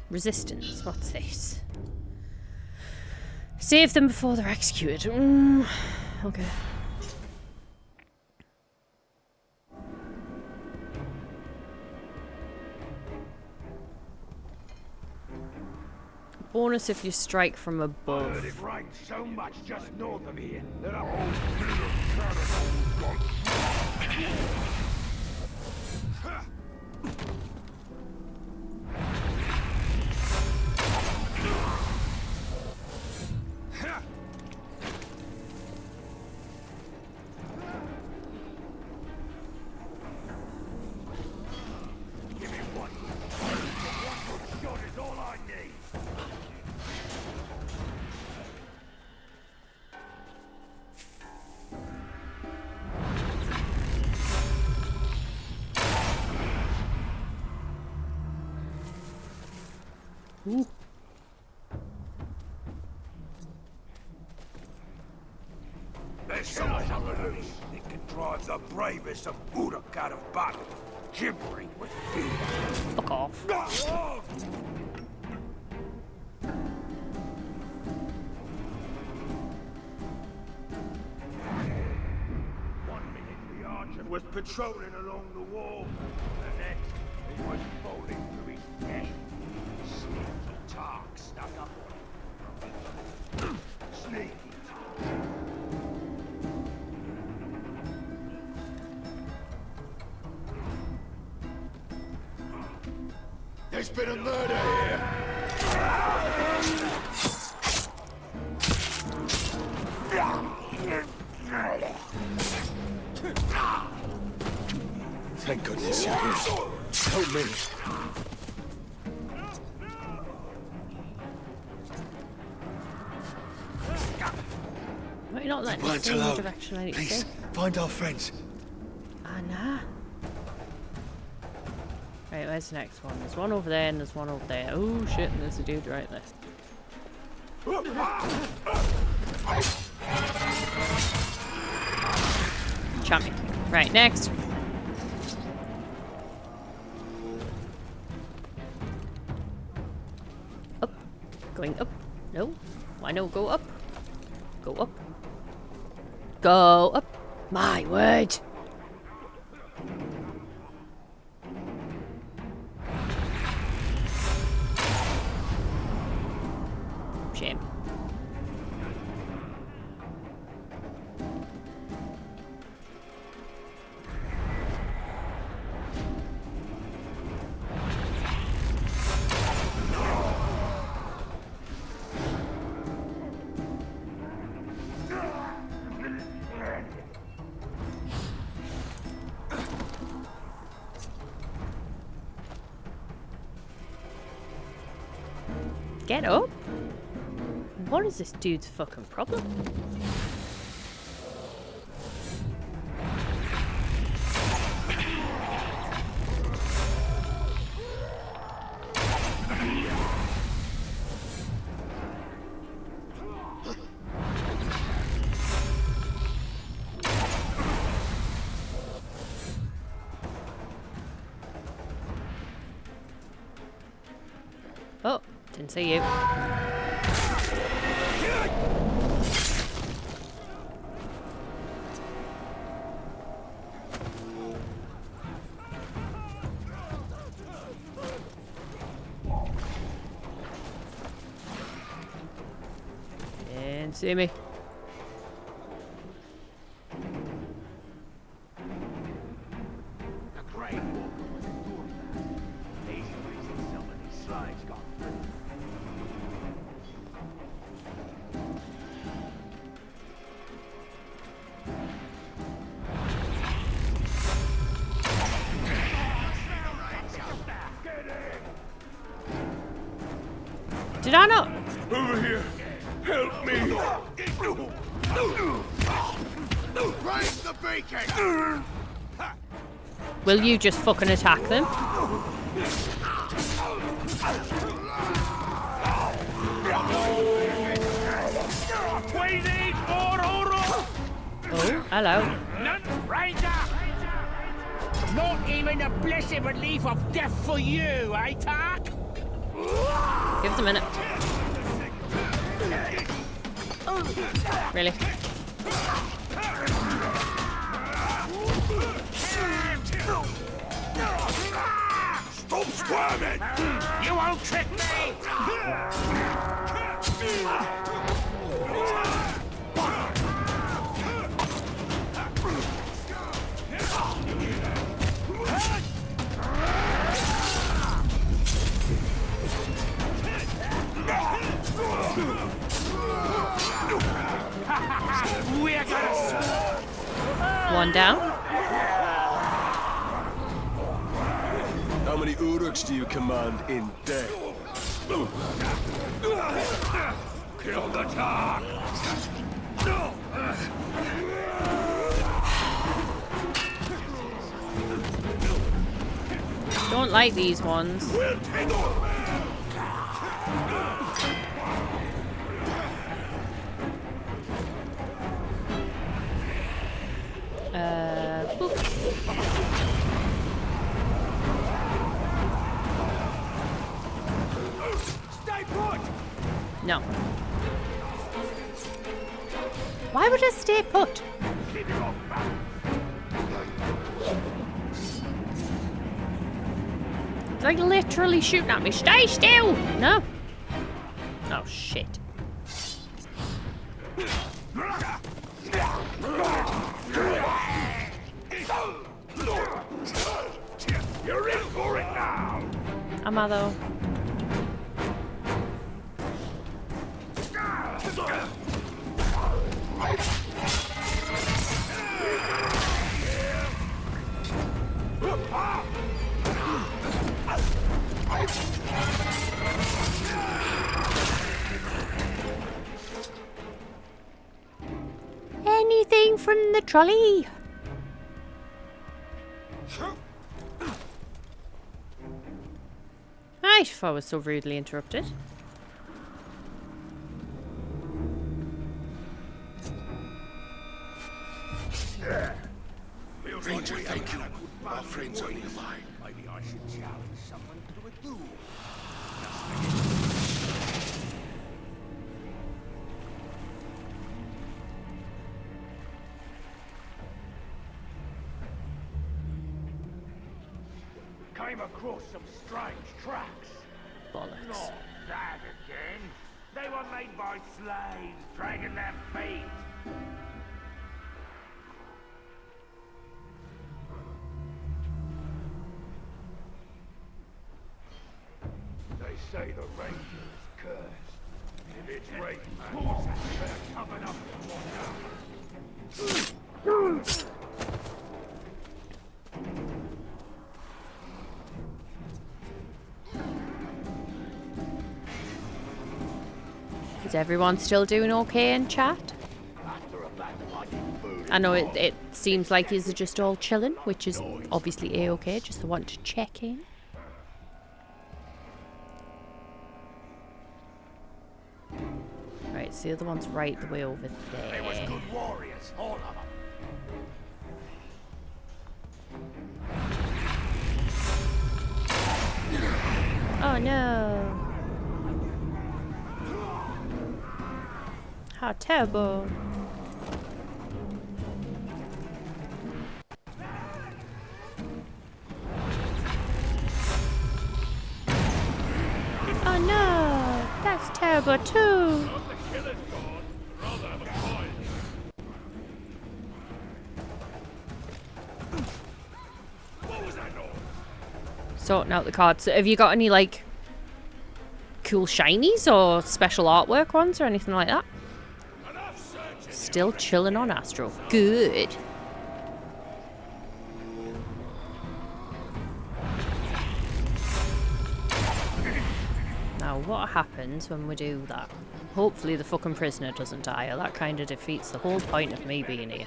A: Resistance, what's this? Save them before they're executed. Okay. Bonus if you strike from above.
C: It rained so much just north of here that a whole Give me one. One good shot is all I need.
A: Ooh.
C: There's so much on the loose. It can drive the bravest of Uruk out of battle, gibbering with fear.
A: Fuck off.
C: One minute the archer was patrolling along the wall. The next, he was falling through his neck. Sneaky Tark stuck up on him. Sneaky Tark. There's been a murder here.
I: Thank goodness you're here. Help me.
A: Why are you not letting me
I: Weren't
A: see in the
I: alone.
A: direction I need to
I: Please,
A: see?
I: find our friends.
A: Ah, nah. Right, where's the next one? There's one over there and there's one over there. Oh shit, and there's a dude right there. Champion. Right, next. Up. Going up. No. Why no? Go up. Go up. Go up. My word. Shame. Get up? What is this dude's fucking problem? Oh, didn't see you. Didn't see me. Did I not?
C: Over here! Help me! Raise the beacon!
A: Will you just fucking attack them?
C: We need Mordor!
A: Oh, hello.
J: Ranger! Not even a blessed relief of death for you, eh, Tark?
A: Give us a minute. Really?
C: Stop squirming!
J: You won't trick me! We're gonna
A: One down.
L: How many Uruks do you command in death?
C: kill the Tark!
A: Don't like these ones.
C: We'll take over!
A: Boop.
C: Stay put!
A: No. Why would I stay put?
C: Keep it off balance.
A: It's like literally shooting at me. Stay still! No. Oh shit.
C: You're in for it now!
A: Am I though? Anything from the trolley? Right, if I was so rudely interrupted.
C: Ranger, thank you. Our friend's only alive. Maybe I should challenge someone to a duel. Came across some strange tracks.
A: Bollocks.
J: Not that again. They were made by slaves dragging their feet.
C: They say the Ranger is cursed. If it's right, man, better cover up and walk out.
A: Is everyone still doing okay in chat? I know it seems like you're just all chilling, which is obviously a-okay, just want to check in. Right, so the other one's right the way over there.
C: They was good warriors, all of them.
A: Oh no! How terrible! Oh no! That's terrible too! Sorting out the cards. So have you got any like cool shinies or special artwork ones or anything like that? Still chilling on Astro. Good. Now what happens when we do that? Hopefully the fucking prisoner doesn't die, or that kind of defeats the whole point of me being here.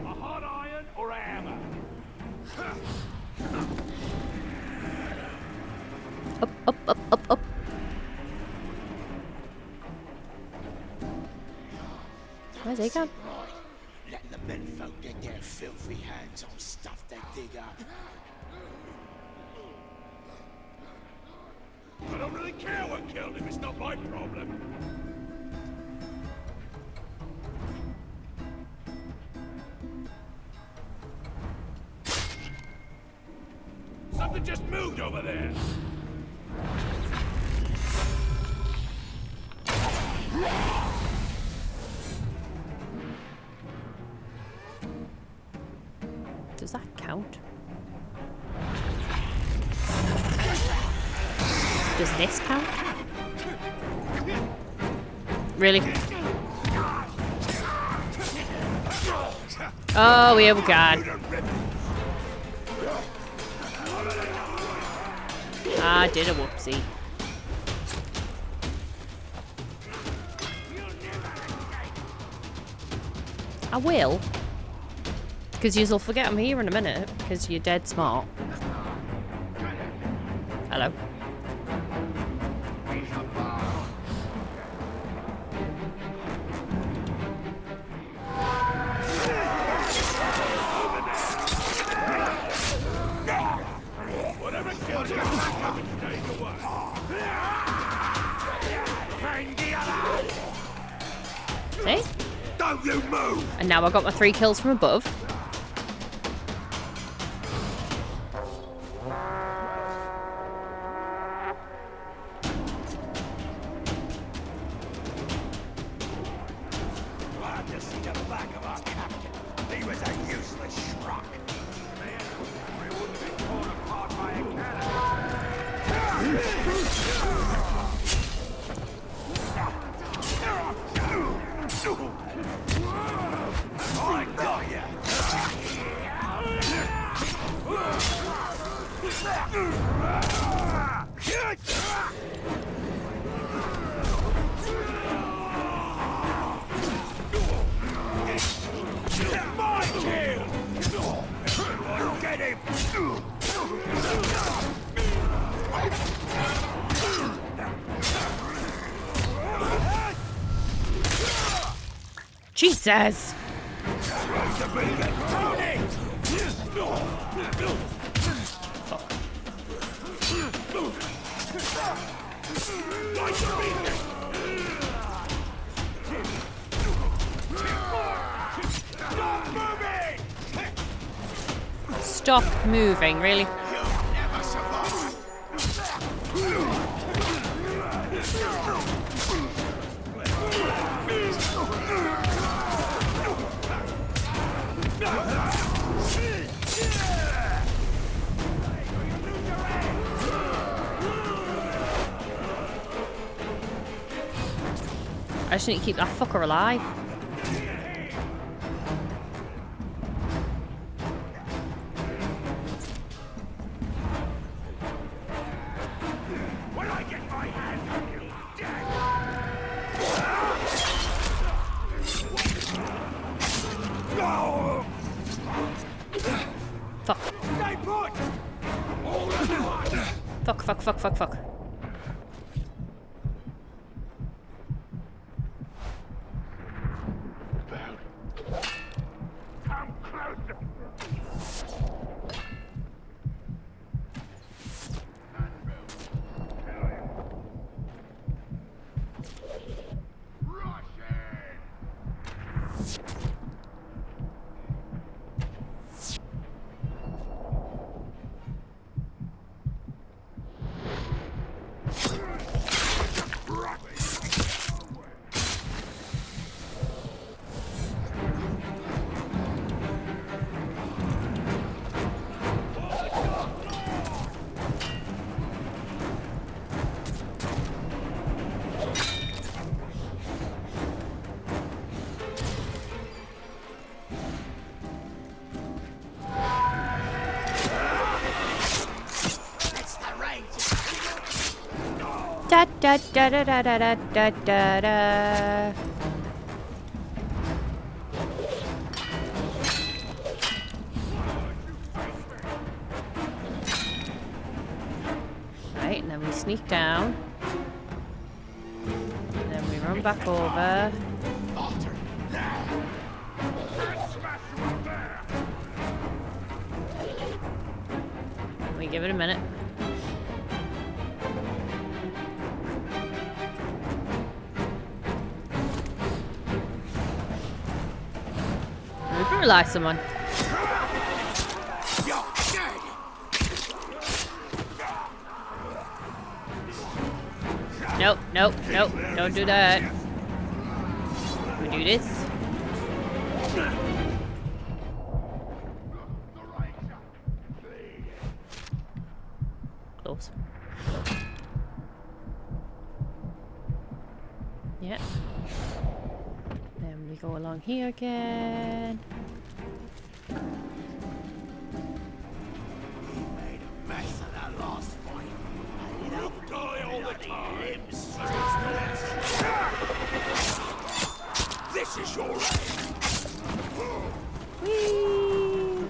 C: A hot iron or a hammer?
A: Up, up, up, up, up. Where's he gone?
J: Let the men folk get their filthy hands on stuff they dig up.
C: I don't really care what killed him, it's not my problem. Something just moved over there.
A: Does that count? Does this count? Really? Oh, we have a god. I did a whoopsie. I will. Because you'll forget I'm here in a minute, because you're dead smart. Hello. See?
C: Don't you move!
A: And now I got my 3 kills from above.
C: Glad to see the back of our captain. He was a useless schrock. Man, we wouldn't be torn apart by a I got ya! My kill! Get him!
A: Jesus! Stop moving, really? I just need to keep that fucker alive.
C: When I get my hands on you, dead!
A: fuck, fuck, fuck, fuck.
C: Come closer.
A: Da da da da da da da da da. Right, and then we sneak down. And then we run back over. We give it a minute. We can rely someone. Nope, nope, nope. Don't do that. We do this. Close. Yeah. Then we go along here again.
C: This is your
A: Whee!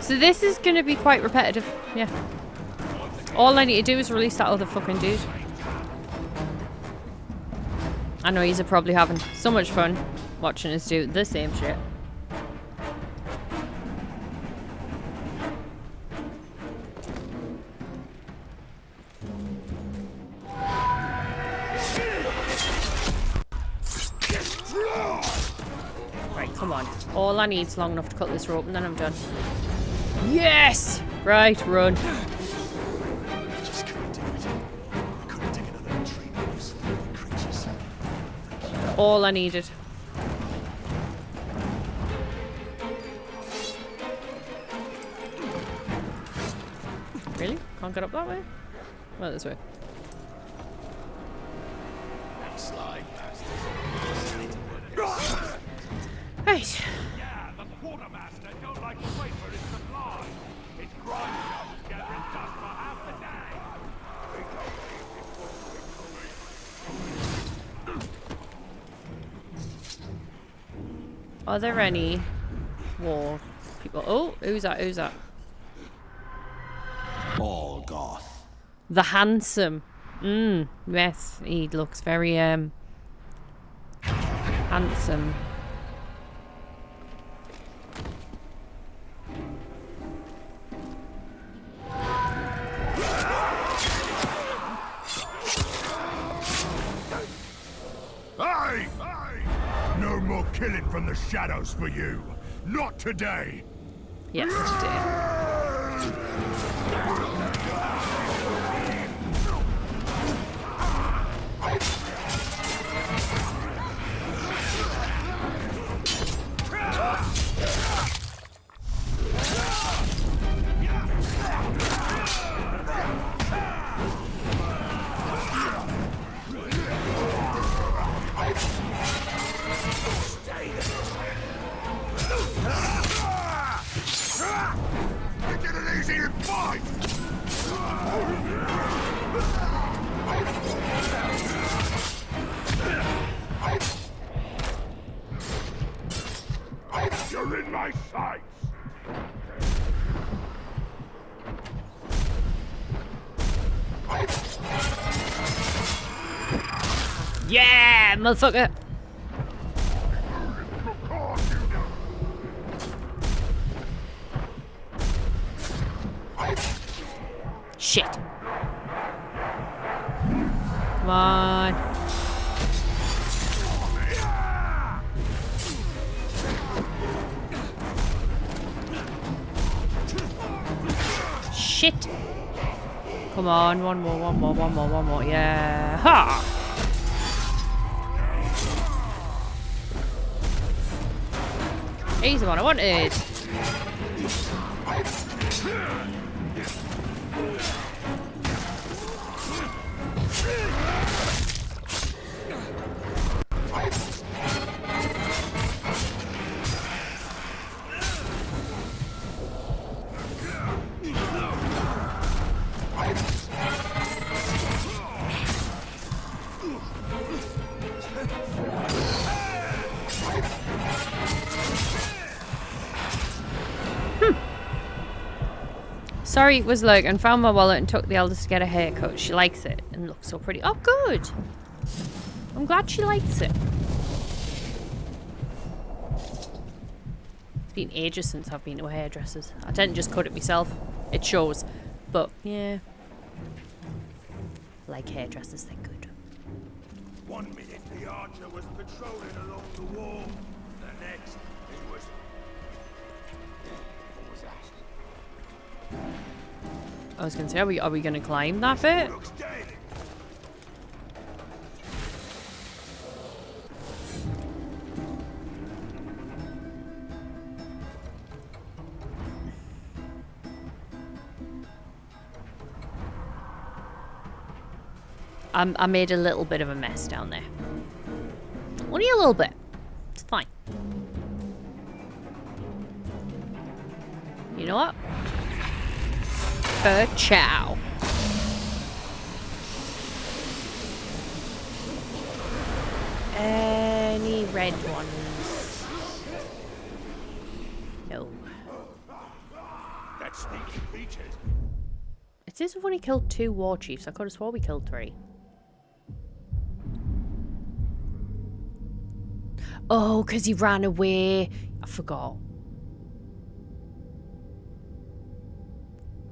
A: So this is gonna be quite repetitive, yeah. All I need to do is release that other fucking dude. I know he's probably having so much fun watching us do the same shit. Right, come on. All I need is long enough to cut this rope and then I'm done. Yes! Right, run.
I: Just couldn't do it. I couldn't take another retreat from those living creatures.
A: All I needed. Really? Can't get up that way? Well, this way. Right.
C: Yeah, the quartermaster don't like to wait for his supply. It's grinding up gathering dust for half the day.
A: Are there any war people? Oh, who's that? Who's that?
K: All Goth.
A: The handsome. Yes, he looks very handsome.
C: Hey! No more killing from the shadows for you. Not today.
A: Yes, today.
C: Make it an easy fight!
A: Yeah, motherfucker. Shit. Come on. Shit. Come on, one more. Yeah. Ha! He's the one I wanted. Sorry, was like, and found my wallet and took the eldest to get a haircut. She likes it and looks so pretty. Oh, good. I'm glad she likes it. It's been ages since I've been to a hairdresser's. I tend to just cut it myself. It shows. But, yeah. Like hairdressers, they're good.
C: 1 minute the archer was patrolling along the wall. The next, it was... What was that?
A: I was gonna say, are we gonna climb that bit?
C: Looks dead.
A: I made a little bit of a mess down there. Only a little bit. It's fine. You know what? Ciao. Any red ones? No.
C: That sneaky creature.
A: It says we've only killed 2 war chiefs. I could have swore we killed 3. Oh, because he ran away. I forgot.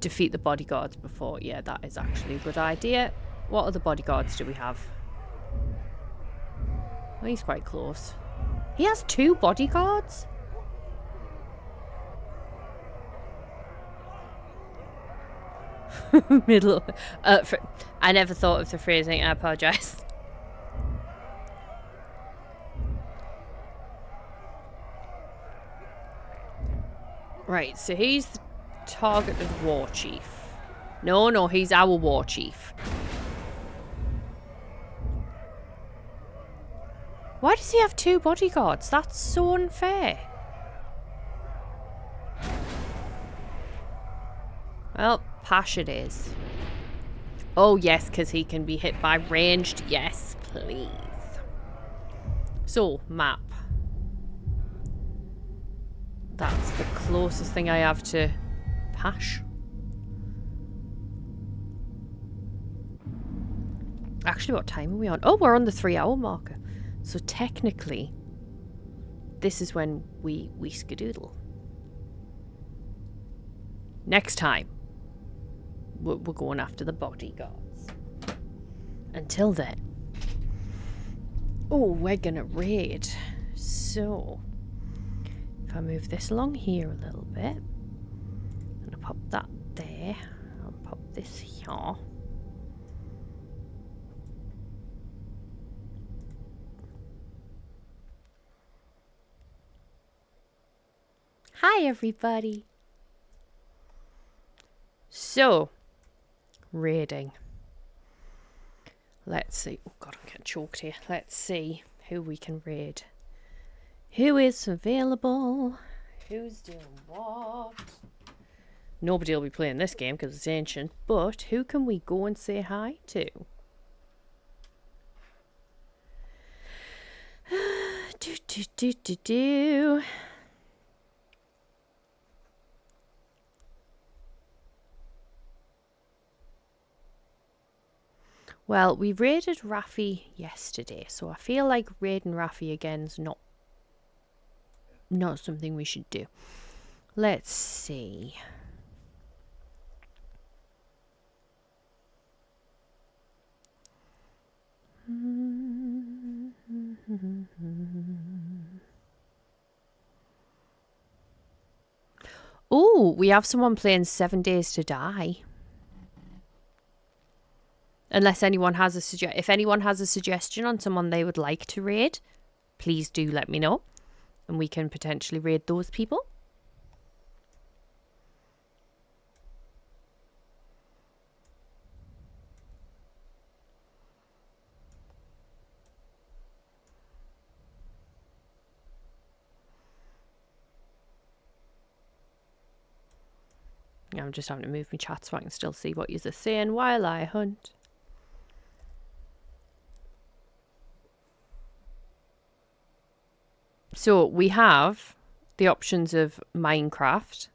A: Defeat the bodyguards before. Yeah, that is actually a good idea. What other bodyguards do we have? Oh, he's quite close. He has 2 bodyguards? Middle. I never thought of the phrasing. I apologise. Right, so he's the target of the war chief. No, he's our war chief. Why does he have 2 bodyguards? That's so unfair. Well, Pash it is. Oh, yes, because he can be hit by ranged. Yes, please. So, map. That's the closest thing I have to Pash. Actually, what time are we on? Oh, we're on the 3-hour marker. So technically, this is when we skedoodle. Next time, we're going after the bodyguards. Until then, oh, we're gonna raid. So, if I move this along here a little bit, and I'll pop that there, I'll pop this here. Hi, everybody. So, raiding. Let's see. Oh god, I'm getting choked here. Let's see who we can raid. Who is available? Who's doing what? Nobody will be playing this game because it's ancient. But who can we go and say hi to? do. Well, we raided Raffi yesterday, so I feel like raiding Raffi again's not something we should do. Let's see. Oh, we have someone playing 7 Days to Die. Unless anyone has if anyone has a suggestion on someone they would like to raid, please do let me know, and we can potentially raid those people. I'm just having to move my chat so I can still see what you're saying while I hunt. So we have the options of Minecraft,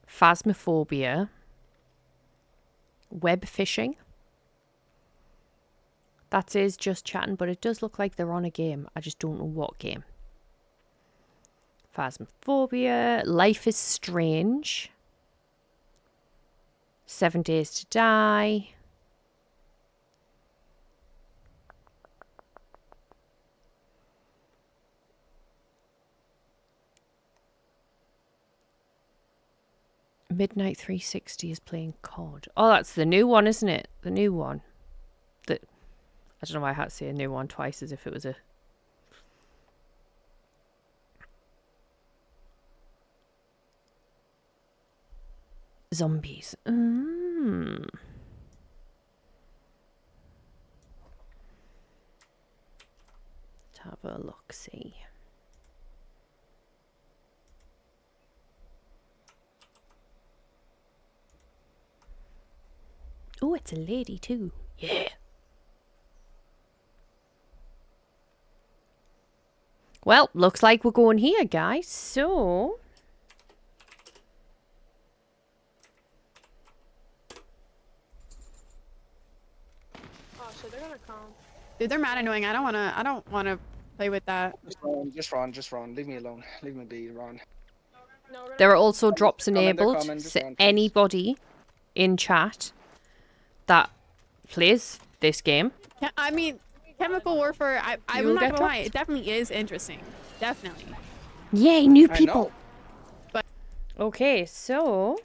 A: Phasmophobia, web fishing. That says just chatting, but it does look like they're on a game. I just don't know what game. Phasmophobia, Life is Strange, 7 Days to Die. Midnight 360 is playing COD. Oh, that's the new one, isn't it? The new one. I don't know why I had to say a new one twice as if it was a... Zombies. Let's have a look-see. Oh, it's a lady too. Yeah. Well, looks like we're going here, guys. So...
M: Oh, so they're gonna come. Dude, they're mad annoying. I don't wanna play with that.
N: Just run. Leave me alone. Leave me be, run.
A: There are also drops enabled,
N: coming,
A: so
N: run, please.
A: anybody in chat that plays this game.
M: I mean, chemical warfare, I'm
A: You'll
M: not
A: get
M: gonna lie,
A: dropped.
M: it definitely is interesting. Definitely.
A: Yay, new
N: I
A: people!
N: know.
M: But
A: okay, so...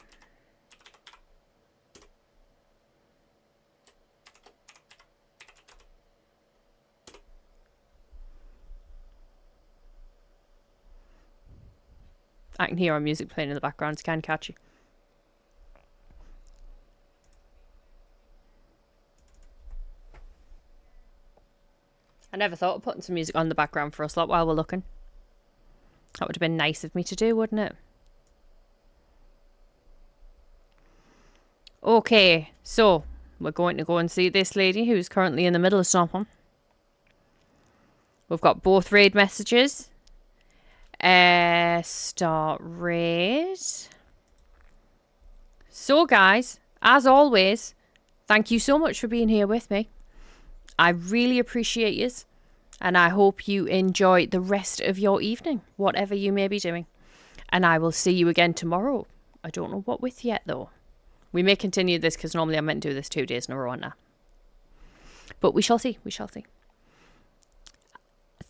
A: I can hear our music playing in the background, it's kind of catchy. I never thought of putting some music on the background for us lot while we're looking. That would have been nice of me to do, wouldn't it? Okay, so we're going to go and see this lady who's currently in the middle of something. We've got both raid messages. Start raid. So guys, as always, thank you so much for being here with me. I really appreciate you, and I hope you enjoy the rest of your evening, whatever you may be doing. And I will see you again tomorrow. I don't know what with yet though. We may continue this because normally I'm meant to do this 2 days in a row now. But we shall see. We shall see.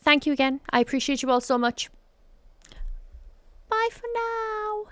A: Thank you again. I appreciate you all so much. Bye for now.